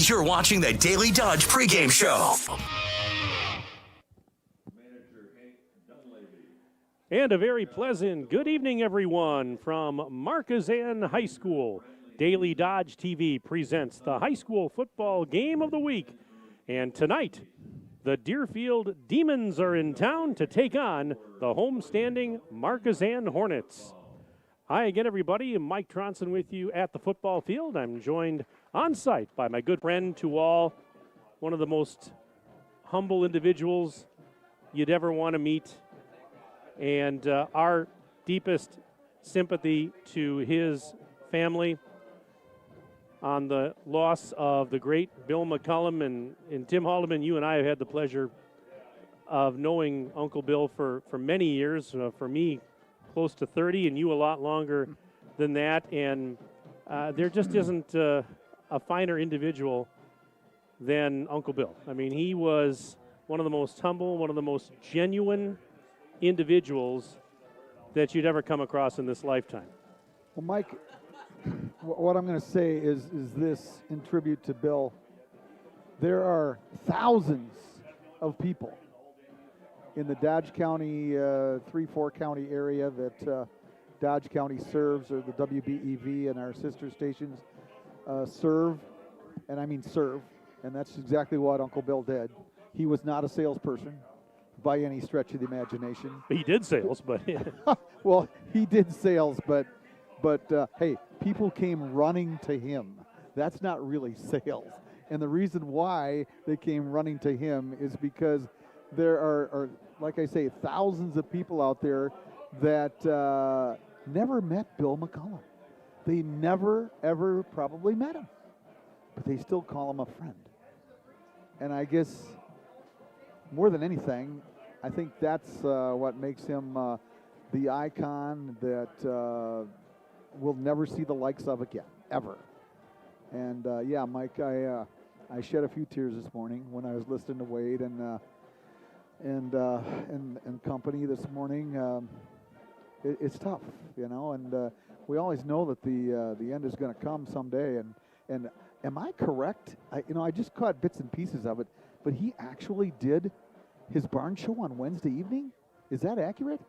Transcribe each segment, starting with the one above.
You're watching the Daily Dodge pregame show. And a very pleasant good evening, everyone, from Markesan High School. Daily Dodge TV presents the high school football game of the week. And tonight, the Deerfield Demons are in town to take on the homestanding Markesan Hornets. Hi again, everybody. Mike Tronson with you at the football field. I'm joined on site by my good friend to all, one of the most humble individuals you'd ever want to meet. And our deepest sympathy to his family on the loss of the great Bill McCullum. And Tim Haldeman, you and I have had the pleasure of knowing Uncle Bill for many years. For me, close to 30, and you a lot longer than that. And there just isn't a finer individual than Uncle Bill. I mean, he was one of the most humble, one of the most genuine individuals that you'd ever come across in this lifetime. Well, Mike, what I'm going to say is this in tribute to Bill. There are thousands of people in the Dodge County, 3-4 county area that Dodge County serves, or the WBEV and our sister stations serve, and I mean serve, and that's exactly what Uncle Bill did. He was not a salesperson by any stretch of the imagination. He did sales, but well, he did sales, but hey, people came running to him. That's not really sales. And the reason why they came running to him is because there are, like I say, thousands of people out there that never met Bill McCullum. They never, ever probably met him, but they still call him a friend. And I guess more than anything, I think that's what makes him the icon that we'll never see the likes of again, ever. And yeah, Mike, I shed a few tears this morning when I was listening to Wade and company this morning. It's tough, you know, and we always know that the end is going to come someday. And am I correct? I just caught bits and pieces of it, but he actually did his barn show on Wednesday evening. Is that accurate?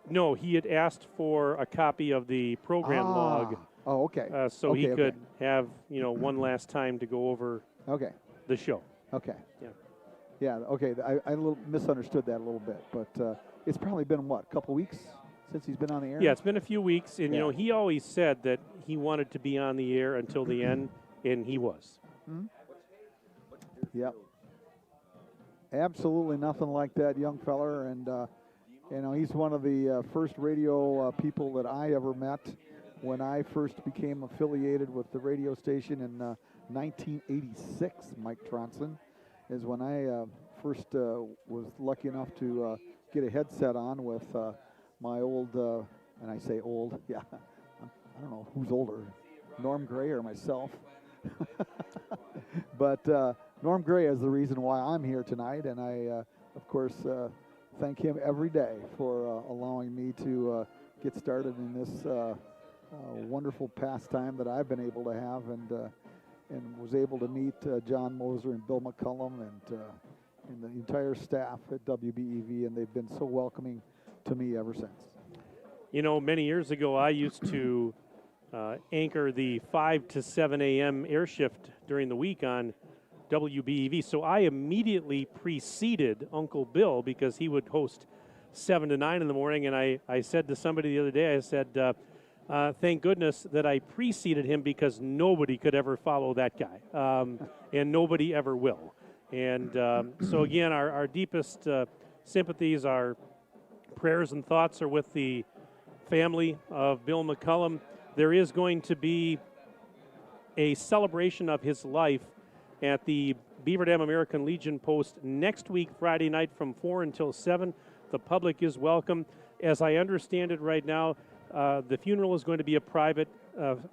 no, he had asked for a copy of the program log. Oh, okay. So he could have, one last time to go over the show. Okay. Yeah. Yeah, okay. I a little misunderstood that a little bit, but it's probably been, a couple weeks since he's been on the air? Yeah, it's been a few weeks, and, he always said that he wanted to be on the air until the end, and he was. Mm-hmm. Yep. Absolutely nothing like that young feller, and, he's one of the first radio people that I ever met when I first became affiliated with the radio station in 1986, Mike Tronson, is when I first was lucky enough to get a headset on with my old, and I say old, yeah, I don't know who's older, Norm Gray or myself. But Norm Gray is the reason why I'm here tonight, and I, of course, thank him every day for allowing me to get started in this wonderful pastime that I've been able to have, and was able to meet John Moser and Bill McCullum and the entire staff at WBEV, and they've been so welcoming to me ever since. Many years ago, I used to anchor the 5 to 7 a.m. air shift during the week on WBEV. So I immediately preceded Uncle Bill because he would host 7 to 9 in the morning. And I said to somebody the other day, I said, thank goodness that I preceded him because nobody could ever follow that guy. And nobody ever will. And so, again, our deepest sympathies, our prayers and thoughts are with the family of Bill McCullum. There is going to be a celebration of his life at the Beaver Dam American Legion Post next week, Friday night from 4 until 7. The public is welcome. As I understand it right now, the funeral is going to be a private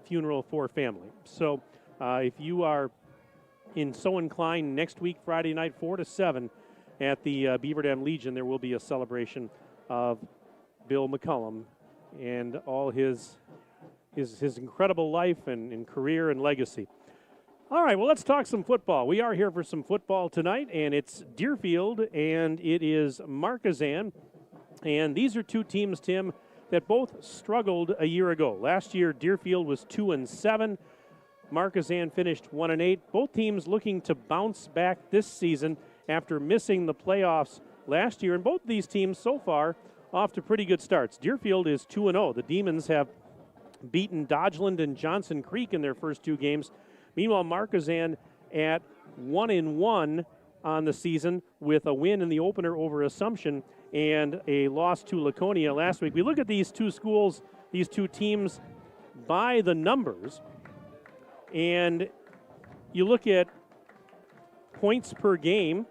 funeral for family. So if you are so inclined, next week, Friday night, 4 to 7, at the Beaver Dam Legion, there will be a celebration of Bill McCullum and all his incredible life and career and legacy. All right, well, let's talk some football. We are here for some football tonight, and it's Deerfield, and it is Markesan. And these are two teams, Tim, that both struggled a year ago. Last year, Deerfield was 2-7. Markesan finished 1-8. Both teams looking to bounce back this season after missing the playoffs last year. And both of these teams so far off to pretty good starts. Deerfield is 2-0. The Demons have beaten Dodgeland and Johnson Creek in their first two games. Meanwhile, Markesan at 1-1 on the season with a win in the opener over Assumption and a loss to Laconia last week. We look at these two schools, these two teams by the numbers, and you look at points per game,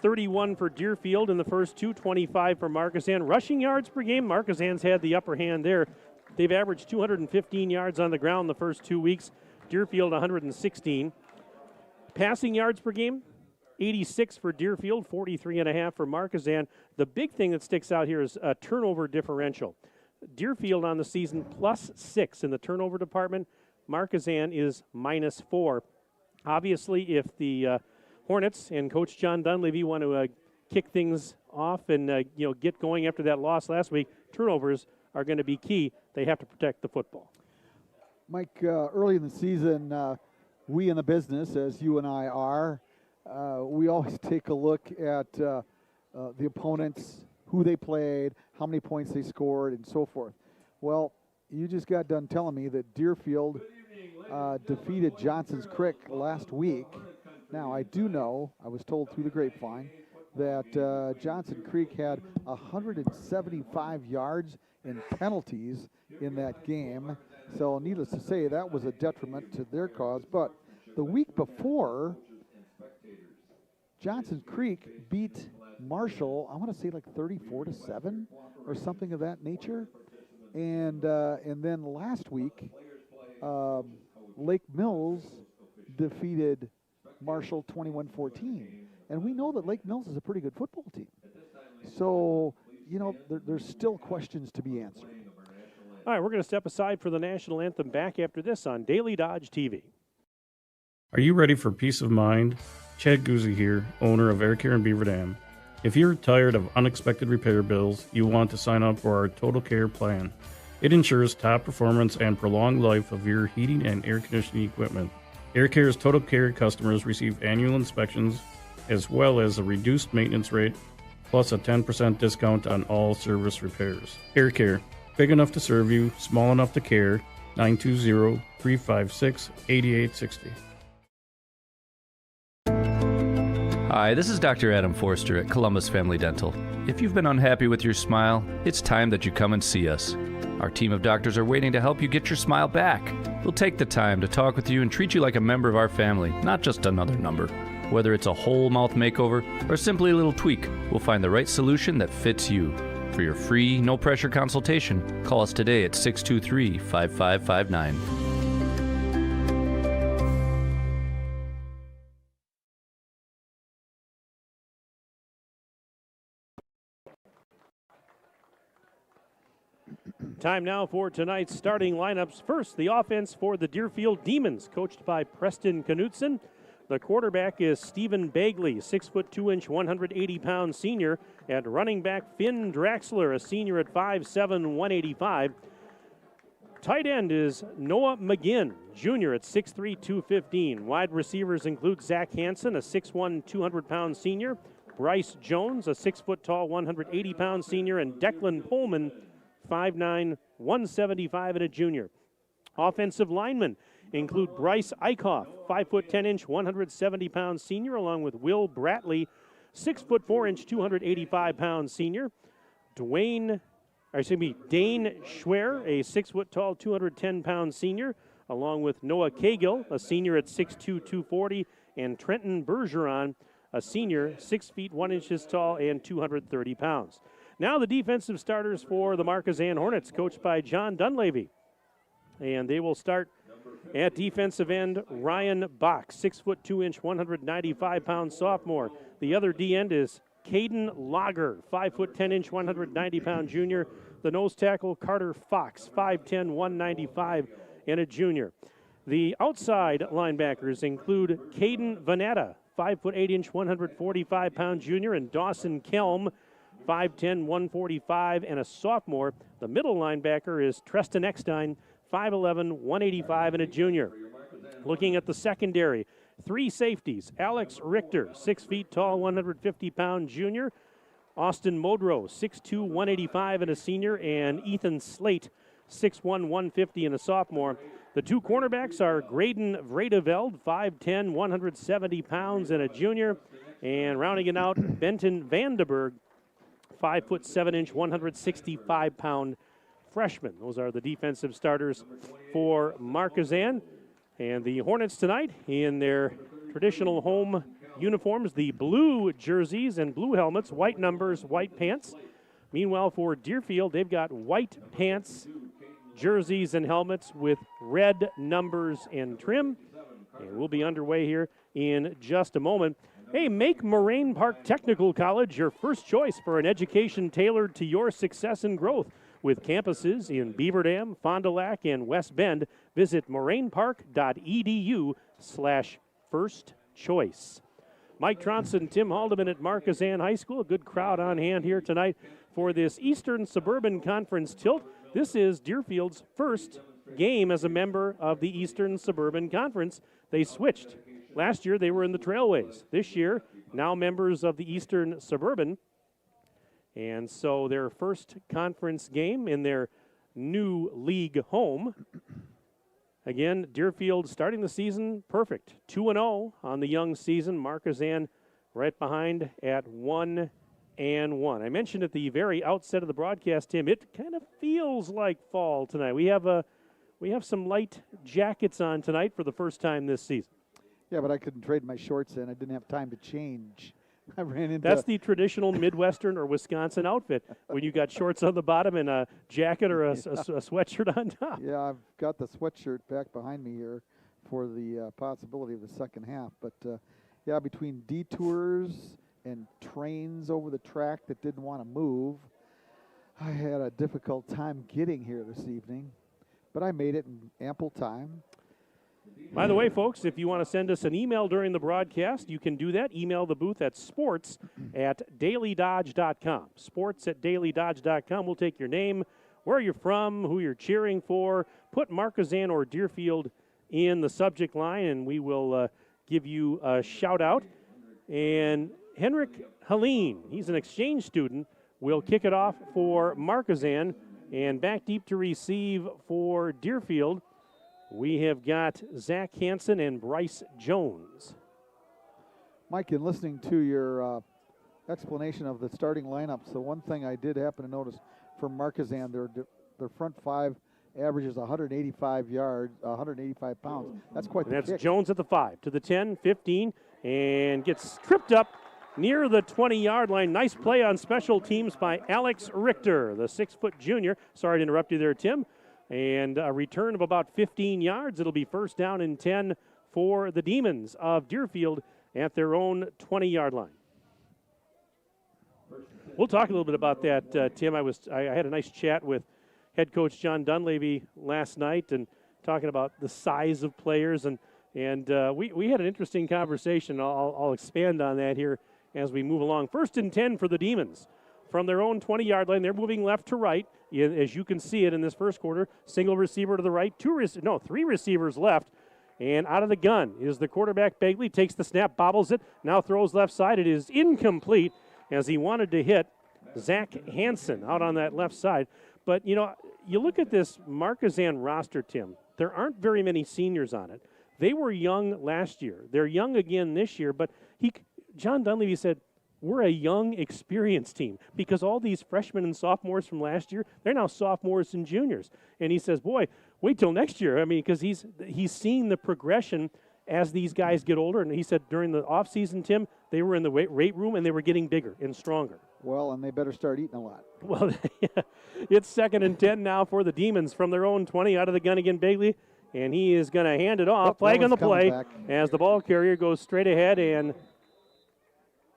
31 for Deerfield in the first two, 25 for Markesan. Rushing yards per game, Markesan's had the upper hand there. They've averaged 215 yards on the ground the first 2 weeks. Deerfield 116. Passing yards per game, 86 for Deerfield, 43.5 for Markesan. The big thing that sticks out here is a turnover differential. Deerfield on the season +6 in the turnover department. Markesan is -4. Obviously, if the Hornets and Coach John Dunleavy want to kick things off and get going after that loss last week, turnovers are going to be key. They have to protect the football. Mike, early in the season, we in the business, as you and I are, we always take a look at the opponents, who they played, how many points they scored, and so forth. Well, you just got done telling me that Deerfield defeated Johnson's Creek last week. Now, I do know, I was told through the grapevine, that Johnson Creek had 175 yards in penalties in that game. So needless to say, that was a detriment to their cause. But the week before, Johnson Creek beat Marshall, I want to say like 34-7 or something of that nature. And then last week, Lake Mills defeated Marshall 21-14. And we know that Lake Mills is a pretty good football team. So, there's still questions to be answered. All right, we're going to step aside for the national anthem back after this on Daily Dodge TV. Are you ready for peace of mind? Chad Guzzi here, owner of Air Care in Beaver Dam. If you're tired of unexpected repair bills, you want to sign up for our Total Care plan. It ensures top performance and prolonged life of your heating and air conditioning equipment. Air Care's Total Care customers receive annual inspections as well as a reduced maintenance rate plus a 10% discount on all service repairs. Air Care, big enough to serve you, small enough to care. 920-356-8860. Hi, this is Dr. Adam Forster at Columbus Family Dental. If you've been unhappy with your smile, it's time that you come and see us. Our team of doctors are waiting to help you get your smile back. We'll take the time to talk with you and treat you like a member of our family, not just another number. Whether it's a whole mouth makeover or simply a little tweak, we'll find the right solution that fits you. For your free, no-pressure consultation, call us today at 623-5559. Time now for tonight's starting lineups. First, the offense for the Deerfield Demons, coached by Preston Knutson. The quarterback is Stephen Bagley, 6'2", 180-pound senior. At running back, Finn Draxler, a senior at 5'7", 185. Tight end is Noah McGinn, junior at 6'3", 215. Wide receivers include Zach Hansen, a 6'1", 200-pound senior. Bryce Jones, a 6'tall, 180-pound senior. And Declan Pullman, 5'9", 175 and a junior. Offensive linemen include Bryce Eichhoff, 5'10", 170-pound senior, along with Will Bratley, 6'4", 285-pound senior. Dane Schwer, a 6'tall, 210-pound senior, along with Noah Cagill, a senior at 6'2", 240, and Trenton Bergeron, a senior, 6 feet 1 inches tall and 230 pounds. Now the defensive starters for the Markesan Hornets, coached by John Dunleavy. And they will start at defensive end, Ryan Bach, 6'2", 195-pound sophomore. The other D end is Caden Lager, 5'10", 190-pound junior. The nose tackle, Carter Fox, 5'10", 195, and a junior. The outside linebackers include Caden Vanetta, 5'8", 145-pound junior, and Dawson Kelm, 5'10", 145, and a sophomore. The middle linebacker is Treston Eckstein, 5'11", 185, and a junior. Looking at the secondary, 3 safeties. Alex Richter, 6 feet tall, 150-pound junior. Austin Modrow, 6'2", 185, and a senior. And Ethan Slate, 6'1", 150, and a sophomore. The 2 cornerbacks are Graydon Vredeveld, 5'10", 170 pounds, and a junior. And rounding it out, Benton Vandenberg, 5'7", 165-pound freshman. Those are the defensive starters for Markesan. And the Hornets tonight in their traditional home uniforms, the blue jerseys and blue helmets, white numbers, white pants. Meanwhile, for Deerfield, they've got white pants, jerseys, and helmets with red numbers and trim. And we'll be underway here in just a moment. Hey, make Moraine Park Technical College your first choice for an education tailored to your success and growth. With campuses in Beaver Dam, Fond du Lac, and West Bend, visit morainepark.edu/first choice. Mike Tronson, Tim Haldeman at Markesan High School. A good crowd on hand here tonight for this Eastern Suburban Conference tilt. This is Deerfield's first game as a member of the Eastern Suburban Conference. They switched. Last year they were in the Trailways. This year, now members of the Eastern Suburban. And so their first conference game in their new league home. Again, Deerfield starting the season perfect. 2-0 on the young season. Markesan right behind at 1-1. I mentioned at the very outset of the broadcast, Tim, it kind of feels like fall tonight. We have some light jackets on tonight for the first time this season. Yeah, but I couldn't trade my shorts in. I didn't have time to change. I ran into. That's the traditional Midwestern or Wisconsin outfit when you got shorts on the bottom and a jacket or a sweatshirt on top. Yeah, I've got the sweatshirt back behind me here for the possibility of the second half. But, yeah, between detours and trains over the track that didn't want to move, I had a difficult time getting here this evening. But I made it in ample time. By the way, folks, if you want to send us an email during the broadcast, you can do that. Email the booth at sports@dailydodge.com. Sports@dailydodge.com. We'll take your name, where you're from, who you're cheering for. Put Markesan or Deerfield in the subject line, and we will give you a shout-out. And Henrik Helene, he's an exchange student, will kick it off for Markesan. And back deep to receive for Deerfield, we have got Zach Hansen and Bryce Jones. Mike, in listening to your explanation of the starting lineups, the one thing I did happen to notice for Markesan, their front 5 averages 185 yards, 185 pounds. That's quite the That's kick. Jones at the 5, to the 10, 15, and gets tripped up near the 20-yard line. Nice play on special teams by Alex Richter, the 6-foot junior. Sorry to interrupt you there, Tim. And a return of about 15 yards. It'll be first down and 10 for the Demons of Deerfield at their own 20-yard line. We'll talk a little bit about that, Tim. I had a nice chat with head coach John Dunleavy last night and talking about the size of players. And we had an interesting conversation. I'll expand on that here as we move along. First and 10 for the Demons. From their own 20-yard line, they're moving left to right. As you can see it in this first quarter, single receiver to the right, 3 receivers left. And out of the gun is the quarterback, Begley, takes the snap, bobbles it, now throws left side. It is incomplete as he wanted to hit Zach Hansen out on that left side. But, you look at this Markesan roster, Tim. There aren't very many seniors on it. They were young last year. They're young again this year. But John Dunleavy said, we're a young, experienced team because all these freshmen and sophomores from last year, they're now sophomores and juniors. And he says, boy, wait till next year. I mean, because he's seen the progression as these guys get older. And he said during the offseason, Tim, they were in the weight room and they were getting bigger and stronger. Well, and they better start eating a lot. Well, it's second and 10 now for the Demons from their own 20. Out of the gun again, Begley. And he is going to hand it off. Flag on the play as the ball carrier goes straight ahead, and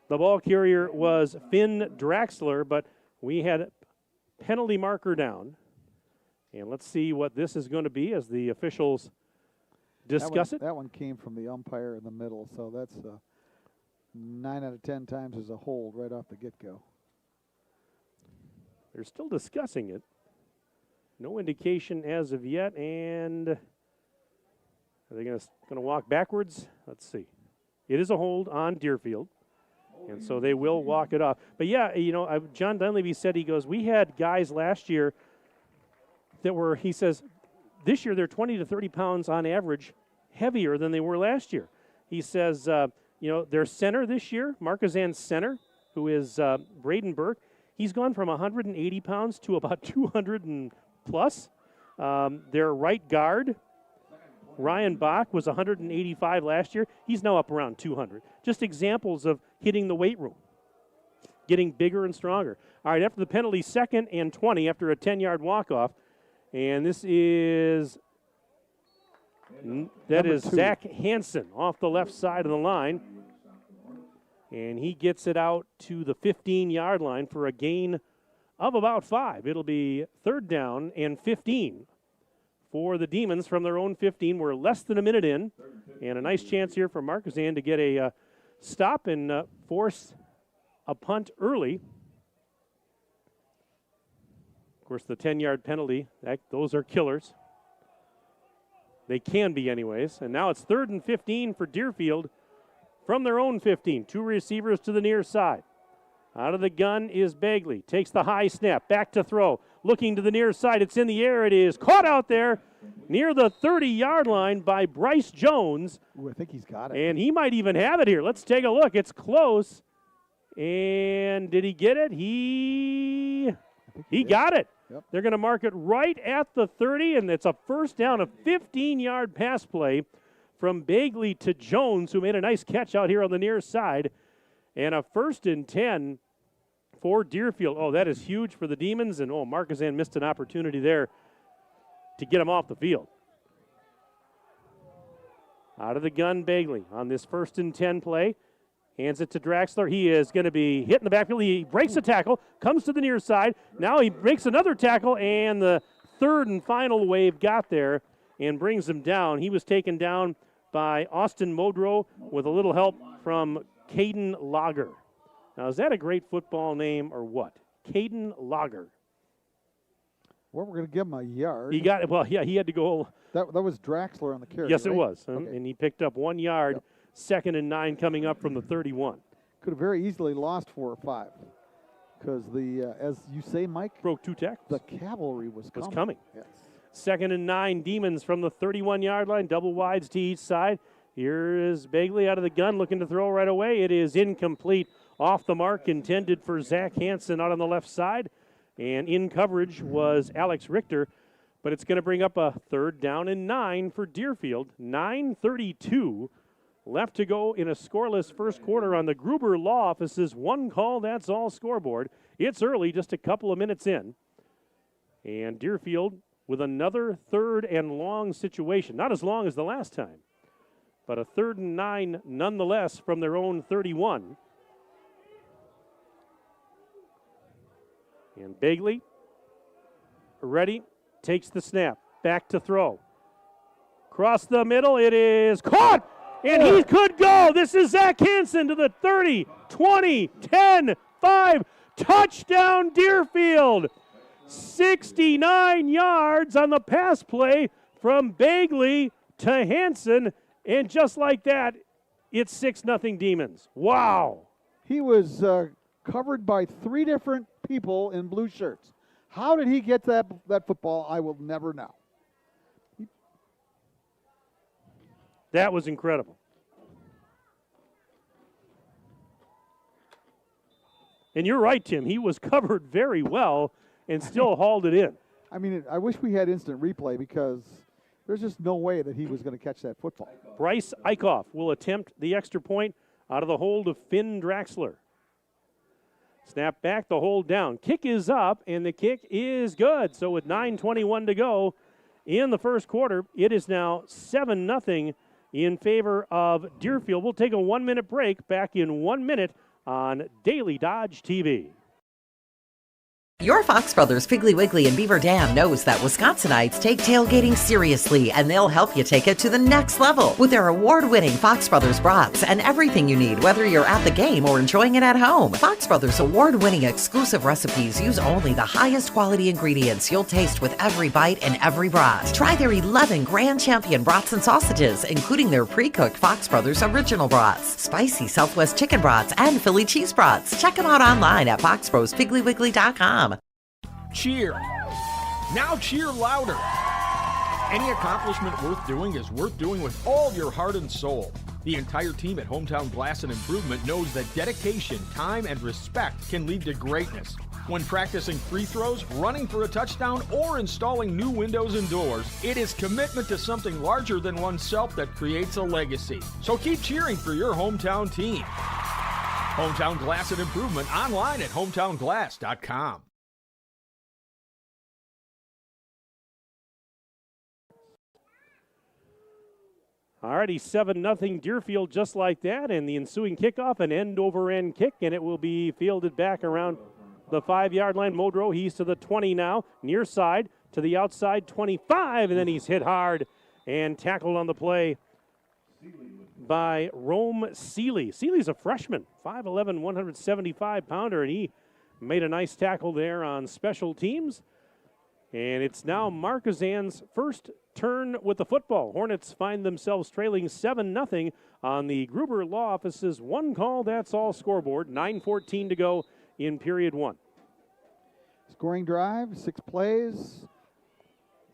the ball carrier was Finn Draxler, but we had penalty marker down. And let's see what this is going to be as the officials discuss it? That one came from the umpire in the middle, so that's 9 out of 10 times is a hold right off the get-go. They're still discussing it. No indication as of yet, and are they going to walk backwards? Let's see. It is a hold on Deerfield, and so they will walk it off. But, yeah, John Dunleavy said, he goes, we had guys last year that were, he says, this year they're 20 to 30 pounds on average heavier than they were last year. He says, their center this year, Markesan's center, who is Braden Burke, he's gone from 180 pounds to about 200 and plus. Their right guard, Ryan Bach, was 185 last year. He's now up around 200. Just examples of hitting the weight room, getting bigger and stronger. All right, after the penalty, 2nd and 20 after a 10-yard walk-off. And this is Zach Hansen off the left side of the line. And he gets it out to the 15-yard line for a gain of about 5. It'll be 3rd down and 15 for the Demons from their own 15. We're less than a minute in, and a nice chance here for Markesan to get a stop and force a punt early. Of course, the 10-yard penalty, those are killers. They can be anyways. And now it's 3rd and 15 for Deerfield from their own 15. 2 receivers to the near side. Out of the gun is Bagley. Takes the high snap. Back to throw. Looking to the near side. It's in the air. It is caught out there near the 30-yard line by Bryce Jones. Ooh, I think he's got it. And he might even have it here. Let's take a look. It's close. And did he get it? He got it. Yep. They're going to mark it right at the 30, and it's a first down, a 15-yard pass play from Bagley to Jones, who made a nice catch out here on the near side. And a 1st and 10 for Deerfield. Oh, that is huge for the Demons, and Markesan missed an opportunity there to get him off the field. Out of the gun, Bagley on this 1st and 10 play. Hands it to Draxler. He is going to be hit in the backfield. He breaks a tackle, comes to the near side. Now he breaks another tackle, and the 3rd and final wave got there and brings him down. He was taken down by Austin Modrow with a little help from Caden Lager. Now, is that a great football name or what? Caden Lager. Well, we're going to give him a yard. He got it. Well, yeah, he had to go. That was Draxler on the carry. Yes, right? it was. Okay. And he picked up 1 yard. Yep. 2nd and 9 coming up from the 31. Could have very easily lost 4 or 5 because as you say, Mike, broke 2 tackles. The cavalry was coming. Yes. 2nd and 9, Demons from the 31-yard line, double wides to each side. Here is Bagley out of the gun, looking to throw right away. It is incomplete, off the mark, intended for Zach Hansen out on the left side. And in coverage was Alex Richter, but it's going to bring up a 3rd down and 9 for Deerfield. 9:32 left to go in a scoreless first quarter on the Gruber Law Office's one call, that's all scoreboard. It's early, just a couple of minutes in. And Deerfield with another 3rd and long situation. Not as long as the last time, but a 3rd and 9 nonetheless from their own 31. And Bagley, ready, takes the snap, back to throw. Cross the middle, it is caught! And he could go. This is Zach Hansen to the 30, 20, 10, 5. Touchdown, Deerfield. 69 yards on the pass play from Bagley to Hansen. And just like that, it's 6-0 Demons. Wow. He was covered by 3 different people in blue shirts. How did he get that football? I will never know. That was incredible. And you're right, Tim. He was covered very well and still hauled it in. I mean, I wish we had instant replay because there's just no way that he was going to catch that football. Bryce Eichhoff will attempt the extra point out of the hold of Finn Draxler. Snap back, the hold down. Kick is up, and the kick is good. So with 9:21 to go in the first quarter, it is now 7-0 in favor of Deerfield. We'll take a 1-minute break. Back in 1 minute on Daily Dodge TV. Your Fox Brothers Piggly Wiggly in Beaver Dam knows that Wisconsinites take tailgating seriously, and they'll help you take it to the next level with their award-winning Fox Brothers brats and everything you need, whether you're at the game or enjoying it at home. Fox Brothers award-winning exclusive recipes use only the highest quality ingredients you'll taste with every bite and every brat. Try their 11 Grand Champion brats and sausages, including their pre-cooked Fox Brothers original brats, spicy Southwest chicken brats, and Philly cheese brats. Check them out online at foxbrospigglywiggley.com. Cheer. Now cheer louder. Any accomplishment worth doing is worth doing with all your heart and soul. The entire team at Hometown Glass and Improvement knows that dedication, time, and respect can lead to greatness. When practicing free throws, running for a touchdown, or installing new windows and doors, it is commitment to something larger than oneself that creates a legacy. So keep cheering for your hometown team. Hometown Glass and Improvement online at hometownglass.com. Alrighty, 7-0 Deerfield just like that, and the ensuing kickoff, an end-over-end kick, and it will be fielded back around the 5-yard line. Modrow, he's to the 20 now, near side, to the outside 25, and then he's hit hard and tackled on the play by Rome Seeley. Seeley's a freshman, 5'11", 175-pounder, and he made a nice tackle there on special teams. And it's now Markesan's first turn with the football. Hornets find themselves trailing 7-0 on the Gruber Law Office's one call, that's all scoreboard. 9:14 to go in period one. Scoring drive, 6 plays,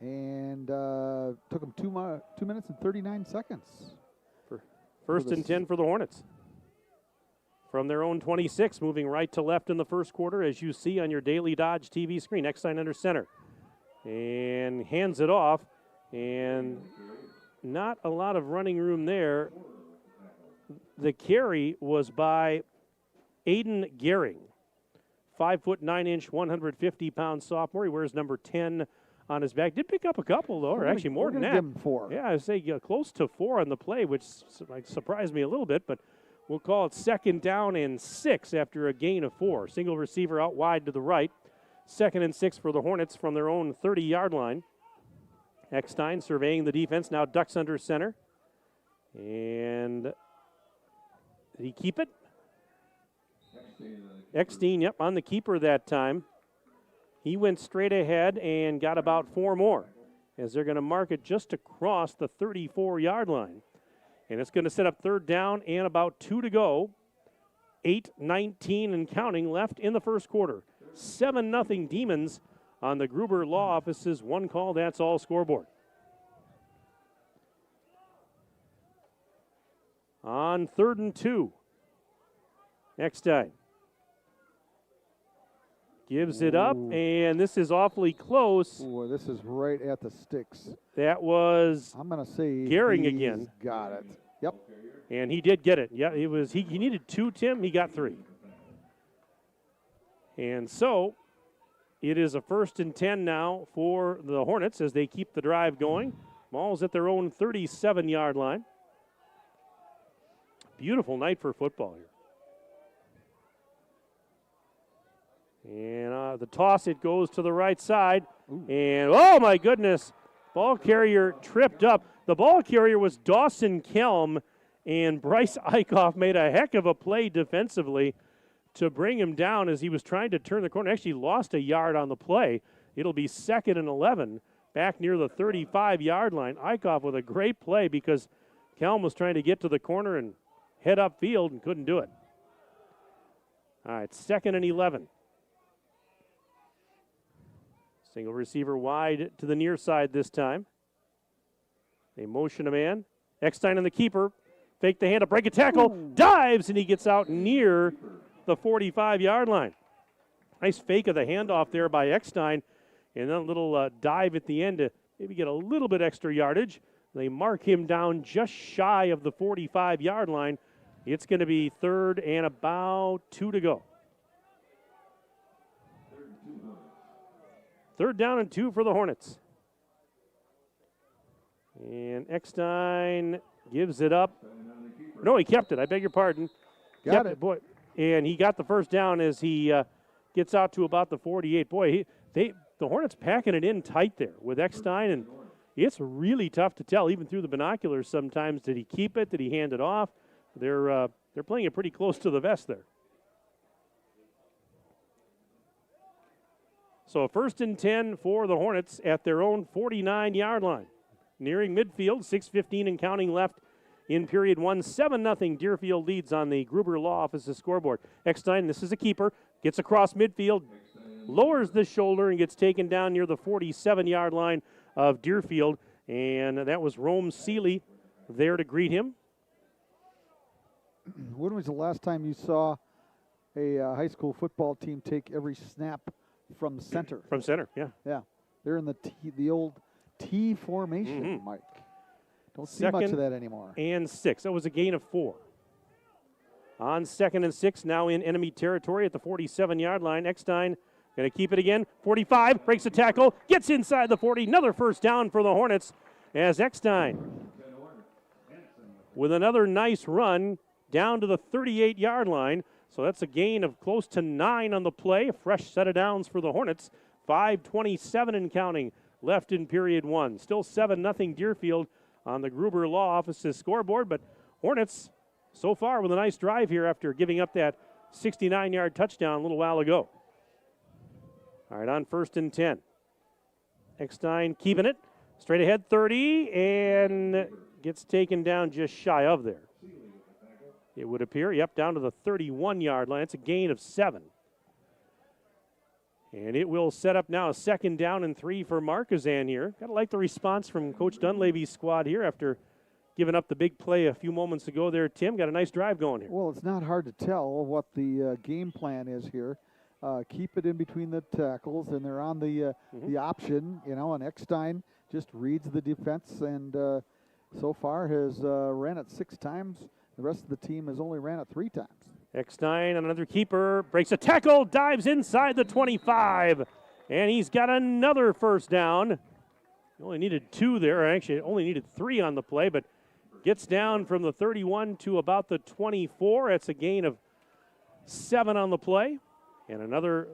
and took them 2 minutes and 39 seconds. First and 10 for the Hornets. From their own 26, moving right to left in the first quarter, as you see on your Daily Dodge TV screen. Eckstein under center. And hands it off, and not a lot of running room there. The carry was by Aiden Gehring, 5'9", 150-pound sophomore. He wears number 10 on his back. Did pick up a couple, though, or actually more than that. Give him 4. Yeah, I'd say close to 4 on the play, which surprised me a little bit, but we'll call it 2nd down and 6 after a gain of 4. Single receiver out wide to the right. 2nd and 6 for the Hornets from their own 30-yard line. Eckstein surveying the defense, now ducks under center. And did he keep it? Eckstein, yep, on the keeper that time. He went straight ahead and got about 4 more, as they're going to mark it just across the 34-yard line. And it's going to set up 3rd down and about 2 to go. 8:19 and counting left in the first quarter. 7-0 Demons on the Gruber Law Office's one call, that's all scoreboard. On 3rd and 2, Eckstein gives it up, and this is awfully close. Ooh, this is right at the sticks. That was, I'm going to say, Gehring he's again. Got it. Yep. And he did get it. Yeah, it was. He needed 2, Tim. He got 3. And so it is a 1st and 10 now for the Hornets as they keep the drive going. Ball's at their own 37-yard line. Beautiful night for football here. And the toss, it goes to the right side. Ooh. And, oh, my goodness, ball carrier tripped up. The ball carrier was Dawson Kelm, and Bryce Eichhoff made a heck of a play defensively to bring him down as he was trying to turn the corner. Actually lost a yard on the play. It'll be 2nd and 11 back near the 35-yard line. Eichhoff with a great play because Kelm was trying to get to the corner and head upfield and couldn't do it. All right, 2nd and 11. Single receiver wide to the near side this time. They motion a man. Eckstein on the keeper. Fake the hand, a break a tackle. Ooh. Dives, and he gets out near the 45-yard line. Nice fake of the handoff there by Eckstein. And then a little dive at the end to maybe get a little bit extra yardage. They mark him down just shy of the 45-yard line. It's going to be 3rd and about 2 to go. 3rd down and 2 for the Hornets. And Eckstein gives it up. No, he kept it. I beg your pardon. Got it. Boy. And he got the 1st down as he gets out to about the 48. Boy, the Hornets packing it in tight there with Eckstein, and it's really tough to tell, even through the binoculars sometimes. Did he keep it? Did he hand it off? They're playing it pretty close to the vest there. So 1st and 10 for the Hornets at their own 49-yard line. Nearing midfield, 6:15 and counting left in period 1. 7-0 Deerfield leads on the Gruber Law Office's scoreboard. Eckstein, this is a keeper, gets across midfield, lowers the shoulder and gets taken down near the 47-yard line of Deerfield. And that was Rome Seeley there to greet him. When was the last time you saw a high school football team take every snap from center? From center, yeah. Yeah. They're in the old T formation, Mike. Don't see much of that anymore. And 6. That was a gain of 4. On 2nd and 6, now in enemy territory at the 47-yard line. Eckstein going to keep it again. 45, breaks a tackle, gets inside the 40. Another first down for the Hornets as Eckstein, with another nice run, down to the 38-yard line. So that's a gain of close to 9 on the play. A fresh set of downs for the Hornets. 5:27 and counting left in period 1. Still 7-0 Deerfield on the Gruber Law Office's scoreboard. But Hornets so far with a nice drive here after giving up that 69-yard touchdown a little while ago. All right, on 1st and 10. Eckstein keeping it. Straight ahead 30 and gets taken down just shy of there. It would appear, yep, down to the 31-yard line. It's a gain of 7. And it will set up now a 2nd down and 3 for Markesan here. Got to like the response from Coach Dunleavy's squad here after giving up the big play a few moments ago there. Tim, got a nice drive going here. Well, it's not hard to tell what the game plan is here. Keep it in between the tackles, and they're on the option, and Eckstein just reads the defense and so far has ran it 6 times. The rest of the team has only ran it 3 times. Eckstein, another keeper, breaks a tackle, dives inside the 25, and he's got another first down. He only needed 2 there. Actually, only needed 3 on the play, but gets down from the 31 to about the 24. That's a gain of 7 on the play, and another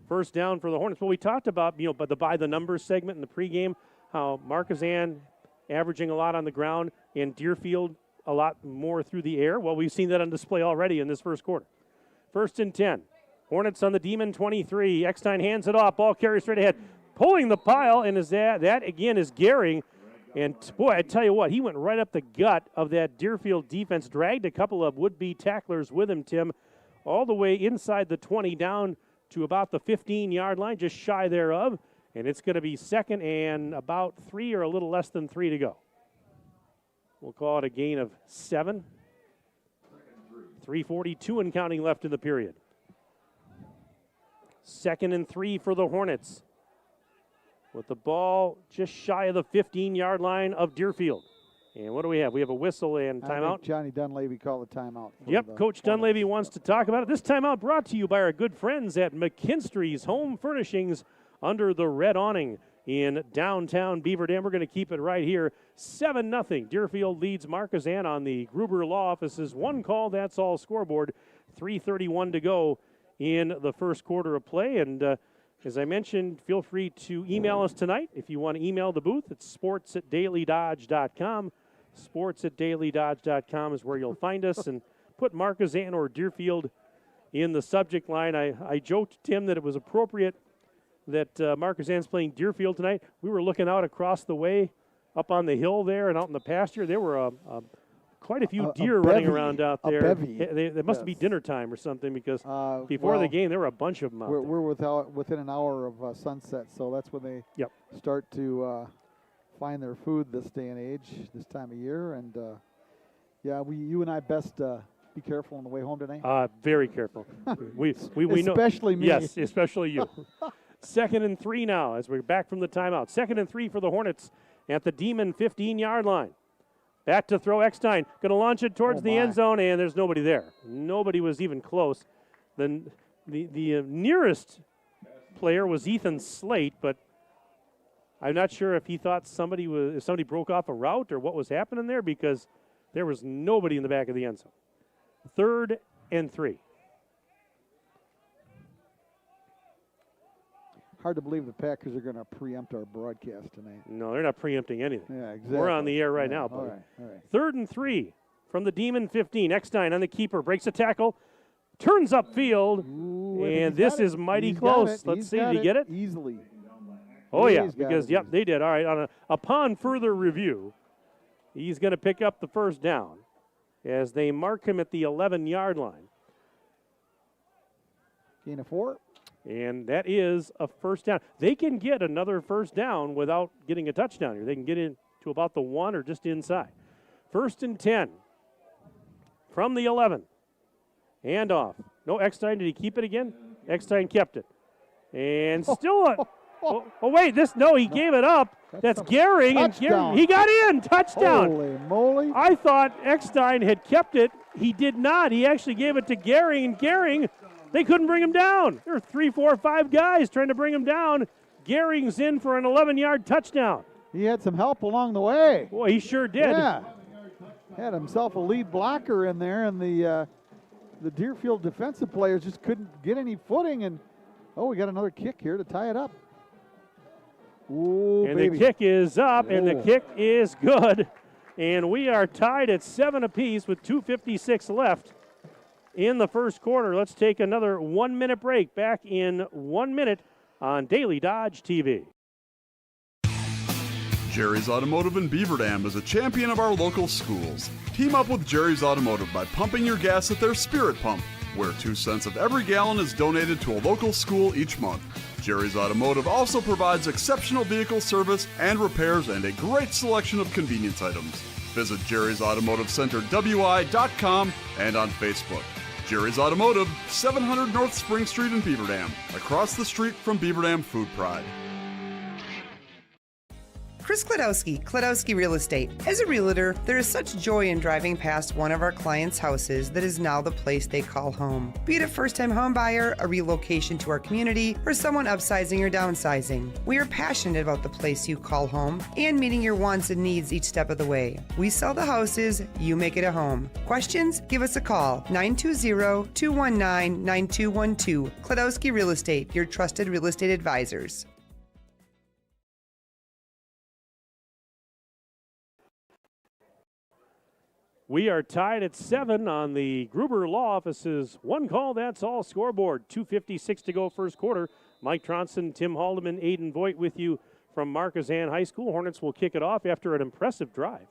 first down for the Hornets. Well, we talked about, but the by the numbers segment in the pregame, how Markesan averaging a lot on the ground and Deerfield a lot more through the air. Well, we've seen that on display already in this first quarter. 1st and 10. Hornets on the Demon 23. Eckstein hands it off. Ball carries straight ahead. Pulling the pile, and that again is Gehring. And boy, I tell you what, he went right up the gut of that Deerfield defense, dragged a couple of would-be tacklers with him, Tim, all the way inside the 20 down to about the 15-yard line, just shy thereof. And it's going to be 2nd and about 3 or a little less than 3 to go. We'll call it a gain of 7. 3:42 and counting left in the period. 2nd and 3 for the Hornets, with the ball just shy of the 15-yard line of Deerfield. And what do we have? We have a whistle and timeout. I think Johnny Dunleavy called the timeout. Yep, Coach Dunleavy wants to talk about it. This timeout brought to you by our good friends at McKinstry's Home Furnishings under the red awning in downtown Beaver Dam. We're going to keep it right here. 7-0. Deerfield leads Markesan on the Gruber Law Office's one call, that's all scoreboard. 3:31 to go in the first quarter of play. And as I mentioned, feel free to email us tonight. If you want to email the booth, it's sports@dailydodge.com. Sports@dailydodge.com is where you'll find us. And put Markesan or Deerfield in the subject line. I joked, Tim, that it was appropriate that Markesan's playing Deerfield tonight. We were looking out across the way up on the hill there and out in the pasture. There were quite a few deer running around out there. They must be dinner time or something, because before the game there were a bunch of them out there. We're within an hour of sunset, so that's when they start to find their food this day and age, this time of year. And you and I best be careful on the way home tonight. Very careful. we know. Especially me. Yes, especially you. 2nd and 3 now as we're back from the timeout. 2nd and 3 for the Hornets at the Demon 15-yard line. Back to throw, Eckstein. Going to launch it towards the end zone, and there's nobody there. Nobody was even close. The nearest player was Ethan Slate, but I'm not sure if he thought somebody broke off a route or what was happening there, because there was nobody in the back of the end zone. 3rd and 3. Hard to believe the Packers are going to preempt our broadcast tonight. No, they're not preempting anything. Yeah, exactly. We're on the air right Yeah, now. all right. 3rd and 3 from the Demon 15. Eckstein on the keeper, breaks a tackle, turns upfield, and this is mighty close. Let's see, did he get it? Easily. Oh, yeah, He's got because, it. yep, they did. All right, upon further review, he's going to pick up the first down as they mark him at the 11-yard line. Gain of 4. And that is a first down. They can get another first down without getting a touchdown here. They can get in to about the 1 or just inside. 1st and 10 from the 11. Handoff. No, Eckstein, did he keep it again? Eckstein kept it. And still a... wait, he gave it up. That's Gehring, and Gehring, he got in. Touchdown. Holy moly. I thought Eckstein had kept it. He did not. He actually gave it to Gehring, and Gehring, they couldn't bring him down. There were 3, 4, 5 guys trying to bring him down. Gehring's in for an 11-yard touchdown. He had some help along the way. Boy, he sure did. Yeah. Had himself a lead blocker in there, and the Deerfield defensive players just couldn't get any footing. And, we got another kick here to tie it up. Ooh, and baby. the kick is up, and the kick is good. And we are tied at 7 apiece with 2:56 left in the first quarter. Let's take another 1-minute break. Back in 1 minute on Daily Dodge TV. Jerry's Automotive in Beaver Dam is a champion of our local schools. Team up with Jerry's Automotive by pumping your gas at their Spirit Pump, where 2 cents of every gallon is donated to a local school each month. Jerry's Automotive also provides exceptional vehicle service and repairs and a great selection of convenience items. Visit Jerry's Automotive Center WI.com and on Facebook. Jerry's Automotive, 700 North Spring Street in Beaver Dam, across the street from Beaver Dam Food Pride. Chris Kladowski Real Estate. As a realtor, there is such joy in driving past one of our clients' houses that is now the place they call home. Be it a first-time home buyer, a relocation to our community, or someone upsizing or downsizing. We are passionate about the place you call home and meeting your wants and needs each step of the way. We sell the houses, you make it a home. Questions? Give us a call, 920-219-9212. Kladowski Real Estate, your trusted real estate advisors. We are tied at 7 on the Gruber Law Office's one call, that's all scoreboard. 2:56 to go first quarter. Mike Tronson, Tim Haldeman, Aiden Voigt with you from Markesan High School. Hornets will kick it off after an impressive drive.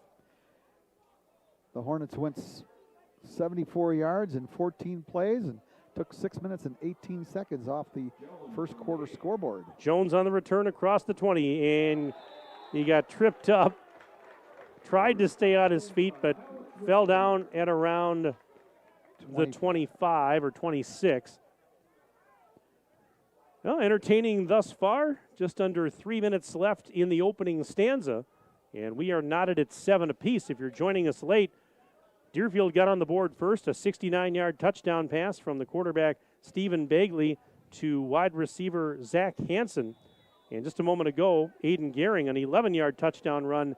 The Hornets went 74 yards in 14 plays and took 6 minutes and 18 seconds off the first quarter scoreboard. Jones on the return across the 20, and he got tripped up. Tried to stay on his feet, but fell down at around the 25 or 26. Well, entertaining thus far. Just under 3 minutes left in the opening stanza. And we are knotted at 7 apiece. If you're joining us late, Deerfield got on the board first. A 69-yard touchdown pass from the quarterback, Stephen Bagley, to wide receiver Zach Hansen. And just a moment ago, Aiden Gehring, an 11-yard touchdown run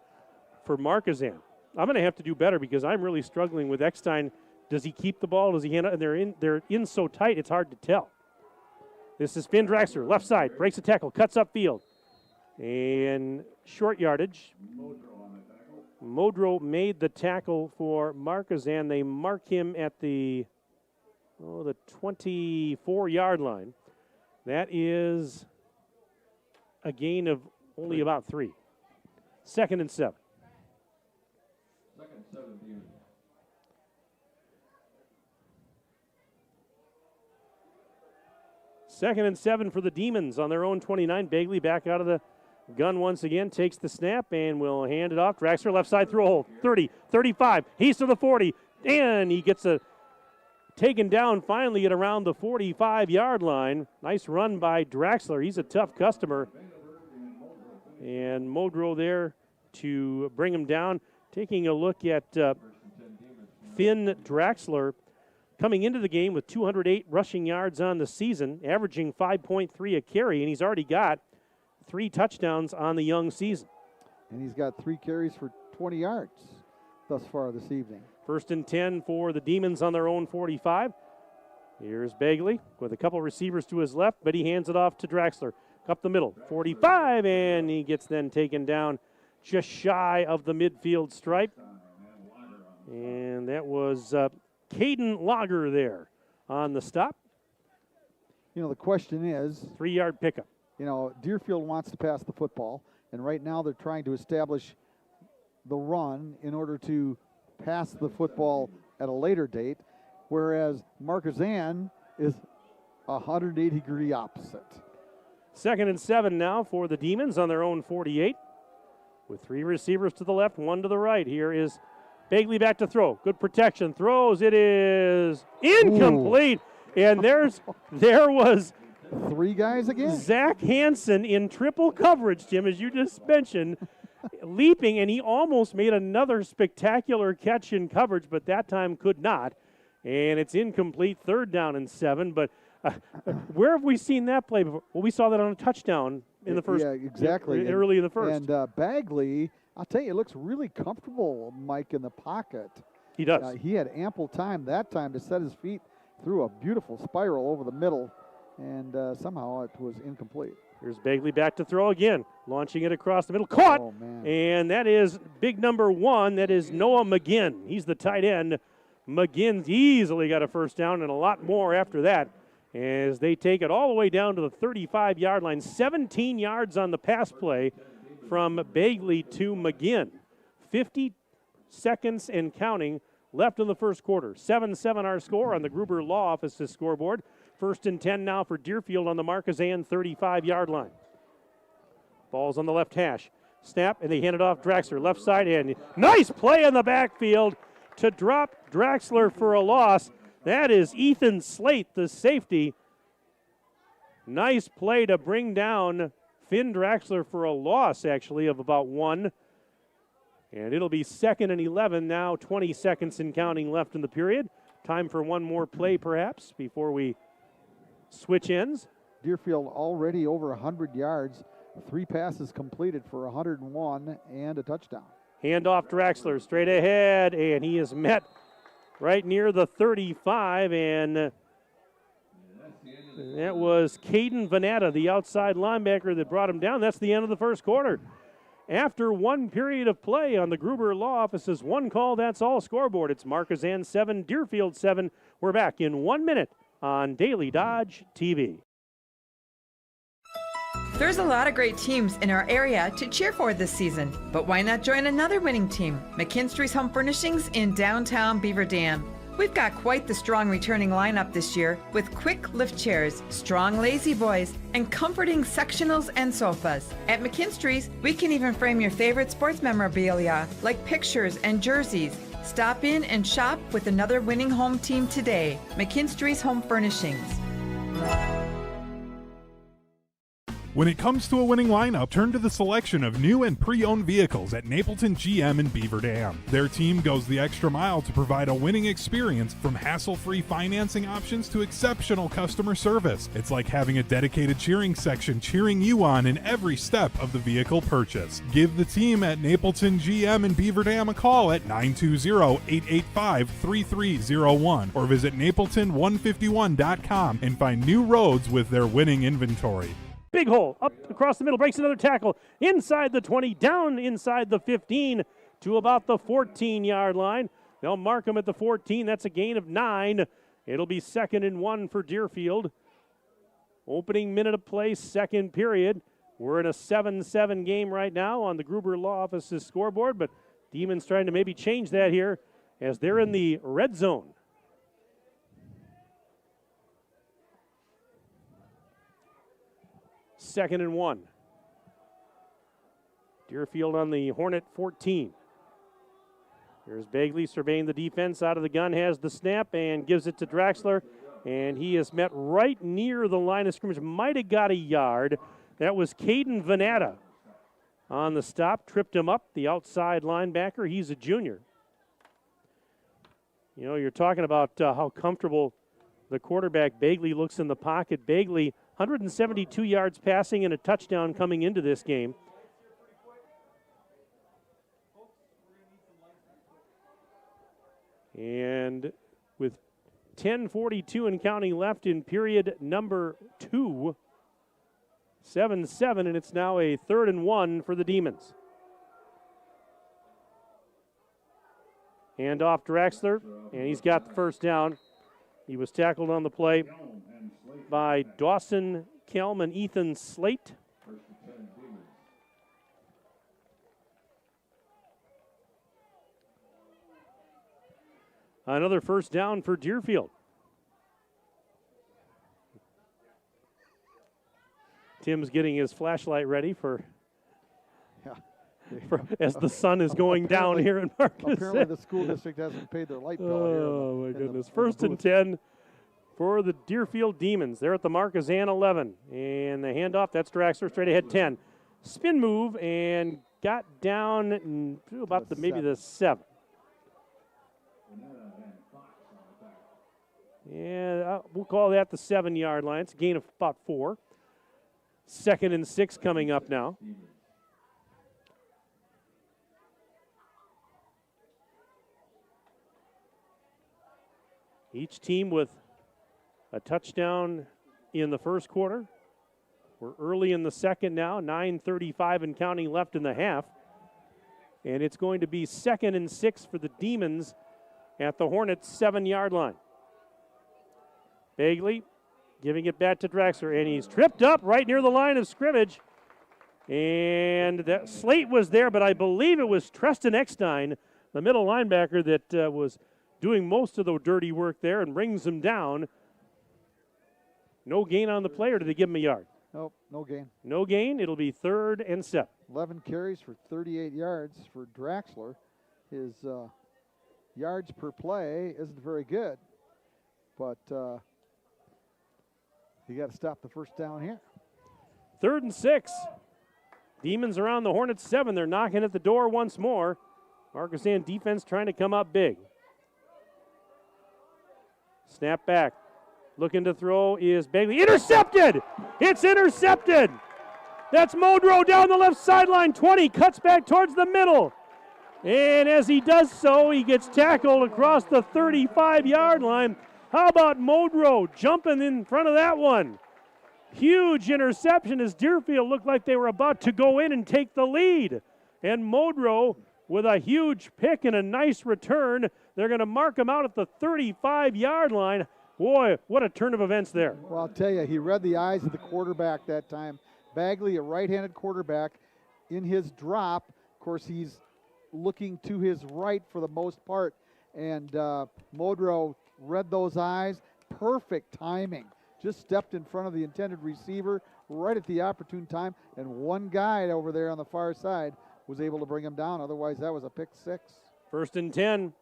for Markesan. I'm going to have to do better because I'm really struggling with Eckstein. Does he keep the ball? Does he hand it? And they're in so tight, it's hard to tell. This is Finn Draxler, left side, breaks a tackle, cuts upfield. And short yardage. Modrow made the tackle for Markesan. They mark him at the 24-yard line. That is a gain of only about 3. 2nd and 7. Second and 7 for the Demons on their own 29. Bagley back out of the gun once again, takes the snap and will hand it off. Draxler left side through a hole. 30, 35, he's to the 40, and he gets taken down finally at around the 45-yard line. Nice run by Draxler. He's a tough customer. And Modrow there to bring him down. Taking a look at Finn Draxler, coming into the game with 208 rushing yards on the season, averaging 5.3 a carry, and he's already got 3 touchdowns on the young season. And he's got 3 carries for 20 yards thus far this evening. 1st and 10 for the Demons on their own 45. Here's Bagley with a couple receivers to his left, but he hands it off to Draxler. up the middle, 45, and he gets then taken down just shy of the midfield stripe. And that was Caden Lager there on the stop. You know, the question is, 3-yard pickup. you know, Deerfield wants to pass the football, and right now they're trying to establish the run in order to pass the football at a later date, whereas Markesan is 180-degree opposite. 2nd and 7 now for the Demons on their own 48. With 3 receivers to the left, 1 to the right. Here is Bagley back to throw. Good protection. Throws. It is incomplete. Ooh. And there was 3 guys again. Zach Hansen in triple coverage, Tim, as you just mentioned, leaping, and he almost made another spectacular catch in coverage, but that time could not. And it's incomplete, 3rd down and 7. But where have we seen that play before? Well, we saw that on a touchdown in the first. Yeah, exactly. Early in the first. And Bagley, I'll tell you, looks really comfortable, Mike, in the pocket. He does. He had ample time that time to set his feet through a beautiful spiral over the middle, and somehow it was incomplete. Here's Bagley back to throw again, launching it across the middle. Caught! Oh, man. And that is big number 1. That is Noah McGinn. He's the tight end. McGinn's easily got a first down and a lot more after that as they take it all the way down to the 35-yard line. 17 yards on the pass play from Bagley to McGinn. 50 seconds and counting left in the first quarter. 7-7 our score on the Gruber Law Office's scoreboard. 1st and 10 now for Deerfield on the Markesan 35-yard line. Ball's on the left hash. Snap, and they hand it off Draxler, left side, and nice play in the backfield to drop Draxler for a loss. That is Ethan Slate, the safety. Nice play to bring down Finn Draxler for a loss, actually, of about 1. And it'll be 2nd and 11 now, 20 seconds and counting left in the period. Time for one more play, perhaps, before we switch ends. Deerfield already over 100 yards, 3 passes completed for 101 and a touchdown. Handoff Draxler straight ahead, and he is met right near the 35, and that was Caden Venata, the outside linebacker that brought him down. That's the end of the first quarter. After 1 period of play on the Gruber Law Office's one call, that's all scoreboard. It's Markesan 7, Deerfield 7. We're back in 1 minute on Daily Dodge TV. There's a lot of great teams in our area to cheer for this season, but why not join another winning team? McKinstry's Home Furnishings in downtown Beaver Dam. We've got quite the strong returning lineup this year with quick lift chairs, strong lazy boys, and comforting sectionals and sofas. At McKinstry's, we can even frame your favorite sports memorabilia like pictures and jerseys. Stop in and shop with another winning home team today. McKinstry's Home Furnishings. When it comes to a winning lineup, turn to the selection of new and pre-owned vehicles at Napleton GM in Beaver Dam. Their team goes the extra mile to provide a winning experience, from hassle-free financing options to exceptional customer service. It's like having a dedicated cheering section cheering you on in every step of the vehicle purchase. Give the team at Napleton GM in Beaver Dam a call at 920-885-3301 or visit napleton151.com and find new roads with their winning inventory. Big hole, up across the middle, breaks another tackle, inside the 20, down inside the 15 to about the 14-yard line. They'll mark him at the 14. That's a gain of 9. It'll be 2nd and 1 for Deerfield. Opening minute of play, second period. We're in a 7-7 game right now on the Gruber Law Office's scoreboard, but Demons trying to maybe change that here as they're in the red zone. Second and 1. Deerfield on the Hornet 14. Here's Bagley surveying the defense out of the gun, has the snap and gives it to Draxler, and he is met right near the line of scrimmage. Might have got a yard. That was Caden Venata on the stop, tripped him up, the outside linebacker. He's a junior. You know, you're talking about how comfortable the quarterback Bagley looks in the pocket. Bagley, 172 yards passing and a touchdown coming into this game. And with 10:42 and counting left in period number 2, 7-7, and it's now a 3rd and 1 for the Demons. Hand off Draxler, and he's got the first down. He was tackled on the play by Dawson Kelm and Ethan Slate. Another first down for Deerfield. Tim's getting his flashlight ready as the sun is going down here in Markesan. Apparently the school district hasn't paid their light bill here. Oh, my goodness. First and 10 for the Deerfield Demons. They're at the Markesan 11. And the handoff, that's Draxler, straight ahead 10. Spin move and got down to about maybe the 7. Yeah, we'll call that the 7-yard line. It's a gain of about 4. 2nd and 6 coming up now. Each team with a touchdown in the first quarter. We're early in the second now, 9:35 and counting left in the half. And it's going to be 2nd and 6 for the Demons at the Hornets' 7-yard line. Bagley giving it back to Draxler, and he's tripped up right near the line of scrimmage. And that Slate was there, but I believe it was Treston Eckstein, the middle linebacker, that was doing most of the dirty work there and brings him down. No gain on the play, or did they give him a yard? Nope, no gain. No gain. It'll be 3rd and 7. 11 carries for 38 yards for Draxler. His yards per play isn't very good, but you got to stop the first down here. 3rd and 6. Demons around the Hornets 7. They're knocking at the door once more. Markesan defense trying to come up big. Snap back. Looking to throw is Bagley. Intercepted! It's intercepted! That's Modrow down the left sideline. 20 cuts back towards the middle. And as he does so, he gets tackled across the 35-yard line. How about Modrow jumping in front of that one? Huge interception as Deerfield looked like they were about to go in and take the lead. And Modrow with a huge pick and a nice return. They're going to mark him out at the 35-yard line. Boy, what a turn of events there. Well, I'll tell you, he read the eyes of the quarterback that time. Bagley, a right-handed quarterback, in his drop, of course, he's looking to his right for the most part. And Modrow read those eyes. Perfect timing. Just stepped in front of the intended receiver right at the opportune time. And one guy over there on the far side was able to bring him down. Otherwise, that was a pick 6. 1st and 10.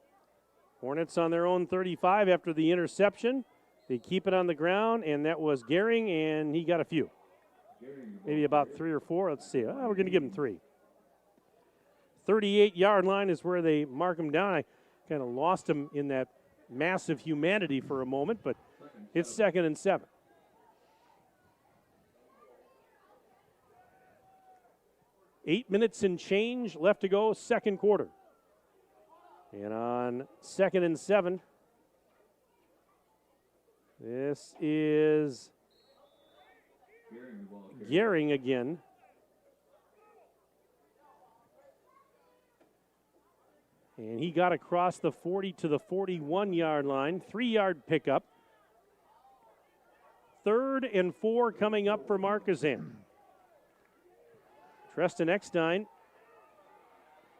Hornets on their own 35 after the interception. They keep it on the ground, and that was Gehring, and he got a few. Maybe about 3 or 4. Let's see. We're going to give him 3. 38-yard line is where they mark him down. I kind of lost him in that massive humanity for a moment, but it's 2nd and 7. Eight minutes and change left to go, second quarter. And on 2nd and 7, this is Gehring again. And he got across the 40 to the 41-yard line, 3-yard pickup. 3rd and 4 coming up for Markesan. Treston Eckstein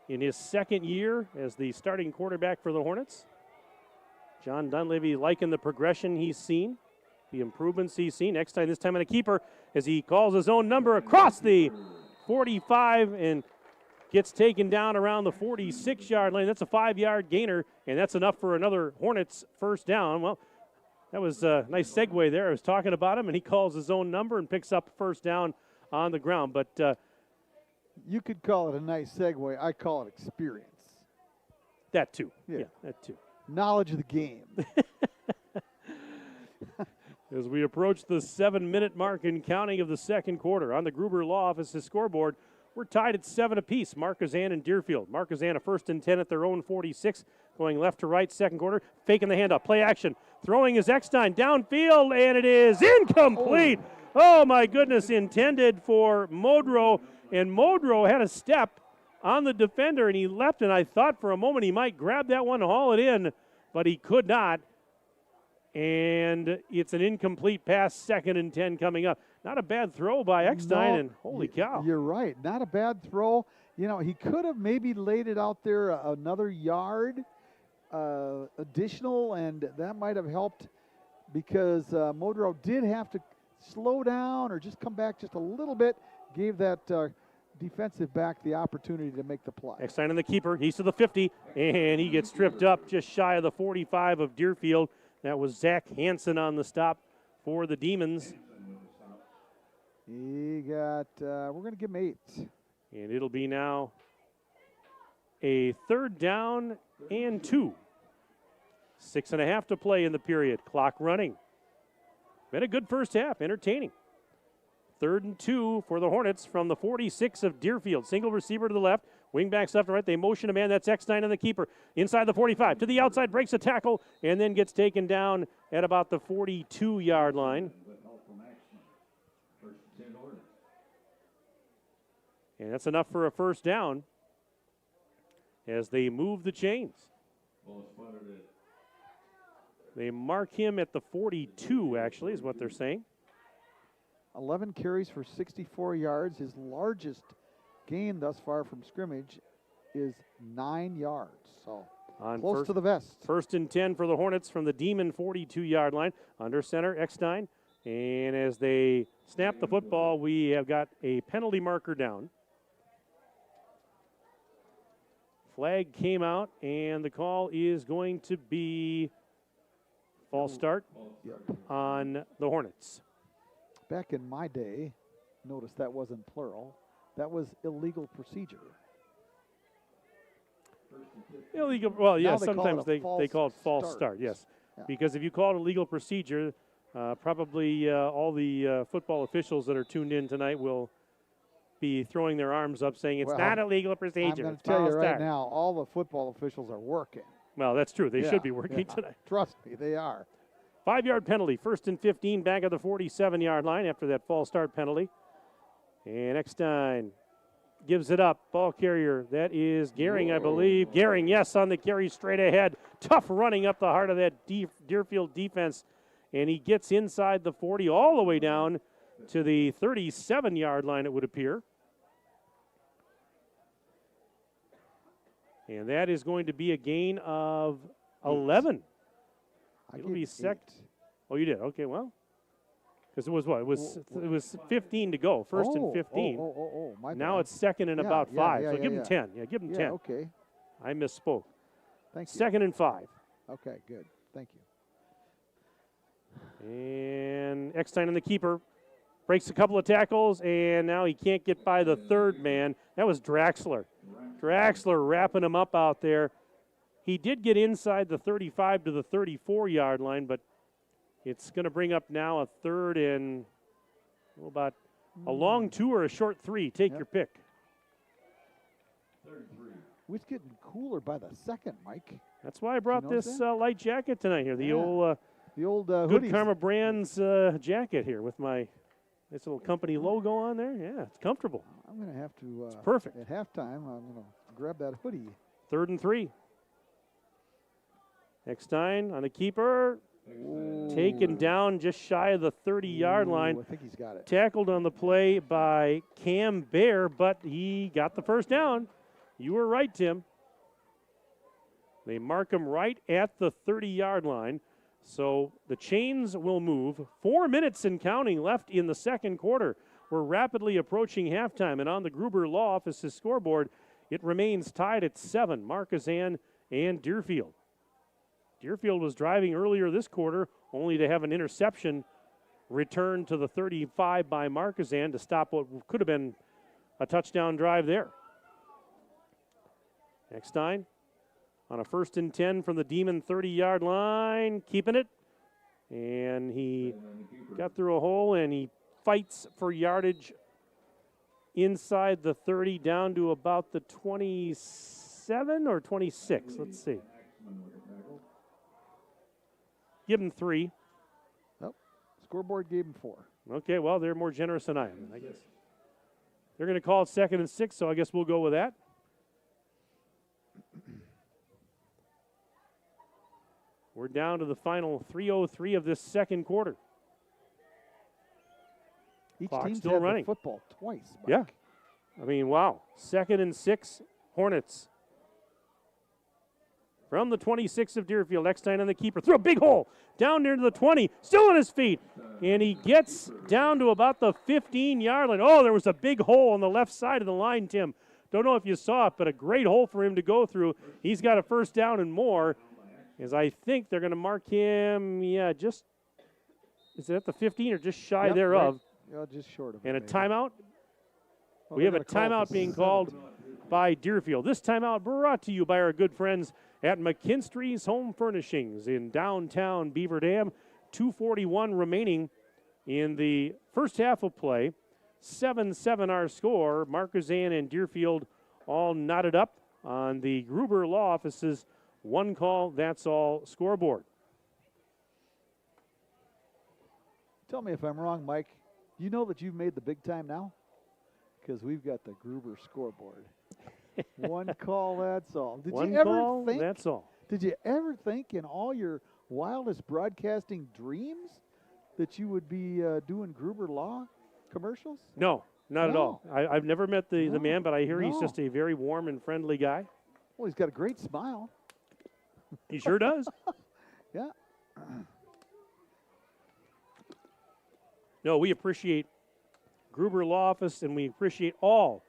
in his 2nd year as the starting quarterback for the Hornets. John Dunleavy liking the progression he's seen, the improvements he's seen. Eckstein this time on a keeper as he calls his own number across the 45 and gets taken down around the 46-yard line. That's a 5-yard gainer, and that's enough for another Hornets first down. Well, that was a nice segue there. I was talking about him, and he calls his own number and picks up first down on the ground. But you could call it a nice segue. I call it experience. That too. Yeah, that too. Knowledge of the game. As we approach the 7-minute mark in counting of the second quarter, on the Gruber Law Office's scoreboard, we're tied at 7 apiece, Markesan and Deerfield. Markesan a 1st and 10 at their own 46, going left to right, second quarter, faking the handoff, play action. Throwing is Eckstein downfield, and it is incomplete. Oh, my goodness, intended for Modrow, and Modrow had a step on the defender, and he left, and I thought for a moment he might grab that one, haul it in, but he could not. And it's an incomplete pass, 2nd and 10 coming up. Not a bad throw by Eckstein, and holy cow. You're right. Not a bad throw. You know, he could have maybe laid it out there another yard additional, and that might have helped because Modrow did have to slow down or just come back just a little bit, gave that defensive back the opportunity to make the play. Eckstein and the keeper. He's to the 50, and he gets tripped up just shy of the 45 of Deerfield. That was Zach Hansen on the stop for the Demons. He got, we're going to give him 8. And it'll be now a 3rd down and 2. 6.5 to play in the period. Clock running. Been a good first half, entertaining. 3rd and 2 for the Hornets from the 46 of Deerfield. Single receiver to the left. Wingbacks left and right. They motion a man. That's Eckstein and the keeper. Inside the 45. To the outside. Breaks a tackle. And then gets taken down at about the 42-yard line. And that's enough for a first down as they move the chains. They mark him at the 42, actually, is what they're saying. 11 carries for 64 yards. His largest gain thus far from scrimmage is 9 yards. So close to the vest. 1st and 10 for the Hornets from the Demon 42-yard line. Under center, Eckstein. And as they snap the football, we have got a penalty marker down. Flag came out, and the call is going to be false start on the Hornets. Back in my day, notice that wasn't plural. That was illegal procedure. Illegal, well, yes, Now sometimes they call it false start. start, yes. Yeah. Because if you call it a legal procedure, probably all the football officials that are tuned in tonight will be throwing their arms up saying it's not a legal procedure. I'm going it's to tell you false right start. now, all the football officials are working. Well, that's true. They should be working tonight. Trust me, they are. 5-yard penalty, 1st and 15, back of the 47-yard line after that false start penalty. And Eckstein gives it up. Ball carrier, that is Gehring, I believe. Gehring, yes, on the carry straight ahead. Tough running up the heart of that Deerfield defense. And he gets inside the 40 all the way down to the 37-yard line, it would appear. And that is going to be a gain of 11. It'll be Oh, you did? Okay, well. Because it was what? It was 15 to go. 1st and 15. My now bad. it's 2nd and about 5. So give him 10. Yeah, give him 10. Okay. I misspoke. Thank you. 2nd and 5. Okay, good. Thank you. And Eckstein and the keeper breaks a couple of tackles, and now he can't get by the 3rd man. That was Draxler. Draxler wrapping him up out there. He did get inside the 35 to the 34-yard line, but it's going to bring up now a 3rd and about a long 2 or a short 3. Take your pick. It's getting cooler by the second, Mike. That's why I brought this light jacket tonight here. The old Good hoodies. Karma Brands jacket here with my this little company logo on there. Yeah, it's comfortable. I'm going to have to. It's perfect. At halftime, I'm going to grab that hoodie. 3rd and 3. Eckstein on the keeper. Taken down just shy of the 30-yard line. I think he's got it. Tackled on the play by Cam Bear, but he got the first down. You were right, Tim. They mark him right at the 30-yard line. So the chains will move. 4 minutes and counting left in the second quarter. We're rapidly approaching halftime, and on the Gruber Law Office's scoreboard, it remains tied at 7, Markesan and Deerfield. Deerfield was driving earlier this quarter, only to have an interception returned to the 35 by Markesan to stop what could have been a touchdown drive there. Eckstein on a 1st and 10 from the Demon 30-yard line, keeping it. And he got through a hole, and he fights for yardage inside the 30 down to about the 27 or 26. Let's see. Give him 3. Nope. Scoreboard gave him 4. Okay, well, they're more generous than I am, I guess. They're going to call it 2nd and 6, so I guess we'll go with that. We're down to the final 3:03 of this second quarter. Each Clock's team's still had running. the football twice. Mike. Yeah. I mean, wow. 2nd and 6, Hornets. From the 26 of Deerfield, Eckstein on the keeper. Through a big hole. Down near to the 20. Still on his feet. And he gets down to about the 15-yard line. Oh, there was a big hole on the left side of the line, Tim. Don't know if you saw it, but a great hole for him to go through. He's got a first down and more. As I think they're going to mark him, just, is it at the 15 or just shy thereof? Right. Just short of it. And a maybe. timeout? Well, We have a they're gonna call it timeout the being called 17. by Deerfield. This timeout brought to you by our good friends at McKinstry's Home Furnishings in downtown Beaver Dam. 2:41 remaining in the first half of play. 7-7 our score. Markesan and Deerfield all knotted up on the Gruber Law Office's one call, that's all scoreboard. Tell me if I'm wrong, Mike. You know that you've made the big time now? Because we've got the Gruber scoreboard. One call, that's all. Did One you ever call, think, that's all. Did you ever think in all your wildest broadcasting dreams that you would be doing Gruber Law commercials? No, not at all. I've never met the man, but I hear he's No. just a very warm and friendly guy. Well, he's got a great smile. He sure does. Yeah. No, we appreciate Gruber Law Office, and we appreciate all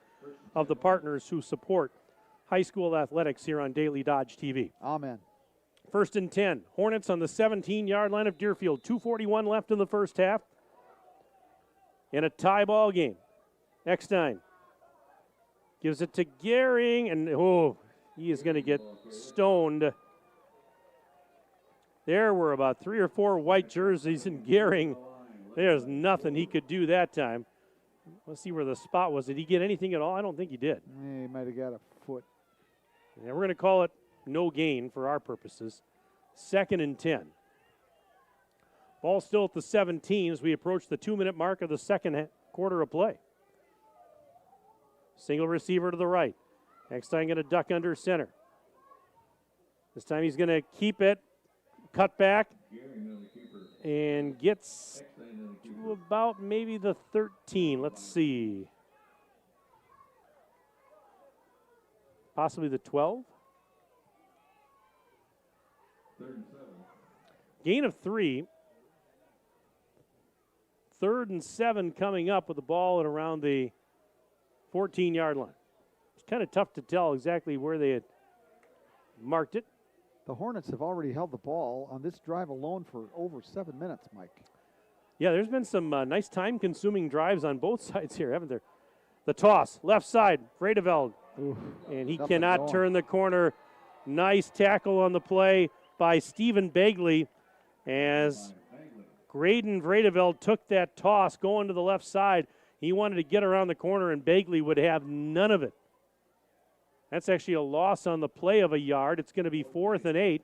of the partners who support high school athletics here on Daily Dodge TV. Amen. 1st and 10. Hornets on the 17-yard line of Deerfield. 2:41 left in the first half. In a tie ball game. Eckstein gives it to Gehring, and he is going to get stoned. There were about 3 or 4 white jerseys in Gehring. There's nothing he could do that time. Let's see where the spot was. Did he get anything at all? I don't think he did. Yeah, he might have got a foot. Yeah, we're going to call it no gain for our purposes. 2nd and 10. Ball still at the 17 as we approach the 2-minute mark of the second quarter of play. Single receiver to the right. Eckstein going to duck under center. This time he's going to keep it. Cut back and gets to about maybe the 13. Let's see. Possibly the 12. Gain of 3. 3rd and 7 coming up with the ball at around the 14-yard line. It's kind of tough to tell exactly where they had marked it. The Hornets have already held the ball on this drive alone for over 7 minutes, Mike. Yeah, there's been some nice time-consuming drives on both sides here, haven't there? The toss, left side, Vredeveld. And he cannot turn the corner. Nice tackle on the play by Stephen Bagley as Graydon Vredeveld took that toss going to the left side. He wanted to get around the corner, and Bagley would have none of it. That's actually a loss on the play of a yard. It's going to be 4th and 8.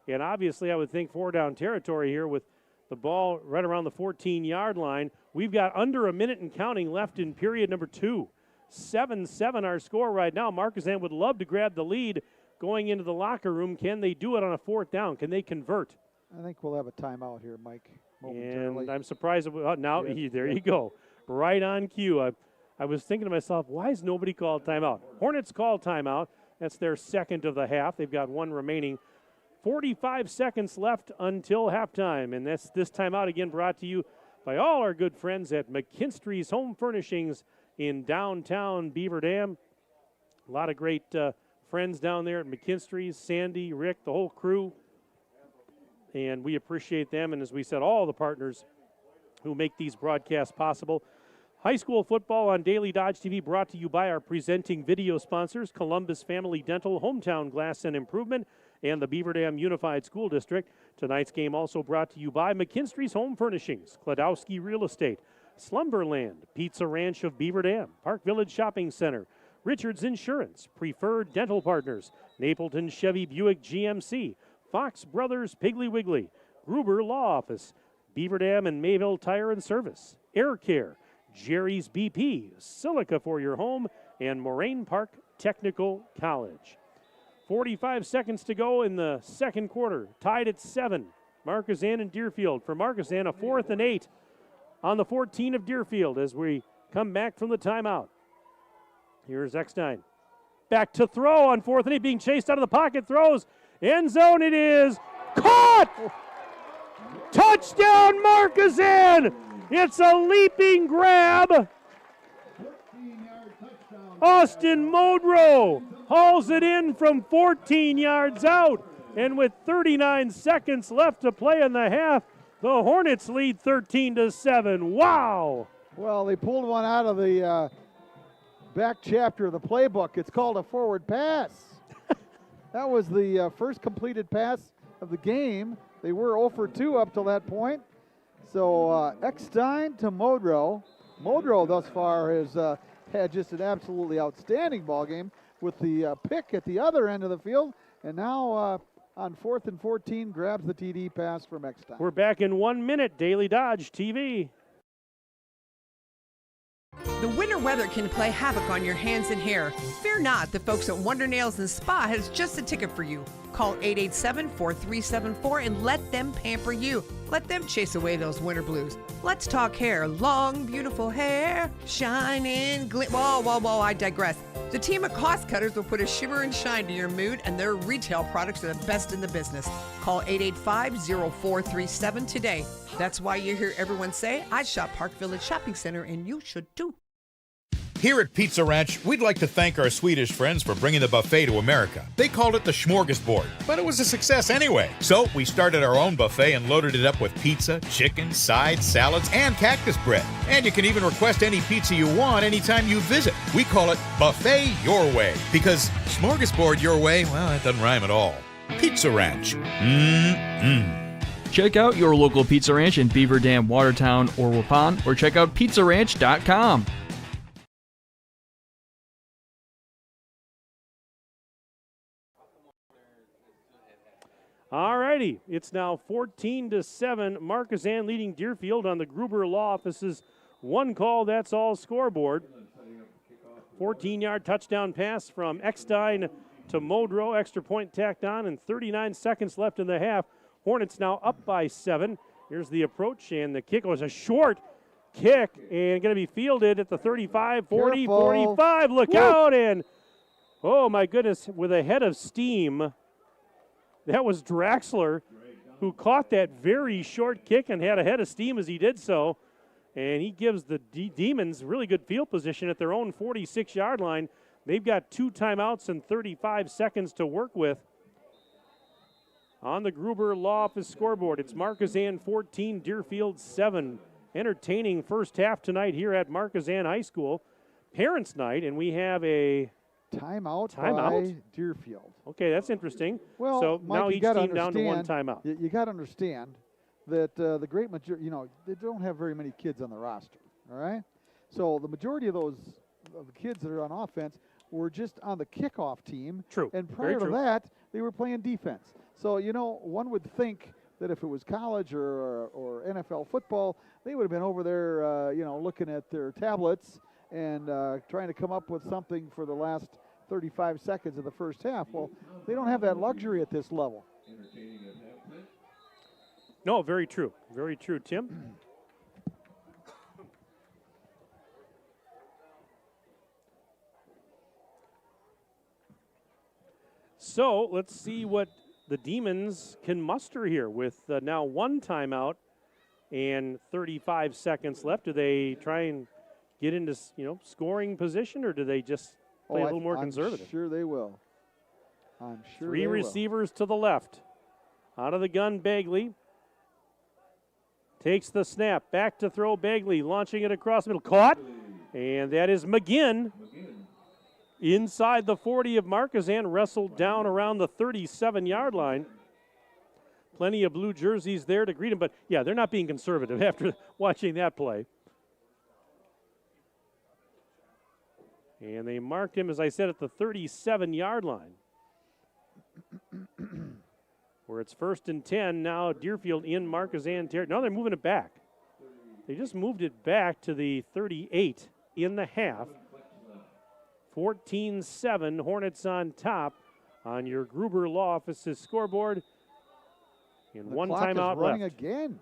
And obviously, I would think 4 down territory here with the ball right around the 14-yard line. We've got under a minute and counting left in period number 2. 7-7 our score right now. Markesan would love to grab the lead going into the locker room. Can they do it on a 4th down? Can they convert? I think we'll have a timeout here, Mike, momentarily. And I'm surprised. Now, there you go. Right on cue. I was thinking to myself, why has nobody called timeout? Hornets call timeout. That's their second of the half. They've got one remaining. 45 seconds left until halftime. And that's this timeout again brought to you by all our good friends at McKinstry's Home Furnishings in downtown Beaver Dam. A lot of great friends down there at McKinstry's, Sandy, Rick, the whole crew. And we appreciate them. And as we said, all the partners who make these broadcasts possible. High school football on Daily Dodge TV brought to you by our presenting video sponsors, Columbus Family Dental, Hometown Glass and Improvement, and the Beaver Dam Unified School District. Tonight's game also brought to you by McKinstry's Home Furnishings, Kladowski Real Estate, Slumberland, Pizza Ranch of Beaver Dam, Park Village Shopping Center, Richards Insurance, Preferred Dental Partners, Napleton Chevy Buick GMC, Fox Brothers Piggly Wiggly, Gruber Law Office, Beaver Dam and Mayville Tire and Service, Air Care, Jerry's BP, Silica for your home, and Moraine Park Technical College. 45 seconds to go in the second quarter. Tied at 7. Markesan and Deerfield. For Markesan, a 4th and 8 on the 14 of Deerfield as we come back from the timeout. Here's Eckstein. Back to throw on 4th and 8, being chased out of the pocket. Throws. End zone it is. Caught! Touchdown Markesan! It's a leaping grab. Austin Modrow hauls it in from 14 yards out. And with 39 seconds left to play in the half, the Hornets lead 13-7. Wow! Well, they pulled one out of the back chapter of the playbook. It's called a forward pass. That was the first completed pass of the game. They were 0 for 2 up till that point. So Eckstein to Modrow. Modrow thus far has had just an absolutely outstanding ball game with the pick at the other end of the field. And now on 4th and 14 grabs the TD pass from Eckstein. We're back in 1 minute. Daily Dodge TV. The winter weather can play havoc on your hands and hair. Fear not, the folks at Wonder Nails and Spa has just a ticket for you. Call 887-4374 and let them pamper you. Let them chase away those winter blues. Let's talk hair. Long, beautiful hair, shining, whoa, I digress. The team of cost cutters will put a shimmer and shine to your mood, and their retail products are the best in the business. Call 885-0437 today. That's why you hear everyone say, I shop Park Village Shopping Center, and you should too. Here at Pizza Ranch, we'd like to thank our Swedish friends for bringing the buffet to America. They called it the smorgasbord, but it was a success anyway. So we started our own buffet and loaded it up with pizza, chicken, sides, salads, and cactus bread. And you can even request any pizza you want anytime you visit. We call it Buffet Your Way, because smorgasbord your way, well, that doesn't rhyme at all. Pizza Ranch. Check out your local Pizza Ranch in Beaver Dam, Watertown, or Waupun, or check out pizzaranch.com. All righty, it's now 14-7. Markesan leading Deerfield on the Gruber Law Office's one call, that's all scoreboard. 14-yard touchdown pass from Eckstein to Modrow. Extra point tacked on and 39 seconds left in the half. Hornets now up by 7. Here's the approach, and the kick was a short kick and going to be fielded at the 35, 40, Careful. 45. Look out, and oh my goodness, with a head of steam. That was Draxler, who caught that very short kick and had a head of steam as he did so. And he gives the Demons really good field position at their own 46-yard line. They've got 2 timeouts and 35 seconds to work with. On the Gruber Law Office scoreboard, it's Markesan 14, Deerfield 7. Entertaining first half tonight here at Markesan High School. Parents' night, and we have a timeout by Deerfield. Okay, that's interesting. Well, so Mike, now each team down to 1 timeout. You got to understand that the great majority, they don't have very many kids on the roster, all right? So the majority of the kids that are on offense were just on the kickoff team. True. And prior to that, they were playing defense. So, one would think that if it was college or NFL football, they would have been over there, looking at their tablets and trying to come up with something for the last 35 seconds of the first half. Well, they don't have that luxury at this level. No, very true. Very true, Tim. So let's see what the Demons can muster here with now 1 timeout and 35 seconds left. Do they try and get into scoring position, or do they just play a little more conservative? I'm sure they will. I'm sure 3 receivers to the left. Out of the gun, Bagley. Takes the snap. Back to throw, Bagley. Launching it across the middle. Caught. And that is McGinn. Inside the 40 of Markesan. Wrestled down around the 37-yard line. Plenty of blue jerseys there to greet him. But, yeah, they're not being conservative after watching that play. And they marked him, as I said, at the 37-yard line. Where it's 1st and 10. Now Deerfield in Markesan territory. Now they're moving it back. They just moved it back to the 38 in the half. 14-7, Hornets on top on your Gruber Law Office's scoreboard. And the one clock timeout is running left. again.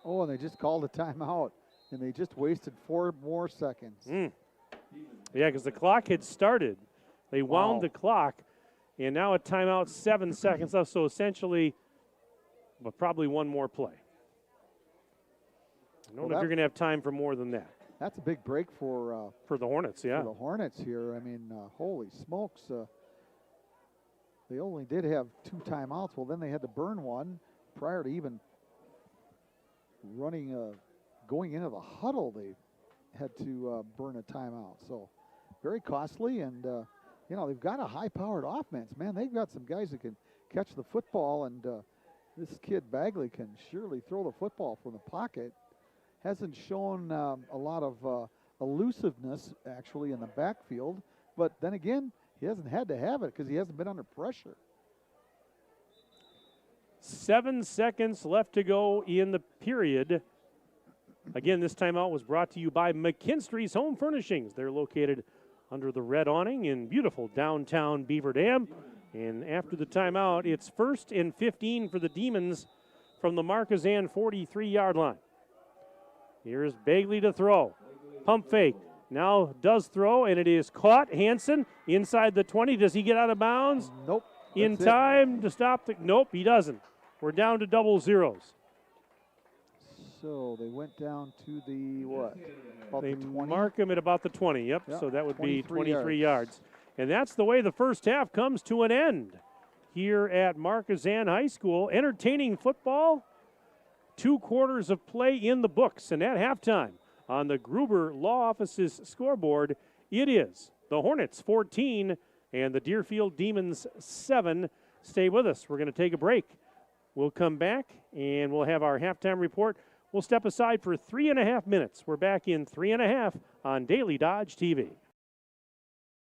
Oh, and they just called a timeout, and they just wasted 4 more seconds. Yeah, because the clock had started. They wound the clock, and now a timeout, 7 seconds left. So essentially, but probably one more play. I don't know if you're going to have time for more than that. That's a big break for the Hornets, yeah. For the Hornets here. I mean, holy smokes. They only did have 2 timeouts. Well, then they had to burn one prior to even running, going into the huddle. They had to burn a timeout. So very costly, and you know, they've got a high-powered offense, man. They've got some guys that can catch the football, and this kid Bagley can surely throw the football from the pocket. Hasn't shown a lot of elusiveness, actually, in the backfield. But then again, he hasn't had to have it because he hasn't been under pressure. 7 seconds left to go in the period. Again, this timeout was brought to you by McKinstry's Home Furnishings. They're located under the red awning in beautiful downtown Beaver Dam. And after the timeout, it's 1st and 15 for the Demons from the Markesan 43-yard line. Here's Bagley to throw. Pump fake. Now does throw, and it is caught. Hansen inside the 20. Does he get out of bounds? Nope. In time to stop the... Nope, he doesn't. We're down to double zeros. So they went down to the what? About They the 20? mark him at about the 20. Yep, Yep, so that would be 23 23 yards. And that's the way the first half comes to an end here at Markesan High School. Entertaining football. 2 quarters of play in the books. And at halftime on the Gruber Law Office's scoreboard, it is the Hornets 14 and the Deerfield Demons 7. Stay with us. We're going to take a break. We'll come back and we'll have our halftime report. We'll step aside for 3.5 minutes. We're back in 3.5 on Daily Dodge TV.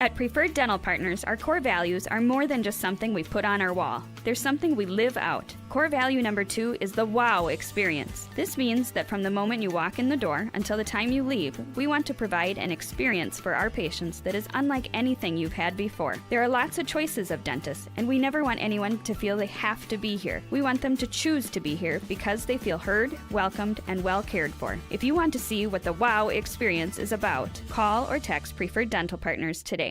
At Preferred Dental Partners, our core values are more than just something we put on our wall. They're something we live out. Core value number 2 is the wow experience. This means that from the moment you walk in the door until the time you leave, we want to provide an experience for our patients that is unlike anything you've had before. There are lots of choices of dentists, and we never want anyone to feel they have to be here. We want them to choose to be here because they feel heard, welcomed, and well cared for. If you want to see what the wow experience is about, call or text Preferred Dental Partners today.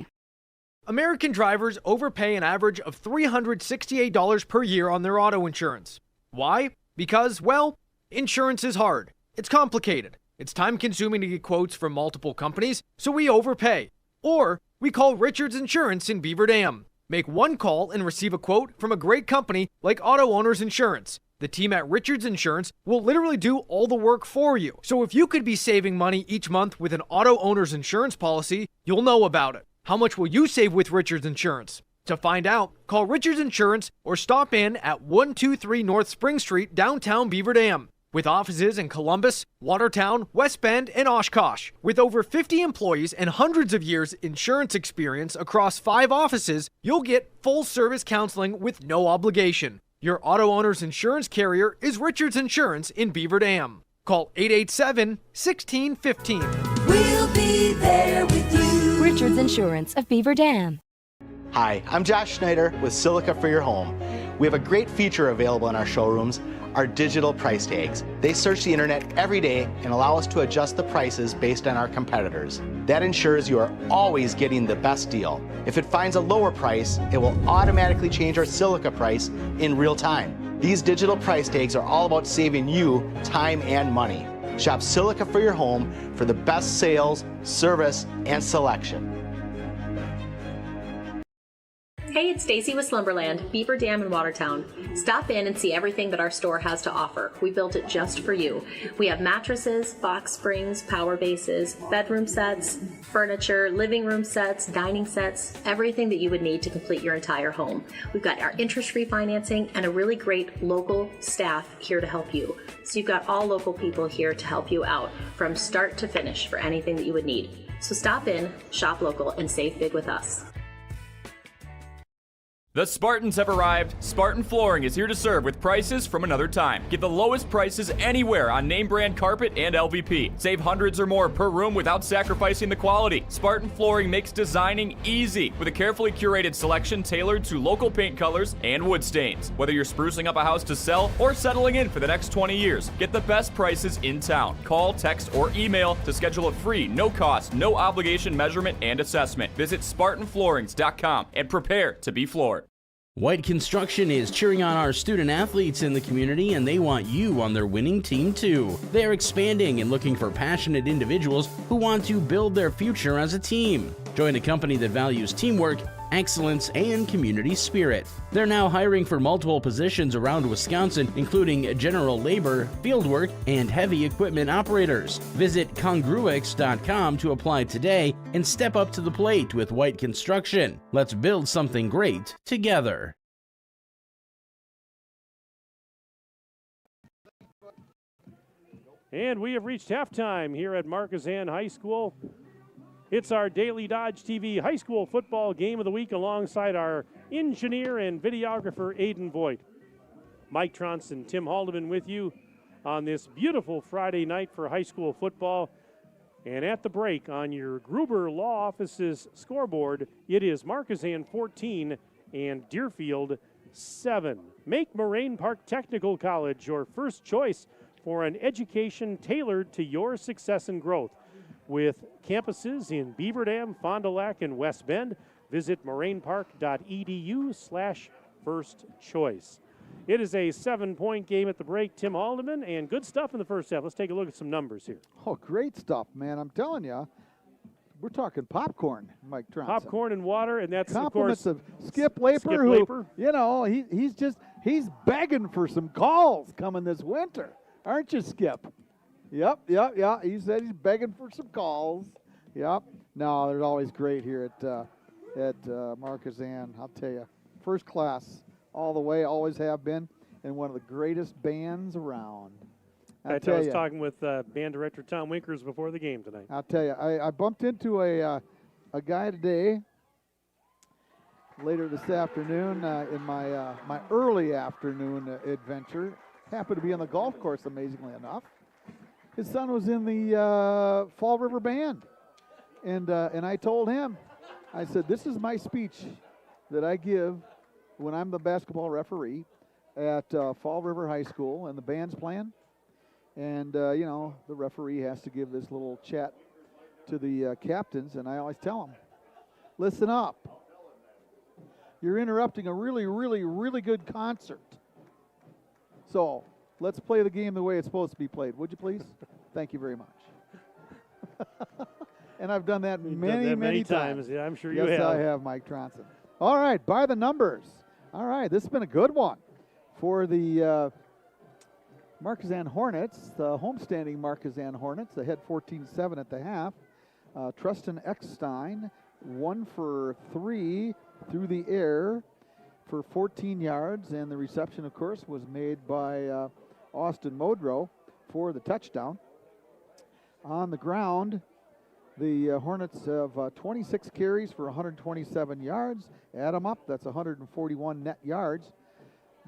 American drivers overpay an average of $368 per year on their auto insurance. Why? Because, well, insurance is hard. It's complicated. It's time-consuming to get quotes from multiple companies, so we overpay. Or we call Richards Insurance in Beaver Dam. Make one call and receive a quote from a great company like Auto Owners Insurance. The team at Richards Insurance will literally do all the work for you. So if you could be saving money each month with an Auto Owners Insurance policy, you'll know about it. How much will you save with Richards Insurance? To find out, call Richards Insurance or stop in at 123 North Spring Street, downtown Beaver Dam. With offices in Columbus, Watertown, West Bend, and Oshkosh. With over 50 employees and hundreds of years insurance experience across 5 offices, you'll get full-service counseling with no obligation. Your auto owner's insurance carrier is Richards Insurance in Beaver Dam. Call 887-1615. We'll be there with you. Richards Insurance of Beaver Dam. Hi, I'm Josh Schneider with Silica for Your Home. We have a great feature available in our showrooms, our digital price tags. They search the internet every day and allow us to adjust the prices based on our competitors. That ensures you are always getting the best deal. If it finds a lower price, it will automatically change our Silica price in real time. These digital price tags are all about saving you time and money. Shop Silica for Your Home for the best sales, service, and selection. Hey, it's Stacy with Slumberland, Beaver Dam in Watertown. Stop in and see everything that our store has to offer. We built it just for you. We have mattresses, box springs, power bases, bedroom sets, furniture, living room sets, dining sets, everything that you would need to complete your entire home. We've got our interest-free financing and a really great local staff here to help you. So you've got all local people here to help you out from start to finish for anything that you would need. So stop in, shop local, and save big with us. The Spartans have arrived. Spartan Flooring is here to serve with prices from another time. Get the lowest prices anywhere on name brand carpet and LVP. Save hundreds or more per room without sacrificing the quality. Spartan Flooring makes designing easy with a carefully curated selection tailored to local paint colors and wood stains. Whether you're sprucing up a house to sell or settling in for the next 20 years, get the best prices in town. Call, text, or email to schedule a free, no cost, no obligation measurement and assessment. Visit SpartanFloorings.com and prepare to be floored. White Construction is cheering on our student athletes in the community, and they want you on their winning team too. They're expanding and looking for passionate individuals who want to build their future as a team. Join a company that values teamwork, excellence, and community spirit. They're now hiring for multiple positions around Wisconsin, including general labor, fieldwork, and heavy equipment operators. Visit congruix.com to apply today and step up to the plate with White Construction. Let's build something great together. And we have reached halftime here at Markesan High School. It's our Daily Dodge TV High School Football Game of the Week alongside our engineer and videographer, Aiden Voigt. Mike Tronson, Tim Haldeman with you on this beautiful Friday night for high school football. And at the break on your Gruber Law Office's scoreboard, it is Markesan 14 and Deerfield 7. Make Moraine Park Technical College your first choice for an education tailored to your success and growth. With campuses in Beaver Dam, Fond du Lac, and West Bend, visit morainepark.edu/first choice. It is a 7-point game at the break. Tim Haldeman, and good stuff in the first half. Let's take a look at some numbers here. Oh, great stuff, man. I'm telling you, we're talking popcorn, Mike Tronson. Popcorn and water, and that's, compliments of course, of Skip Laper, who, you know, he's begging for some calls coming this winter. Aren't you, Skip? Yep. He said he's begging for some calls. Yep. No, they're always great here at Markesan. I'll tell you, first class all the way, always have been, and one of the greatest bands around. I was talking with band director Tom Winkers before the game tonight. I'll tell you, I bumped into a guy today, later this afternoon, in my early afternoon adventure. Happened to be on the golf course, amazingly enough. His son was in the Fall River Band, and I told him, I said, this is my speech that I give when I'm the basketball referee at Fall River High School, and the band's playing, and you know, the referee has to give this little chat to the captains, and I always tell them, listen up, you're interrupting a really, really, really good concert. So let's play the game the way it's supposed to be played. Would you please? Thank you very much. And I've done that many times. Yeah, I'm sure you have. Yes, I have, Mike Tronson. All right, by the numbers. All right, this has been a good one for the Markesan Hornets, the homestanding Markesan Hornets. They had 14-7 at the half. Trustin Eckstein, 1 for 3 through the air for 14 yards, and the reception, of course, was made by Austin Modrow for the touchdown. On the ground, the Hornets have 26 carries for 127 yards. Add them up, that's 141 net yards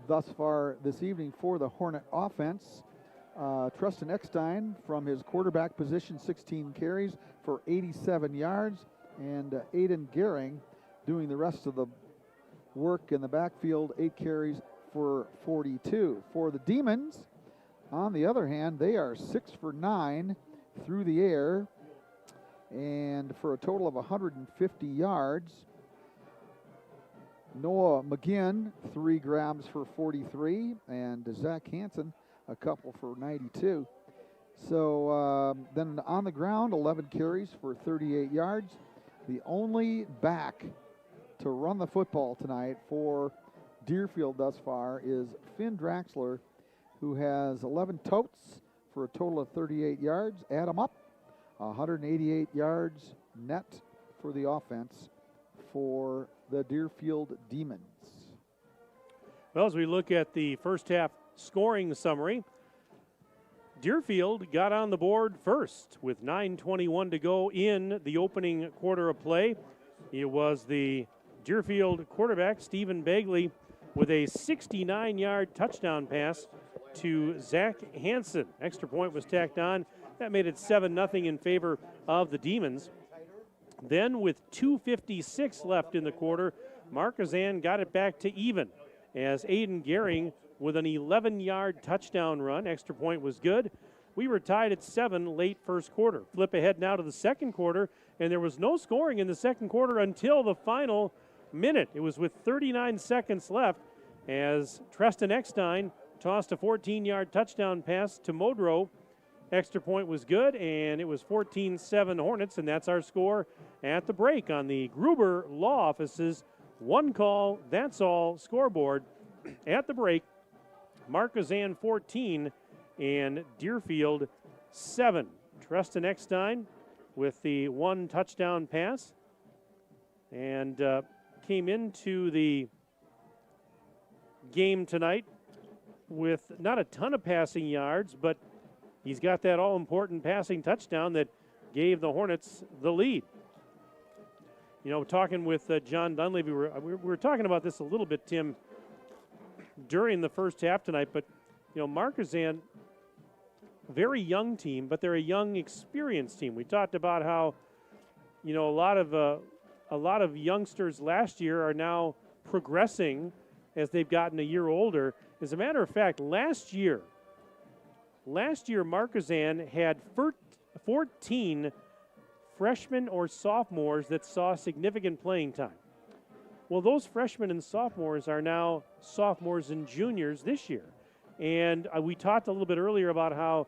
thus far this evening for the Hornet offense. Trustin Eckstein from his quarterback position, 16 carries for 87 yards, and Aiden Gehring doing the rest of the work in the backfield, 8 carries for 42. For the Demons, on the other hand, they are 6 for 9 through the air and for a total of 150 yards. Noah McGinn, 3 grabs for 43, and Zach Hansen, a couple for 92. So then on the ground, 11 carries for 38 yards. The only back to run the football tonight for Deerfield thus far is Finn Draxler, who has 11 totes for a total of 38 yards. Add them up, 188 yards net for the offense for the Deerfield Demons. Well, as we look at the first half scoring summary, Deerfield got on the board first with 9:21 to go in the opening quarter of play. It was the Deerfield quarterback Stephen Bagley with a 69-yard touchdown pass to Zach Hansen. Extra point was tacked on. That made it 7-0 in favor of the Demons. Then with 2:56 left in the quarter, Markesan got it back to even as Aiden Gehring with an 11-yard touchdown run. Extra point was good. We were tied at 7 late first quarter. Flip ahead now to the second quarter, and there was no scoring in the second quarter until the final minute. It was with 39 seconds left as Treston Eckstein tossed a 14-yard touchdown pass to Modrow. Extra point was good, and it was 14-7 Hornets, and that's our score at the break on the Gruber Law Office's one call, that's all scoreboard. At the break, Markesan 14 and Deerfield 7. Treston Eckstein with the one touchdown pass and came into the game tonight with not a ton of passing yards, but he's got that all-important passing touchdown that gave the Hornets the lead. You know, talking with John Dunleavy, we were talking about this a little bit, Tim, during the first half tonight, but, you know, Markesan, very young team, but they're a young, experienced team. We talked about how, you know, a lot of youngsters last year are now progressing as they've gotten a year older. As a matter of fact, last year Markesan had 14 freshmen or sophomores that saw significant playing time. Well, those freshmen and sophomores are now sophomores and juniors this year. And we talked a little bit earlier about how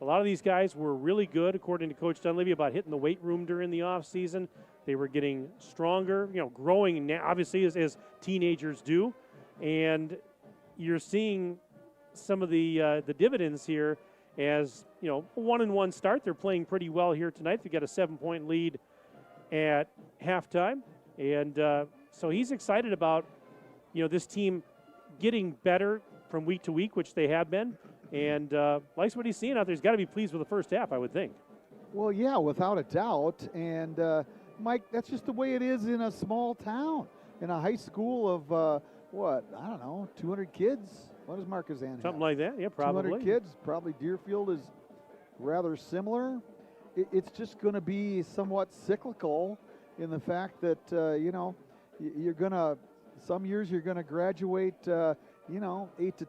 a lot of these guys were really good, according to Coach Dunleavy, about hitting the weight room during the offseason. They were getting stronger, you know, growing now, obviously, as teenagers do. And you're seeing some of the dividends here as, you know, 1-1 start. They're playing pretty well here tonight. They got a 7-point lead at halftime. And so he's excited about, you know, this team getting better from week to week, which they have been. And likes what he's seeing out there. He's got to be pleased with the first half, I would think. Well, yeah, without a doubt. And, Mike, that's just the way it is in a small town. In a high school of, 200 kids? What does Markesan have? Something like that, yeah, probably. 200 kids. Probably Deerfield is rather similar. It's just going to be somewhat cyclical in the fact that, you're going to, some years you're going to graduate, 8 to